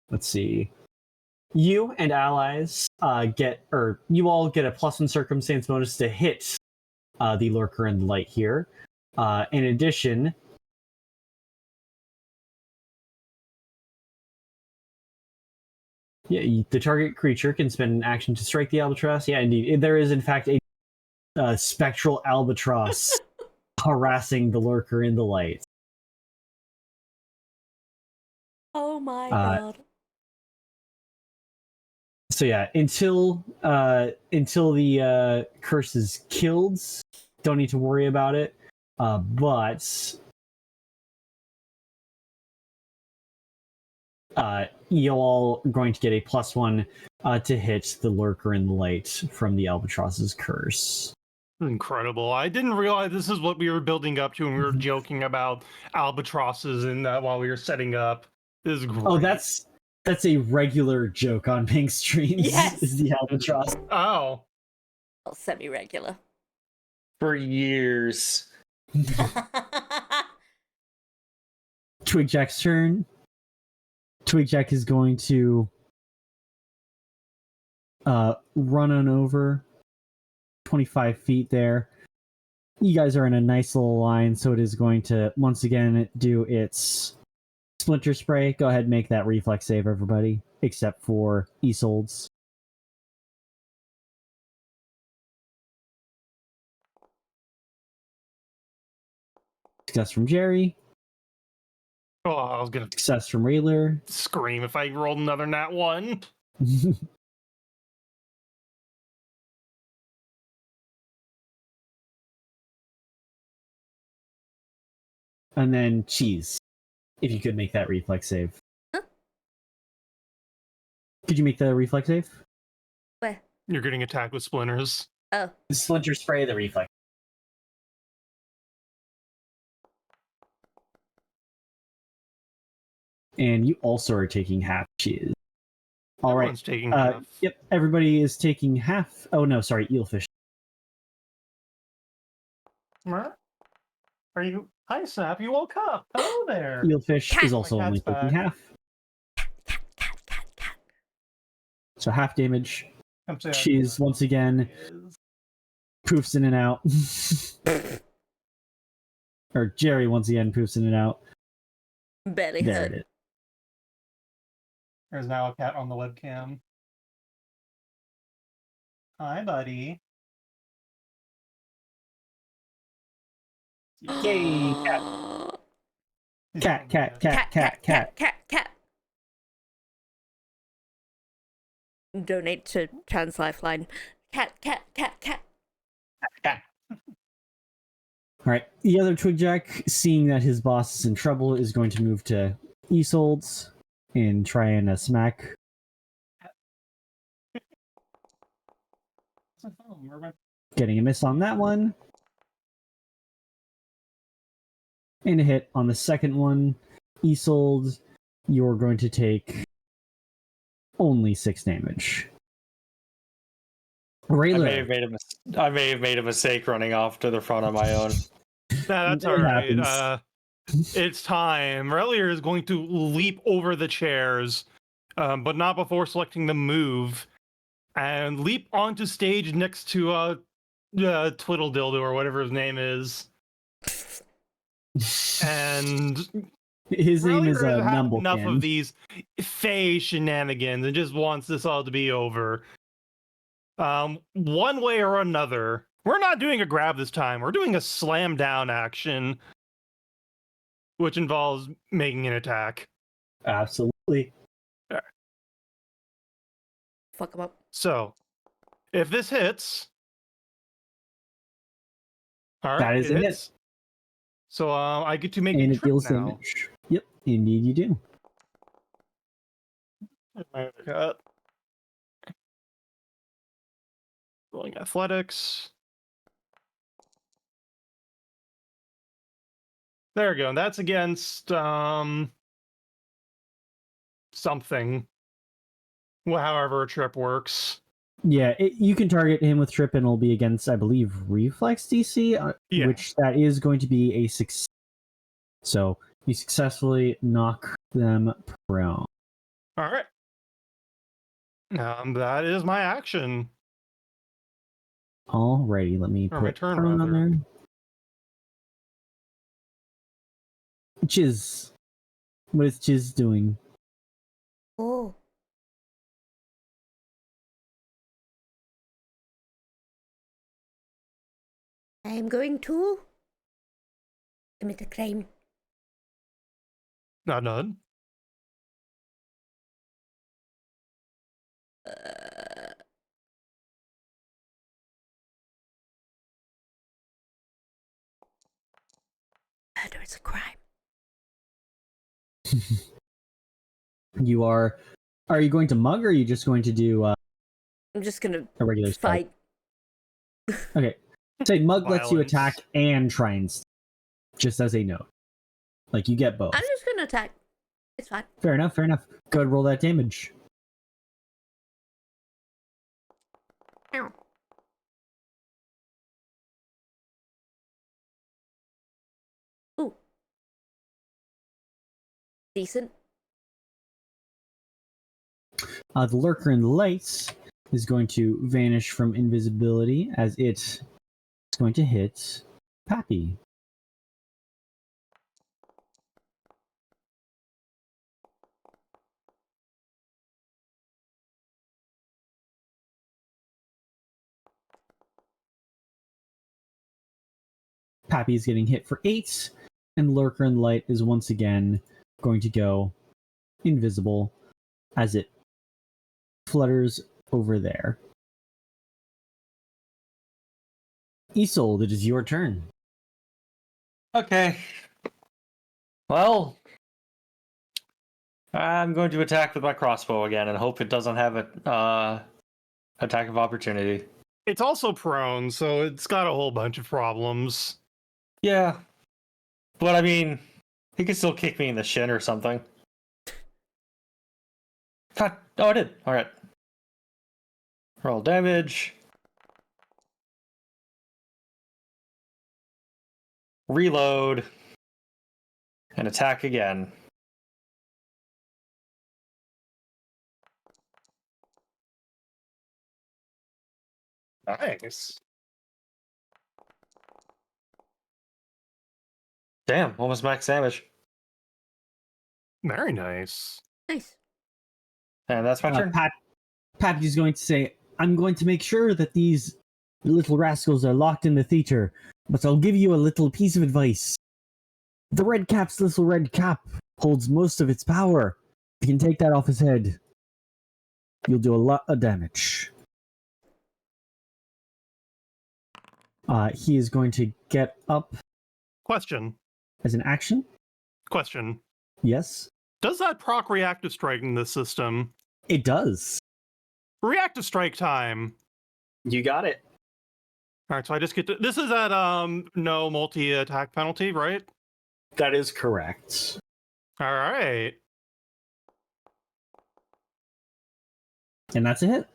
Let's see. You and allies you all get a +1 circumstance bonus to hit the lurker in the light here. In addition, yeah, the target creature can spend an action to strike the albatross. Yeah, indeed, there is in fact a spectral albatross harassing the lurker in the light. Oh my God. So yeah, until the curse is killed, don't need to worry about it. But you all are going to get a +1 to hit the lurker in the light from the albatross's curse. Incredible. I didn't realize this is what we were building up to, and we were joking about albatrosses and while we were setting up. This is great. Oh, that's a regular joke on Pink streams. Yes. Is the albatross. Oh. Well, semi-regular. For years. Twigjack's turn. Twigjack is going to run on over 25 feet there. You guys are in a nice little line, so it is going to once again do its splinter spray. Go ahead and make that reflex save, everybody, except for Isolde's. Success from Jerry. Oh, I was gonna Success from Rayler. scream if I rolled another nat 1. And then Cheese, if you could make that reflex save. Huh? Could you make the reflex save? Where? You're getting attacked with splinters. Oh. The splinter spray, the reflex. And you also are taking half Cheese. All right. Everyone's taking half. Yep, everybody is taking half. Oh no, sorry, Eelfish. Are you? Hi, Snap. You woke up. Hello there. Eelfish Cat. is also My only cat's taking back. half. Cat. So half damage. I'm sorry, Cheese once again is- poofs in and out. Or Jerry once again poofs in and out. Barely There hurt. it is. There's now a cat on the webcam. Hi, buddy. Yay, He's Cat, on cat, the- cat. Donate to Trans Lifeline. Cat. All right. The other Twigjack, seeing that his boss is in trouble, is going to move to Isolde's and try and smack. Getting a miss on that one. And a hit on the second one. Isolde, you're going to take only 6 damage. I may, Rayler, have made a mistake running off to the front on my own. Nah, that's It all right. happens. it's time. Relier is going to leap over the chairs, but not before selecting the move, and leap onto stage next to Twiddle Dildo or whatever his name is. And His name is Relier has had enough of Numblekin. these Fae shenanigans and just wants this all to be over. One way or another. We're not doing a grab this time. We're doing a slam down action, which involves making an attack. Absolutely. Fuck him up. So, if this hits, all right, That is it a hit. hits. So I get to make And a it trip deals now. damage. Yep, indeed you do. My other cut. Rolling athletics. There we go. And that's against something. Well, however a trip works. Yeah, you can target him with trip and it'll be against, I believe, reflex DC, Yeah. which that is going to be a success. So you successfully knock them prone. All right. That is my action. Alrighty, let me Or my put turn, prone on rather. there. Chiz. What is Chiz doing? Oh. I'm going to commit a crime. Not none. Murder is a crime. You are you going to mug or are you just going to do I'm just gonna a regular strike? fight. Okay. Say mug lets you Violence. attack and try and just as a note. Like you get both. I'm just gonna attack. It's fine. Fair enough, fair enough. Go ahead, roll that damage. Ow. Ooh. Decent. The lurker in the lights is going to vanish from invisibility as it's going to hit Pappy. Pappy's getting hit for 8, and Lurker in the Light is once again going to go invisible as it flutters over there. Isolde, it is your turn. Okay. Well, I'm going to attack with my crossbow again and hope it doesn't have a attack of opportunity. It's also prone, so it's got a whole bunch of problems. Yeah. But I mean, he could still kick me in the shin or something. God. Oh, I did. All right. Roll damage. Reload. And attack again. Nice. Damn, almost max damage. Very nice. Nice. And that's my turn. Pappy's going to say, I'm going to make sure that these little rascals are locked in the theater, but I'll give you a little piece of advice. The Red Cap's little red cap holds most of its power. If you can take that off his head, you'll do a lot of damage. He is going to get up Question. as an action. Question. Yes, Does that proc reactive strike in this system? it does. Reactive strike time. You got it. All right, so I just get to. This is at no multi attack penalty, right? That is correct. All right. And that's a hit.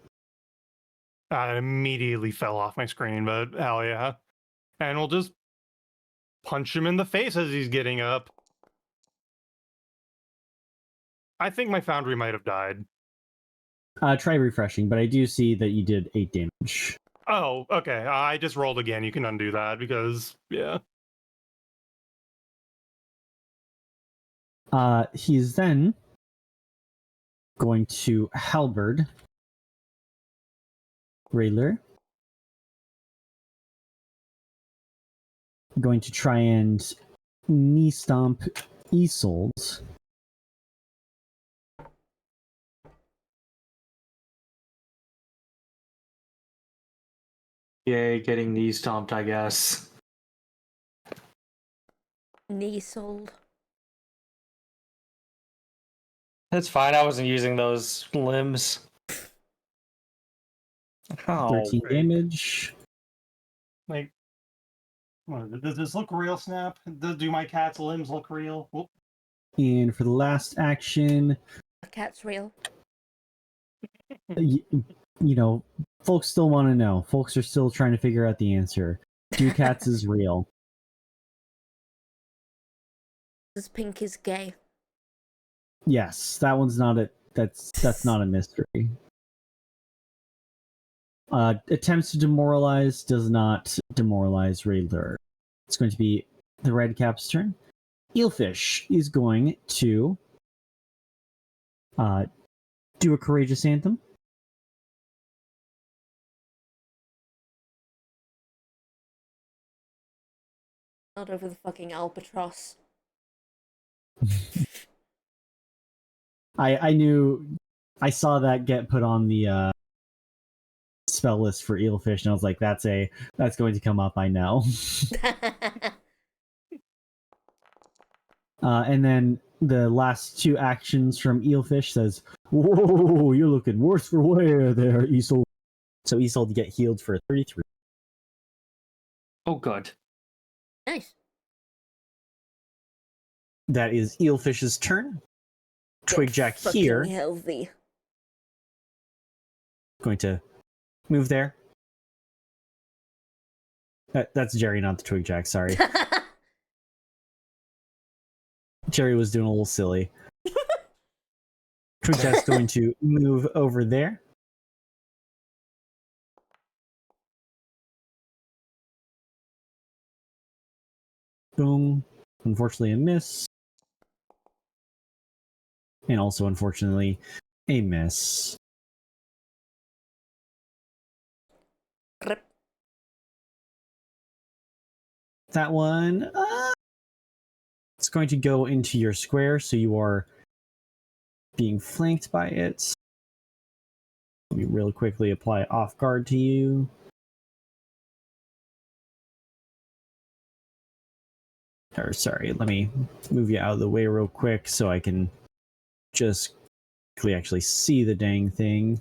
I immediately fell off my screen, but hell yeah. And we'll just punch him in the face as he's getting up. I think my foundry might have died. Try refreshing, but I do see that you did 8 damage. Oh, okay. I just rolled again. You can undo that because, yeah. He's then going to halberd Rayler. Going to try and knee stomp Isolde. Yay, getting knee stomped, I guess. Knee sold. That's fine. I wasn't using those limbs. Oh, 13 damage. Like, does this look real, Snap? Do my cat's limbs look real? Whoop. And for the last action, A cat's real. you know, folks still want to know. Folks are still trying to figure out the answer. Do cats is real? This pink is gay. Yes, that one's not a. That's not a mystery. Attempts to demoralize does not demoralize Rayler. It's going to be the red cap's turn. Eelfish is going to do a courageous anthem. Not over the fucking albatross. I knew I saw that get put on the spell list for Eelfish, and I was like, that's going to come up. I know. And then the last 2 actions from Eelfish says, "Whoa, you're looking worse for wear there, Isolde." So Isolde get healed for 33. oh, good. Nice. That is Eelfish's turn. Get Twigjack fucking here healthy. going to move there. That's Jerry, not the Twigjack. Sorry, Jerry was doing a little silly. Twigjack's going to move over there. Boom. Unfortunately, a miss. And also, unfortunately, a miss. Grip. That one, it's going to go into your square, so you are being flanked by it. Let me real quickly apply off guard to you. Or sorry, let me move you out of the way real quick so I can just quickly actually see the dang thing.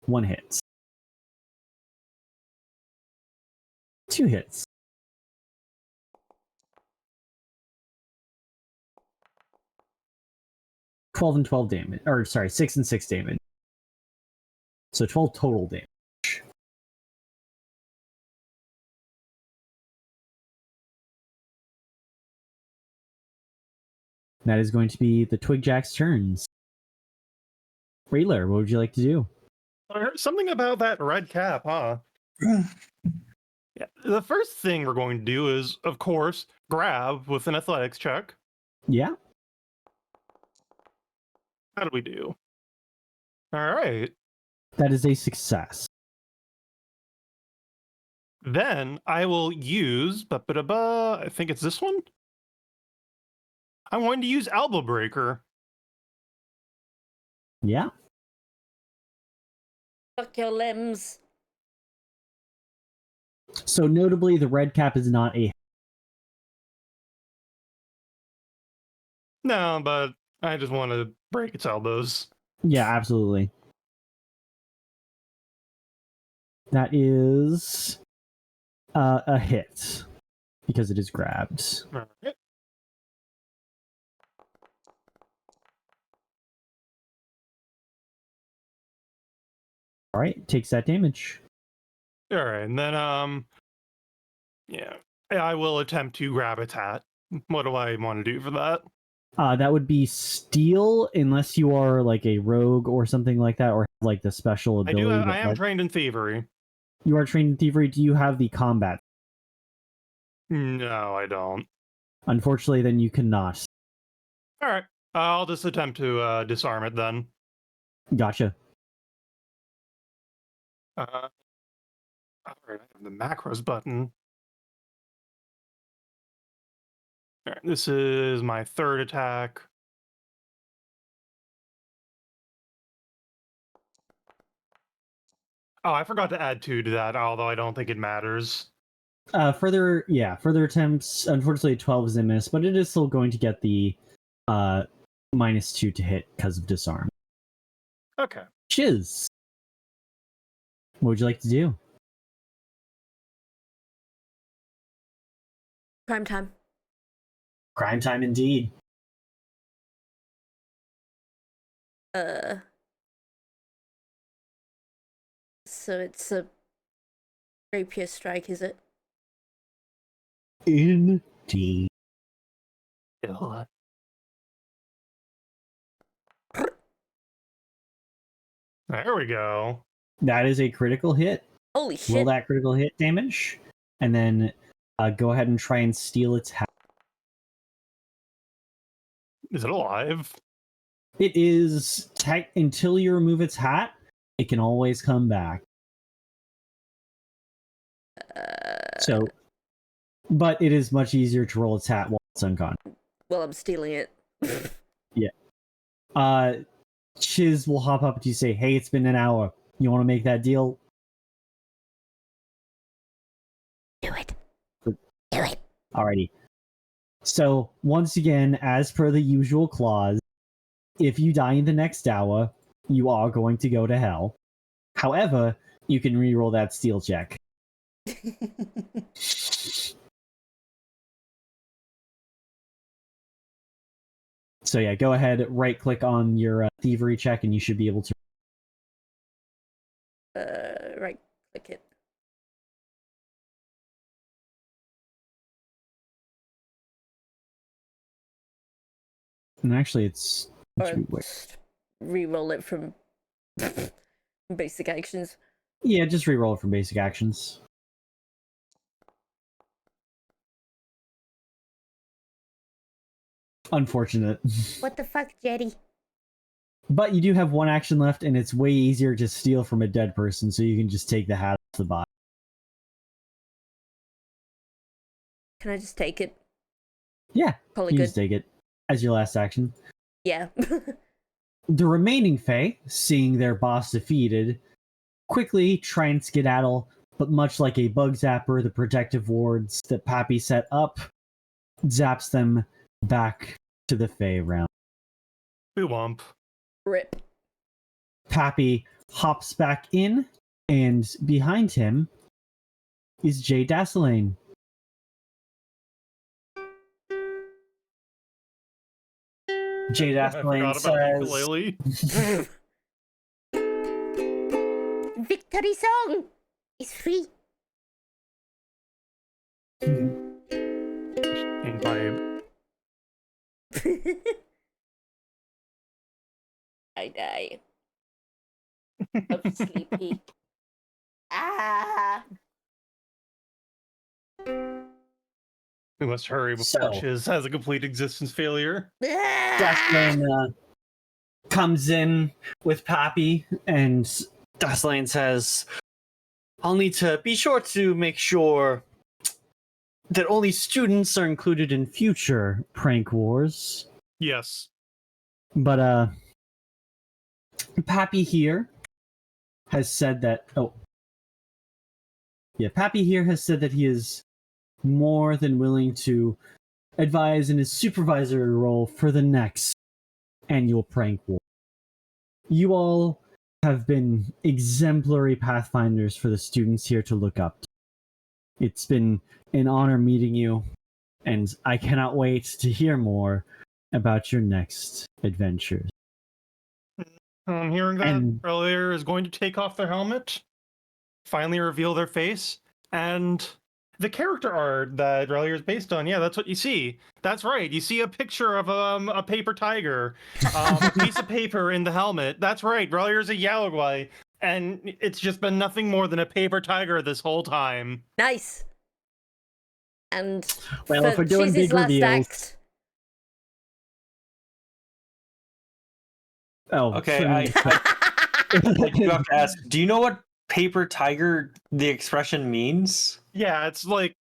One hit. 2 hits. 12 and 12 damage. Or sorry, 6 and 6 damage. So 12 total damage. That is going to be the Twigjack's turns. Rayler, what would you like to do? I heard something about that red cap, huh? Yeah. The first thing we're going to do is, of course, grab with an athletics check. Yeah, How do we do? All right. that is a success. Then I will use, I think it's this one. I'm going to use Elbow Breaker. Yeah. Fuck your limbs. So notably, the red cap is not a. No, but I just want to break its elbows. Yeah, absolutely. That is a hit because it is grabbed. All right. All right, takes that damage. All right, and then yeah, I will attempt to grab its hat. What do I want to do for that? That would be steal, unless you are like a rogue or something like that, or have, like the special I do. ability. I am trained in thievery. You are trained in thievery. Do you have the combat? No, I don't. Unfortunately, then you cannot. All right, I'll just attempt to disarm it then. Gotcha. All right, I have the macros button. All right, this is my third attack. Oh, I forgot to add 2 to that, although I don't think it matters. Further attempts. Unfortunately, 12 is a miss, but it is still going to get the -2 to hit because of disarm. Okay. Chiz, what would you like to do? Crime time. Crime time, indeed. So it's a rapier strike, is it? Indeed. There we go. That is a critical hit. Holy Roll shit! that critical hit damage, and then go ahead and try and steal its hat. Is it alive? It is until you remove its hat, it can always come back. So, but it is much easier to roll its hat while it's unconscious. Well, I'm stealing it. Chiz will hop up to you and say, "Hey, it's been an hour. You want to make that deal?" Do it. Do it. Alrighty. So, once again, as per the usual clause, if you die in the next hour, you are going to go to hell. However, you can reroll that steal check. So yeah, go ahead, right click on your thievery check, and you should be able to. Right click it. And actually, it's. Or just re-roll it from basic actions. Yeah, just reroll it from basic actions. Unfortunate. What the fuck, Jetty? But you do have one action left, and it's way easier to steal from a dead person, so you can just take the hat off the body. Can I just take it? Yeah, Probably you good. just take it as your last action. Yeah. The remaining Fae, seeing their boss defeated, quickly try and skedaddle, but much like a bug zapper, the protective wards that Pappy set up zaps them back to the Fae realm. Womp. Rip. Pappy hops back in, and behind him is Jay Dasselane. Jay Dasselane I forgot about the says, ukulele. Victory song is free. Change my I die. I'm sleepy. Ah. We must hurry before So- Chiz has a complete existence failure. Dasselane comes in with Pappy, and Dasselane says, "I'll need to be sure to make sure that only students are included in future prank wars." Yes. But Pappy here has said that Pappy here has said that he is more than willing to advise in his supervisory role for the next annual prank war. You all have been exemplary pathfinders for the students here to look up to. It's been an honor meeting you, and I cannot wait to hear more about your next adventures. Hearing that And- earlier is going to take off their helmet finally reveal their face, and the character art that Relier is based on, yeah, that's what you see. That's right. You see a picture of a paper tiger, a piece of paper in the helmet. That's right. Relier's a Yalogwai, and it's just been nothing more than a paper tiger this whole time. Nice. And Well, for if we're doing Cheesy's big last reveals- act, Oh, Okay, for me, I do have to ask, do you know what paper tiger the expression means? Yeah, it's like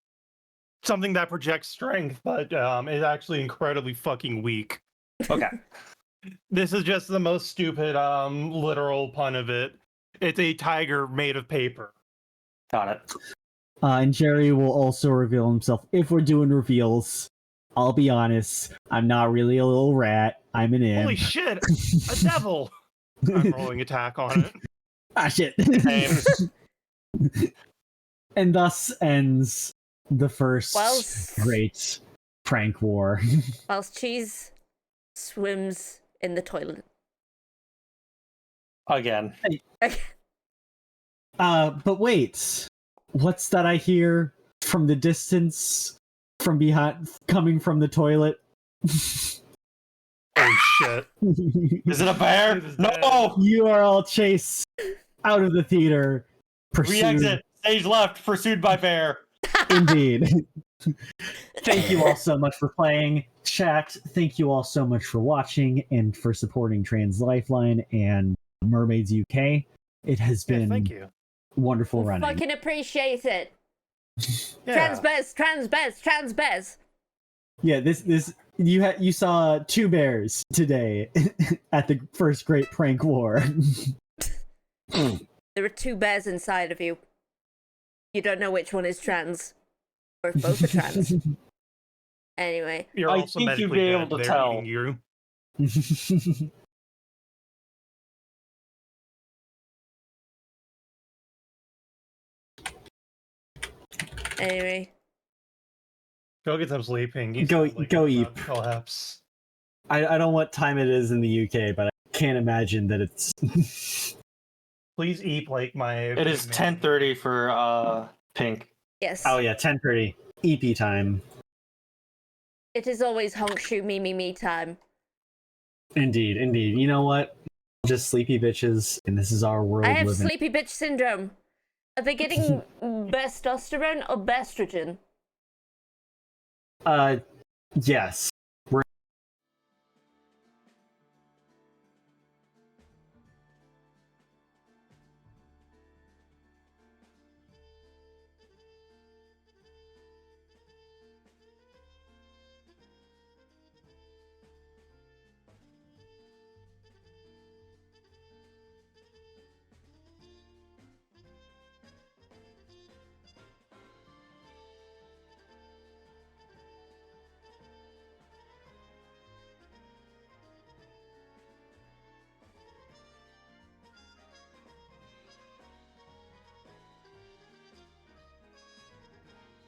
something that projects strength, but is actually incredibly fucking weak. Okay. This is just the most stupid literal pun of it. It's a tiger made of paper. Got it. and Jerry will also reveal himself. If we're doing reveals, I'll be honest, I'm not really a little rat. I'm an imp. Holy shit, a devil! I'm rolling attack on it. Ah, shit. Same. And thus ends the first Whilst- great prank war. whilst Cheese swims in the toilet. Again. But wait, what's that I hear from the distance, from behind, coming from the toilet? Oh shit. Is it a bear? It is No! You are all chased out of the theater. Re-exit. Stage left. Pursued by bear. Indeed. Thank you all so much for playing. Chat, thank you all so much for watching and for supporting Trans Lifeline and Mermaids UK. It has Yeah, been thank you. wonderful running. Fucking appreciate it. Yeah. Trans bez. Yeah, this you saw two bears today at the first great prank war. There are two bears inside of you. You don't know which one is trans. Or if both are trans. Anyway. You're I also think you'd medically be dead. able to They're tell. eating you. Anyway. Go get some sleeping. You Go- sound like go you're about eat. to collapse. I don't know what time it is in the UK, but I can't imagine that it's Please eat like my. It is 10:30 for pink. Yes. oh yeah, 10:30 EP time. It is always honk shoe me time. Indeed. You know what? Just sleepy bitches, and this is our world I have living. sleepy bitch syndrome. Are they getting testosterone or bestrogen? Yes.